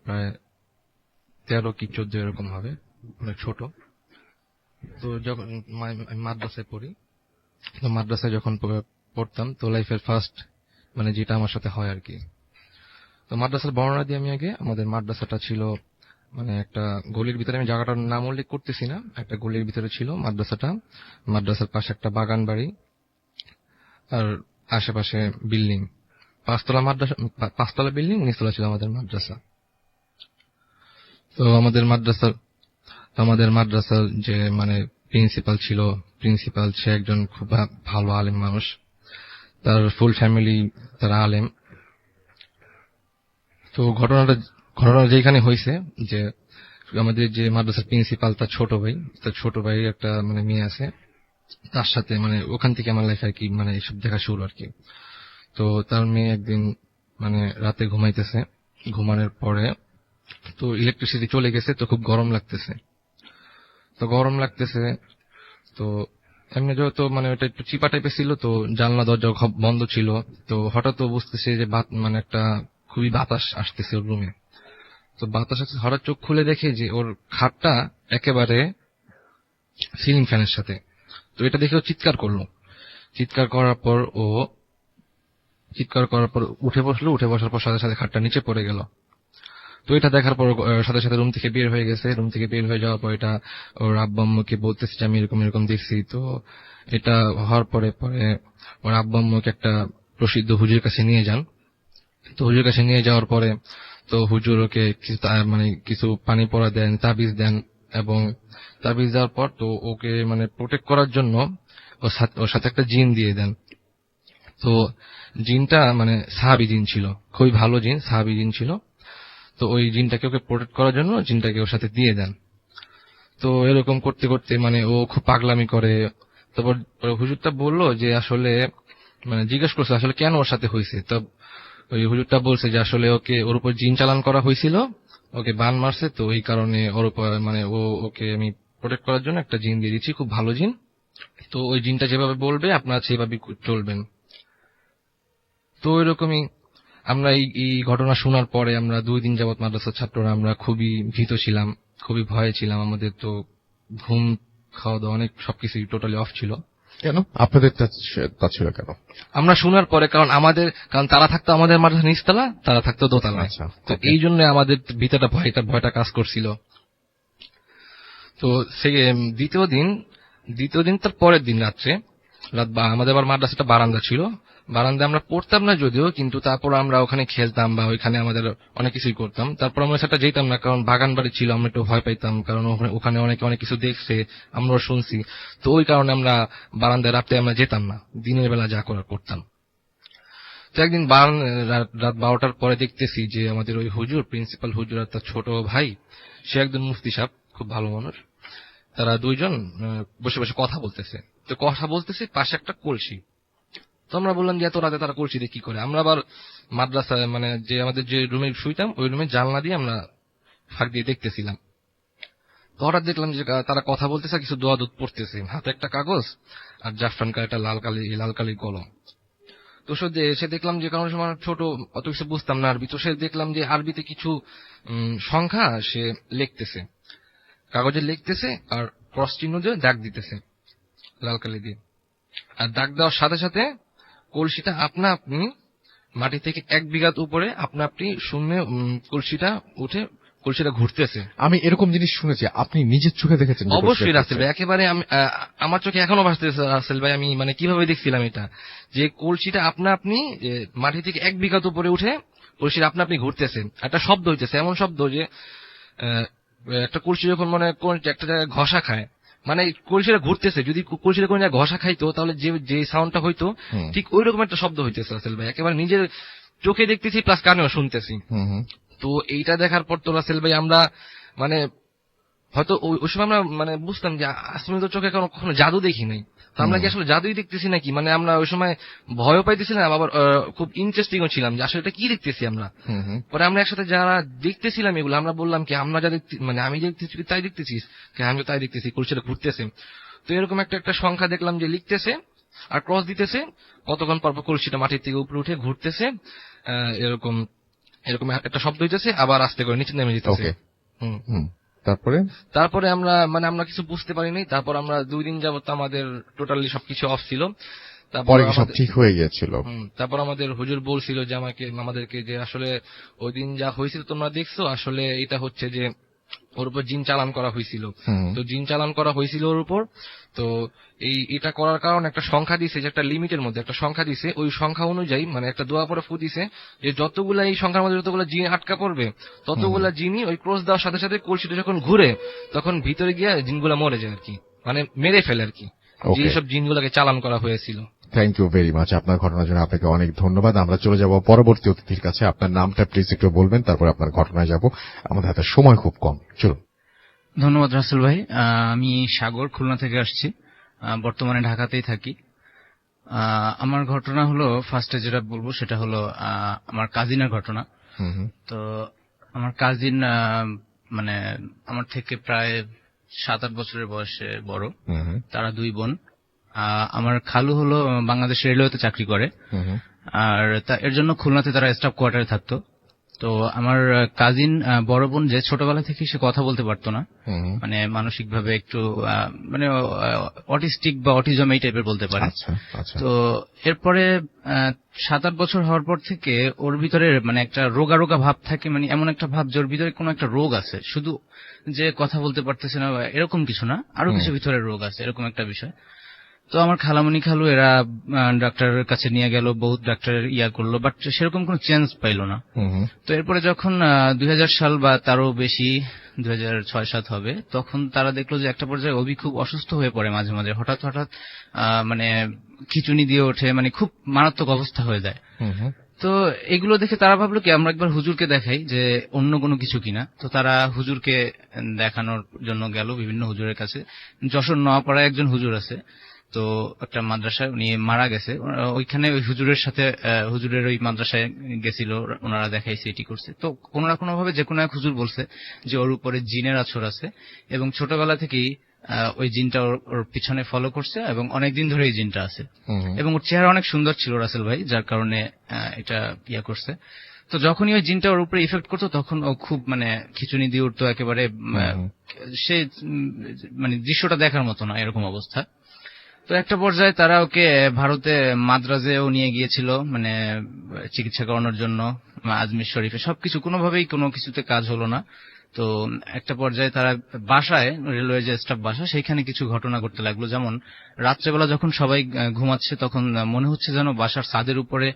প্রায় 13 কি 14 এরকম হবে, অনেক ছোট। তো যখন আমি মাদ্রাসায় পড়ি, তো মাদ্রাসায় যখন পড়তাম, তো লাইফের ফার্স্ট মানে যেটা আমার সাথে হয় আর কি। তো মাদ্রাসার বর্ণনা দিয়ে আমি আগে, আমাদের মাদ্রাসাটা ছিল মানে একটা গলির ভিতরে, আমি জায়গাটার নাম উল্লেখ করতেছি না, একটা গলির ভিতরে ছিল মাদ্রাসাটা। মাদ্রাসার পাশে একটা বাগান বাড়ি, আর আশেপাশে বিল্ডিং, 5 তলা মাদ্রাসা, 5 তলা বিল্ডিং, নিচতলা ছিল আমাদের মাদ্রাসা। তো আমাদের মাদ্রাসার যে মানে প্রিন্সিপাল সে একজন খুব ভালো আলেম মানুষ, তার ফুল ফ্যামিলি তারা আলেম। তো ঘটনাটা যেখানে হয়েছে, যে আমাদের যে মাদ্রাসার প্রিন্সিপাল, তার ছোট ভাই একটা মানে মেয়ে আছে, তার সাথে মানে ওখান থেকে আমার লাইফে আর কি মানে এসব দেখা শুরু আর কি। তো তার মেয়ে একদিন মানে রাতে ঘুমাইতেছে, ঘুমানোর পরে তো ইলেকট্রিসিটি চলে গেছে, তো খুব গরম লাগতেছে। তো এমনি যেহেতু মানে ওটা একটু চিপা টাইপের ছিল, তো জানলা দরজা বন্ধ ছিল। তো হঠাৎ বুঝতেছে যে মানে একটা খুবই বাতাস আসতেছে ওর রুমে। তো বাতাস আসতে হঠাৎ চোখ খুলে দেখে যে ওর খাটটা একেবারে সিলিং ফ্যানের সাথে। তো এটা দেখে ও চিৎকার করার পর উঠে বসার পর সাথে সাথে খাটটা নিচে পড়ে গেল। তো এটা দেখার পর সাথে সাথে রুম থেকে বের হয়ে গেছে। রুম থেকে বের হয়ে যাওয়ার পর এটা ওর আব্বা আম্মুকে বলতেছে যে আমি এরকম দেখছি। তো এটা হওয়ার পরে ওর আব্বা আম্মুকে একটা প্রসিদ্ধ হুজুরের কাছে নিয়ে যান। তো হুজুরের কাছে নিয়ে যাওয়ার পরে তো হুজুর ওকে কিছু পানি পড়া দেন, তাবিজ দেন, এবং তাবিজ দেওয়ার পর তো ওকে মানে প্রোটেক্ট করার জন্য ওর সাথে একটা জিন দিয়ে দেন। তো জিনটা মানে সাহাবী জিন ছিল, খুবই ভালো জিন, সাহাবী জিন ছিল। তো ওই জিনটাকে ওকে প্রোটেক্ট করার জন্য জিনটাকে ওর সাথে দিয়ে দেন। তো এরকম করতে করতে মানে ও খুব পাগলামি করে। তারপর হুজুরটা বললো যে আসলে মানে জিজ্ঞেস করছে আসলে কেন ওর সাথে হয়েছে। তো ওই হুজুরটা বলছে যে আসলে ওর উপর জিন চালান করা হয়েছিল, ওকে বান মারছে, তো এই কারণে ওর উপর মানে ওকে আমি প্রোটেক্ট করার জন্য একটা জিন দিয়ে দিচ্ছি, খুব ভালো জিন। তো ওই জিনটা যেভাবে বলবে আপনারা সেভাবে চলবেন। তো ওইরকমই আমরা এই ঘটনা শোনার পরে আমরা 2 দিন যাবত মাদ্রাসার ছাত্ররা আমরা খুবই ভীত ছিলাম, খুবই ভয়ে ছিলাম। আমাদের তো ঘুম, খাওয়া দাওয়া অনেক সবকিছুই টোটালি অফ ছিল। কেন আপনাদের তা ছিল কেন? আমরা শোনার পরে, কারণ তারা থাকতো আমাদের মাদ্রাসা নিচতলা, তারা থাকতো দোতলা। আচ্ছা, তো এই জন্য আমাদের ভিতরটা ভয়টা কাজ করছিল। তো দ্বিতীয় দিন তার পরের দিন রাত আমাদের আবার মাদ্রাসাটা বারান্দা ছিল। বারান্দায় আমরা পড়তাম না যদিও, কিন্তু তারপর আমরা ওখানে খেলতাম বা ওইখানে আমাদের অনেক কিছুই করতাম। তারপর আমরা সেটা যেতাম না, কারণ বাগান বাড়ি ছিল, আমরা একটু ভয় পাইতাম, কারণ ওখানে অনেক কিছু দেখছে, আমরাও শুনছি। তো ওই কারণে আমরা বারান্দায় রাতে আমরা যেতাম না, দিনের বেলা যা করার করতাম। তো একদিন রাত 12টার পরে দেখতেছি যে আমাদের ওই প্রিন্সিপাল হুজুর আর তার ছোট ভাই, সে একজন মুফতি সাহেব, খুব ভালো মানুষ, তারা 2 জন বসে বসে কথা বলতেছে। তো কথা বলতেছে পাশে একটা কলসি। তো আমরা বললাম যে এত রাতে তারা কলসি দিয়ে কি করে। আমরা আবার মাদ্রাসায় মানে যে আমাদের যে রুমে শুইতাম, ওই রুমে জানলা দিয়ে আমরা ফাঁক দিয়ে দেখতেছিলাম। তো হঠাৎ দেখলাম যে তারা কথা বলতেছে, কিছু দোয়া দুধ পড়তেছে, হাতে একটা কাগজ আর জাফরান কালি, একটা লাল কালির কলম। তো সে দেখলাম যে কারণ সময় ছোট, অত কিছু বুঝতাম না আরবি, তো সে দেখলাম যে আরবিতে কিছু সংখ্যা সে লিখতেছে, কাগজে লিখতেছে আর ক্রস চিহ্ন দিয়ে দাগ দিতেছে লাল কালি দিয়ে। আর দাগ দেওয়ার সাথে সাথে কলসিটা আপনা আপনি মাটি থেকে 1 বিঘা উপরে আপনা আপনি শূন্যে কলসিটা উঠে কলসিটা ঘুরতেছে। আমি এরকম জিনিস শুনেছি, আপনি নিজের চোখে দেখেছেন? অবশ্যই রাসেল ভাই, একেবারে আমার চোখে এখনো ভাসতেছে রাসেল ভাই। আমি মানে কিভাবে দেখছিলাম এটা, যে কলসিটা আপনা আপনি মাটি থেকে 1 বিঘা উপরে উঠে কলসিটা আপনা আপনি ঘুরতেছে, একটা শব্দ হইতেছে, এমন শব্দ যে একটা কলসি যখন মানে একটা জায়গায় ঘষা খায়, মানে কলসিটা ঘুরতেছে, যদি কলসিটা কোন জায়গায় ঘষা খাইতো তাহলে যে সাউন্ডটা হইতো ঠিক ওই রকম একটা শব্দ হইতেছে রাসেল ভাই। একেবারে নিজের চোখে দেখতেছি প্লাস কানেও শুনতেছি। তো এইটা দেখার পর তো রাসেল ভাই আমরা মানে হয়তো ওই সময় আমরা মানে বুঝতাম যে আসলে তো চোখে কখনো জাদু দেখি নাই, তো আমরা কি আসলে জাদুই দেখতেছি নাকি, মানে আমরা ওই সময় ভয়ও পাইতেছিলাম, আবার খুব ইন্টারেস্টিংও ছিলাম যে আসলে এটা কি দেখতেছি আমরা। পরে আমরা একসাথে যারা দেখতেছিলাম এগুলো, আমরা বললাম কি আমরা যা দেখতে মানে আমি যে দেখতেছি তাই দেখতেছিস, আমি তাই দেখতেছি, কলসিটা ঘুরতেছে। তো এরকম একটা সংখ্যা দেখলাম যে লিখতেছে আর ক্রস দিতেছে, কতক্ষণ পর কলসিটা মাটির থেকে উপরে উঠে ঘুরতেছে, এরকম এরকম একটা শব্দ হইতেছে, আবার আস্তে করে নিচে নেমে যেতেছে। তারপরে আমরা কিছু বুঝতে পারিনি। তারপর আমরা 2 দিন যাবত আমাদের টোটালি সবকিছু অফ ছিল। তারপরে সব ঠিক হয়ে গিয়েছিল। তারপর আমাদের হুজুর বলছিল যে আমাদেরকে যে আসলে ওই দিন যা হয়েছিল তোমরা দেখছো, আসলে এটা হচ্ছে যে ওর উপর জিন চালান করা হয়েছিল। তো জিন চালান করা হয়েছিল ওর উপর, তো এটা করার কারণে একটা সংখ্যা দিছে, যে একটা লিমিটের মধ্যে একটা সংখ্যা দিছে, ওই সংখ্যা অনুযায়ী মানে একটা দোয়া পরে ফু দিছে যে যতগুলা এই সংখ্যার মধ্যে যতগুলা জিন আটকা পড়বে ততগুলা জিনই ওই ক্রস দেওয়ার সাথে সাথে কলসিটা যখন ঘুরে তখন ভিতরে গিয়ে জিনগুলা মরে যায় আর কি, মানে মেরে ফেলে আর কি, যেসব জিনগুলাকে চালান করা হয়েছিল। থ্যাংক ইউ ভেরি মাচ, আপনার ঘটনার জন্য আপনাকে অনেক ধন্যবাদ। আমরা চলে যাব পরবর্তী অতিথির কাছে। আপনার নামটা প্লিজ একটু বলবেন, তারপর আপনার ঘটনায় যাব, আমাদের হাতে সময় খুব কম। চলুন। ধন্যবাদ রাসেল ভাই। আমি সাগর, খুলনা থেকে আসছি, বর্তমানে ঢাকাতেই থাকি। আমার ঘটনা হলো, ফার্স্টে যেটা বলবো সেটা হলো আমার কাজিনের ঘটনা। তো আমার কাজিন মানে আমার থেকে প্রায় 7-8 বছরের বয়সে বড়, তারা 2 বোন। আমার খালু হলো বাংলাদেশ রেলওয়েতে চাকরি করে, আর এর জন্য খুলনাতে তারা স্টাফ কোয়ার্টারে থাকতো। তো আমার কাজিন বড় বোন যে ছোটবেলা থেকে সে কথা বলতে পারতো না, মানে মানসিকভাবে একটু মানে অটিস্টিক বা অটিজম এই টাইপের বলতে পারে। তো এরপরে 7-8 বছর হওয়ার পর থেকে ওর ভিতরে মানে একটা রোগা রোগা ভাব থাকে, মানে এমন একটা ভাব যে ওর ভিতরে কোনো একটা রোগ আছে, শুধু যে কথা বলতে পারতেছে না এরকম কিছু না, আরো কিছু ভিতরে রোগ আছে, এরকম একটা বিষয়। তো আমার খালামণি খালু এরা ডাক্তারের কাছে নিয়ে গেল, বহুত ডাক্তার করলো, বাট সেরকম কোনো চেঞ্জ পাইলো না। তো এরপরে যখন 2000 সাল বা তারও বেশি, 2006-07 হবে, তখন তারা দেখলো যে একটা পর্যায়ে অভি খুব অসুস্থ হয়ে পড়ে, মাঝে মাঝে হঠাৎ মানে খিচুনি দিয়ে ওঠে, মানে খুব মারাত্মক অবস্থা হয়ে যায়। তো এগুলো দেখে তারা ভাবলো কি আমরা একবার হুজুরকে দেখাই যে অন্য কোনো কিছু কিনা। তো তারা হুজুরকে দেখানোর জন্য গেল বিভিন্ন হুজুরের কাছে। যশোর নোয়াপাড়ায় একজন হুজুর আছে, তো একটা মাদ্রাসায় উনি মারা গেছে, ওইখানে ওই হুজুরের সাথে হুজুরের ওই মাদ্রাসায় গেছিল, ওনারা দেখাইছে, এটি করছে। তো কোনো না কোনো ভাবে যে কোনো এক হুজুর বলছে যে ওর উপরে জিনের আছর আছে, এবং ছোটবেলা থেকেই ওই জিনটা ওর পিছনে ফলো করছে, এবং অনেকদিন ধরে এই জিনটা আছে, এবং ওর চেহারা অনেক সুন্দর ছিল রাসেল ভাই, যার কারণে এটা করছে। তো যখনই ওই জিনটা ওর উপরে ইফেক্ট করতো তখন ও খুব মানে খিচুনি দিয়ে উঠতো, একেবারে সে মানে দৃশ্যটা দেখার মতো না, এরকম অবস্থা। তো একটা পর্যায়ে তারা ওকে ভারতে মাদ্রাজেও নিয়ে গিয়েছিল, মানে চিকিৎসা করানোর জন্য, আজমির শরীফে, সবকিছু কোনোভাবেই কোনো কিছুতে কাজ হলো না। তো একটা পর্যায়ে তারা বাসায়, রেলওয়ে যে স্টাফ বাসা, সেইখানে কিছু ঘটনা ঘটতে লাগলো। যেমন রাত্রেবেলা যখন সবাই ঘুমাচ্ছে তখন মনে হচ্ছে যেন বাসার ছাদের উপরে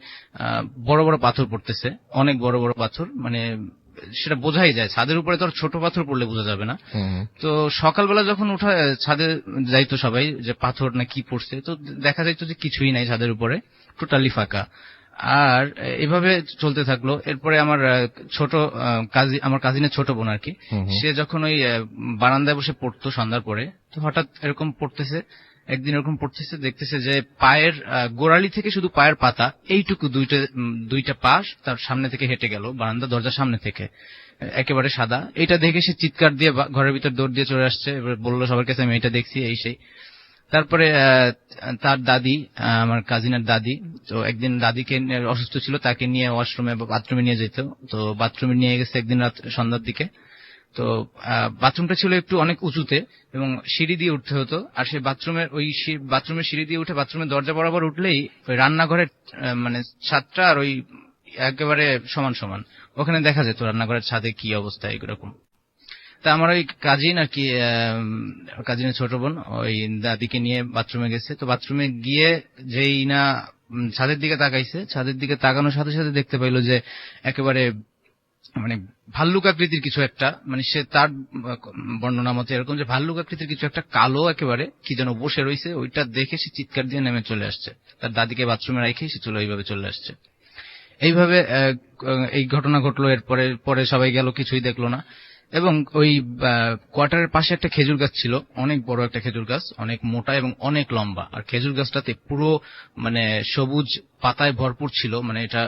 বড় বড় পাথর পড়তেছে, অনেক বড় বড় পাথর, মানে সেটা বোঝাই যায়, ছাদের উপরে তো আর ছোট পাথর পড়লে বোঝা যাবে না। তো সকালবেলা যখন উঠা ছাদে যাইতো সবাই যে পাথর না কি পড়ছে, তো দেখা যাইতো যে কিছুই নাই ছাদের উপরে, টোটালি ফাঁকা। আর এভাবে চলতে থাকলো। এরপরে আমার আমার কাজিনের ছোট বোন আর কি, সে যখন ওই বারান্দায় বসে পড়তো সন্ধ্যার পরে, তো হঠাৎ এরকম পড়তেছে, একদিন এরকম পড়তেছে, দেখতেছে যে পায়ের গোড়ালি থেকে শুধু পায়ের পাতা এইটুকু দুইটা পা তার সামনে থেকে হেঁটে গেল, বারান্দা দরজার সামনে থেকে, একেবারে সাদা। এটা দেখে সে চিৎকার দিয়ে ঘরের ভিতর দৌড় দিয়ে চলে আসছে, এবার বললো সবার কাছে আমি এটা দেখছি, এই সেই। তারপরে তার দাদি, আমার কাজিনের দাদি, তো একদিন দাদিকে অসুস্থ ছিল, তাকে নিয়ে ওয়াশরুমে বা বাথরুমে নিয়ে যেত। তো বাথরুমে নিয়ে গেছে একদিন রাত সন্ধ্যার দিকে। তো বাথরুমটা ছিল একটু অনেক উঁচুতে এবং সিঁড়ি দিয়ে উঠতে হতো। আর সেই বাথরুমের সিঁড়ি দিয়ে উঠে বাথরুমের দরজা বরাবর উঠলেই ওই রান্নাঘরের মানে ছাদটা আর ওই একেবারে সমান সমান, ওখানে দেখা যেত রান্নাঘরের ছাদে কি অবস্থা এরকম। তা আমার ওই কাজিন আর কি, কাজিনের ছোট বোন ওই দাদিকে নিয়ে বাথরুমে গেছে। তো বাথরুমে গিয়ে যেই না ছাদের দিকে তাকাইছে, ছাদের দিকে তাকানোর সাথে সাথে দেখতে পাইলো যে একেবারে মানে ভাল্লুক আকৃতির কিছু একটা, মানে সে তার বর্ণনা মতে এরকম যে ভাল্লুক আকৃতির কিছু একটা কালো একেবারে কি যেন বসে রয়েছে, ওইটা দেখে সে চিৎকার দিয়ে নেমে চলে আসছে। তার দাদিকে বাথরুমে রেখে সে এইভাবে চলে আসছে। এইভাবে এই ঘটনা ঘটলো। পরে সবাই গেল, কিছুই দেখলো না। এবং ওই কোয়ার্টারের পাশে একটা খেজুর গাছ ছিল, অনেক বড় একটা খেজুর গাছ, অনেক মোটা এবং অনেক লম্বা। আর খেজুর গাছটাতে পুরো মানে সবুজ পাতায় ভরপুর ছিল, মানে এটা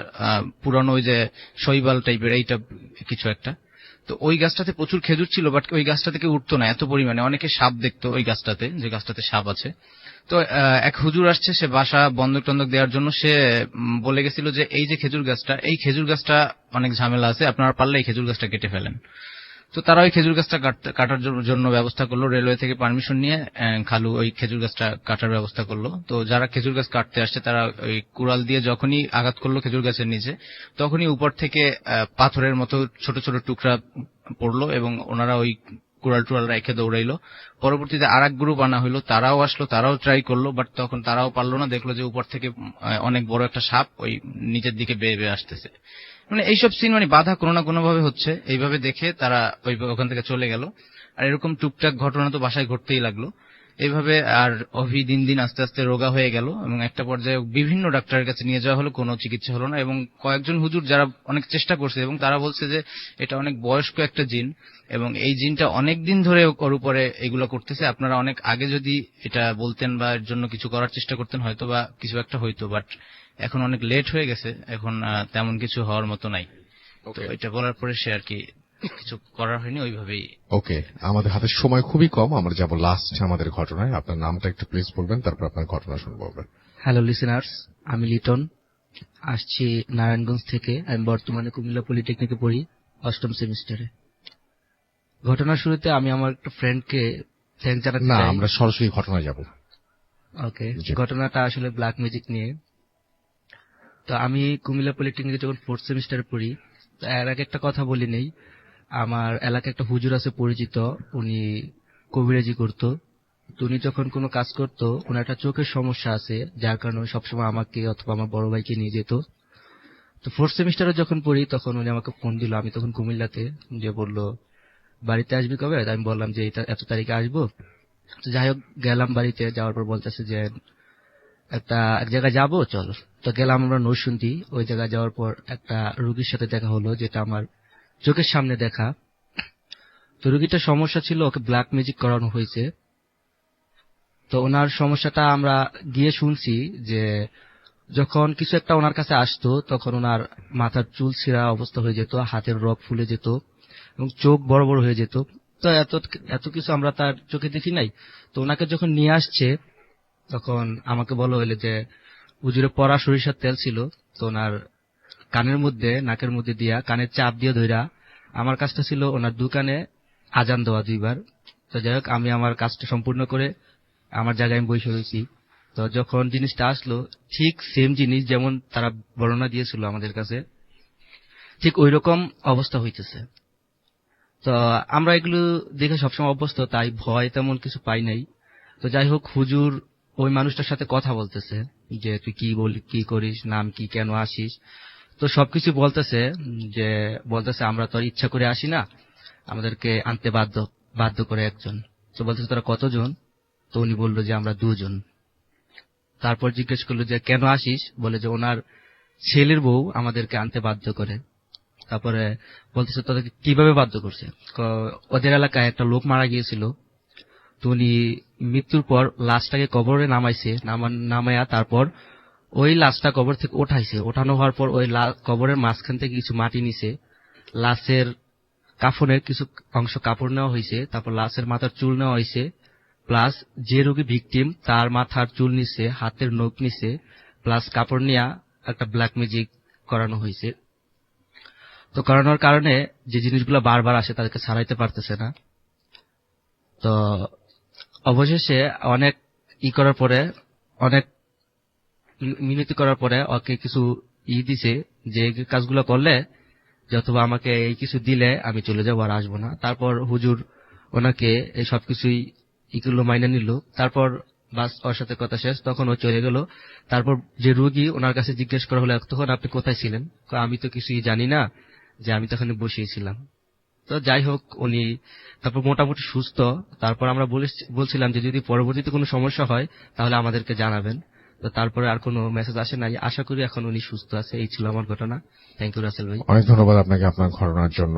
পুরানো ওই যে শৈবাল টাইপের এইটা কিছু একটা। তো ওই গাছটাতে প্রচুর খেজুর ছিল, বাট ওই গাছটা থেকে উঠতো না এত পরিমাণে। অনেকে সাপ দেখতো ওই গাছটাতে, যে গাছটাতে সাপ আছে। তো এক হুজুর আসছে, সে বাসা বন্ধক টন্ধক দেওয়ার জন্য সে বলে গেছিল যে এই যে খেজুর গাছটা, এই খেজুর গাছটা অনেক ঝামেলা আছে, আপনারা পারলে এই খেজুর গাছটা কেটে ফেলেন। তো তারা ওই খেজুর গাছটা কাটার জন্য ব্যবস্থা করলো, রেলওয়ে থেকে পারমিশন নিয়ে খালু ওই খেজুর গাছটা কাটার ব্যবস্থা করলো। তো যারা খেজুর গাছ কাটতে আসছে তারা ওই কুড়াল দিয়ে যখনই আঘাত করলো খেজুর গাছের নিচে, তখনই উপর থেকে পাথরের মতো ছোট ছোট টুকরা পড়লো এবং ওনারা ওই কুড়াল টুড়াল রেখে দৌড়াইলো। পরবর্তীতে আর এক গ্রুপ আনা হইলো, তারাও আসলো, তারাও ট্রাই করলো, বাট তখন তারাও পারলো না। দেখলো যে উপর থেকে অনেক বড় একটা সাপ ওই নিচের দিকে বেয়ে বেয়ে আসতেছে। মানে এইসব সিন মানে বাধা কোনো না কোনো ভাবে হচ্ছে। এইভাবে দেখে তারা ওখান থেকে চলে গেল। আর এরকম টুকটাক ঘটনা তো বাসায় ঘটতেই লাগলো। এইভাবে আর অভি দিন দিন আস্তে আস্তে রোগা হয়ে গেল এবং একটা পর্যায়ে বিভিন্ন ডাক্তারের কাছে নিয়ে যাওয়া হলো, কোনো চিকিৎসা হলো না। এবং কয়েকজন হুজুর যারা অনেক চেষ্টা করছে এবং তারা বলছে যে এটা অনেক বয়স্ক একটা জিন এবং এই জিনটা অনেক দিন ধরে ওর উপরে এগুলো করতেছে। আপনারা অনেক আগে যদি এটা বলতেন বা এর জন্য কিছু করার চেষ্টা করতেন হয়তো বা কিছু একটা হইতো, বাট এখন অনেক লেট হয়ে গেছে, এখন তেমন কিছু হওয়ার মতো নাই। তো এটা বলার পরে সে আর কি কিছু করার হয়নি ওইভাবেই। ওকে, আমাদের হাতে সময় খুবই কম, আমরা যাব লাস্ট আমাদের ঘটনায়। আপনার নামটা একটু প্লিজ বলবেন, তারপর আপনার ঘটনা শুনবো। হ্যালো লিসেনার্স, আমি লিটন, আসছি নারায়ণগঞ্জ থেকে। আমি বর্তমানে কুমিল্লা পলিটেকনিকে পড়ি, 8ম সেমিস্টারে। ঘটনার শুরুতে আমি আমার একটা ফ্রেন্ডকে থ্যাঙ্ক জানাতে চাই। আমরা সরাসরি ঘটনায় যাব। ওকে, ঘটনাটা আসলে ব্ল্যাক ম্যাজিক নিয়ে। তো আমি কুমিল্লা পলিটেকনিকে যখন 4th সেমিস্টারে পড়ি, এর আগে একটা কথা বলি নেই, আমার এলাকায় একটা হুজুর আছে পরিচিত, উনি কবিরাজি করতো। তো উনি যখন কোনো কাজ করতো, ওনার একটা চোখের সমস্যা আছে, যার কারণে সবসময় আমাকে অথবা আমার বড় ভাইকে নিয়ে যেত। তো 4th সেমিস্টারে যখন পড়ি তখন উনি আমাকে ফোন দিল, আমি তখন কুমিল্লাতে, যে বললো বাড়িতে আসবি কবে? আমি বললাম যে এত তারিখে আসবো। তো যাই হোক গেলাম বাড়িতে, যাওয়ার পর বলতেছে যে এক জায়গায় যাবো, চলো। তো গেলাম আমরা নরসিংদী। ওই জায়গায় যাওয়ার পর একটা রুগীর সাথে দেখা হলো, যেটা আমার চোখের সামনে দেখা। তো রুগীটার সমস্যা ছিল, ওকে ব্ল্যাক ম্যাজিক করানো হয়েছে। তো ওনার সমস্যাটা আমরা গিয়ে শুনছি যে যখন কিছু একটা ওনার কাছে আসতো তখন ওনার মাথার চুল ছিঁড়া অবস্থা হয়ে যেত, হাতের রগ ফুলে যেত এবং চোখ বড় বড় হয়ে যেত। তো এত কিছু আমরা তার চোখে দেখি নাই। তো ওনাকে যখন নিয়ে আসছে তখন আমাকে বলা হইলো যে হুজুরে পরা সরিষার তেল ছিল, তো ওনার কানের মধ্যে নাকের মধ্যে দিয়া কানের চাপ দিয়ে ধইরা, আমার কাজটা ছিল ওনার দোকানে আজান দেওয়া 2বার। তো যাই হোক আমি আমার কাজটা সম্পূর্ণ করে আমার জায়গায় আমি বসে রয়েছি। তো যখন জিনিসটা আসলো, ঠিক সেম জিনিস যেমন তারা বর্ণনা দিয়েছিল আমাদের কাছে, ঠিক ওই রকম অবস্থা হইতেছে। তো আমরা এগুলো দেখে সবসময় অভ্যস্ত, তাই ভয় তেমন কিছু পাই নাই। তো যাই হোক হুজুর ওই মানুষটার সাথে কথা বলতেছে যে তুই কি করিস, নাম কি, কেন আসিস। তো সবকিছু বলতেছে আমরা তো আর ইচ্ছা করে আসি না, আমাদেরকে আনতে বাধ্য করে একজন। তো বলতেছে তোরা কতজন? তো উনি বললো যে আমরা 2 জন। তারপর জিজ্ঞেস করলো যে কেন আসিস? বলে যে ওনার ছেলের বউ আমাদেরকে আনতে বাধ্য করে। তারপরে বলতেছে তোদেরকে কিভাবে বাধ্য করছে? ওদের এলাকায় একটা লোক মারা গিয়েছিল, তো উনি মৃত্যুর পর লাশটাকে কবরে নামাইয়া তারপর ওই লাশটা কবর থেকে ওঠানো হওয়ার পর ওই কবরের মাঝখান থেকে কিছু মাটি নিছে, লাশের কাফনের কিছু অংশ কাপড় নেওয়া হয়েছে, তারপর লাশের মাথার চুল নেওয়া হয়েছে, প্লাস যে রোগী ভিকটিম তার মাথার চুল নিছে, হাতের নখ নিছে, প্লাস কাপড় নিয়ে একটা ব্ল্যাক ম্যাজিক করানো হয়েছে। তো করানোর কারণে যে জিনিসগুলো বারবার আসে তাদেরকে ছাড়াইতে পারতেছে না। তো অবশেষে অনেক করার পরে, অনেক মিনতি করার পরে ওকে কিছু দিছে যে কাজগুলো করলে যে অথবা আমাকে এই কিছু দিলে আমি চলে যাবো আর আসবো না। তারপর হুজুর ওনাকে এই সবকিছুই ইগুলো মাইনে নিল। তারপর বাস ওর সাথে কথা শেষ, তখন ও চলে গেল। তারপর যে রোগী ওনার কাছে জিজ্ঞেস করা হলো তখন আপনি কোথায় ছিলেন, আমি তো কিছুই জানি না, যে আমি তো ওখানে বসিয়েছিলাম। তো যাই হোক উনি তারপর মোটামুটি সুস্থ। তারপর আমরা বলছিলাম যে যদি পরবর্তীতে কোনো সমস্যা হয় তাহলে আমাদেরকে জানাবেন। তো তারপরে আর কোনো মেসেজ আসে নাই। আশা করি এখন উনি সুস্থ আছে। এই ছিল আমার ঘটনা। থ্যাংক ইউ রাসেল ভাই। অনেক ধন্যবাদ আপনাকে আপনার ঘটনার জন্য।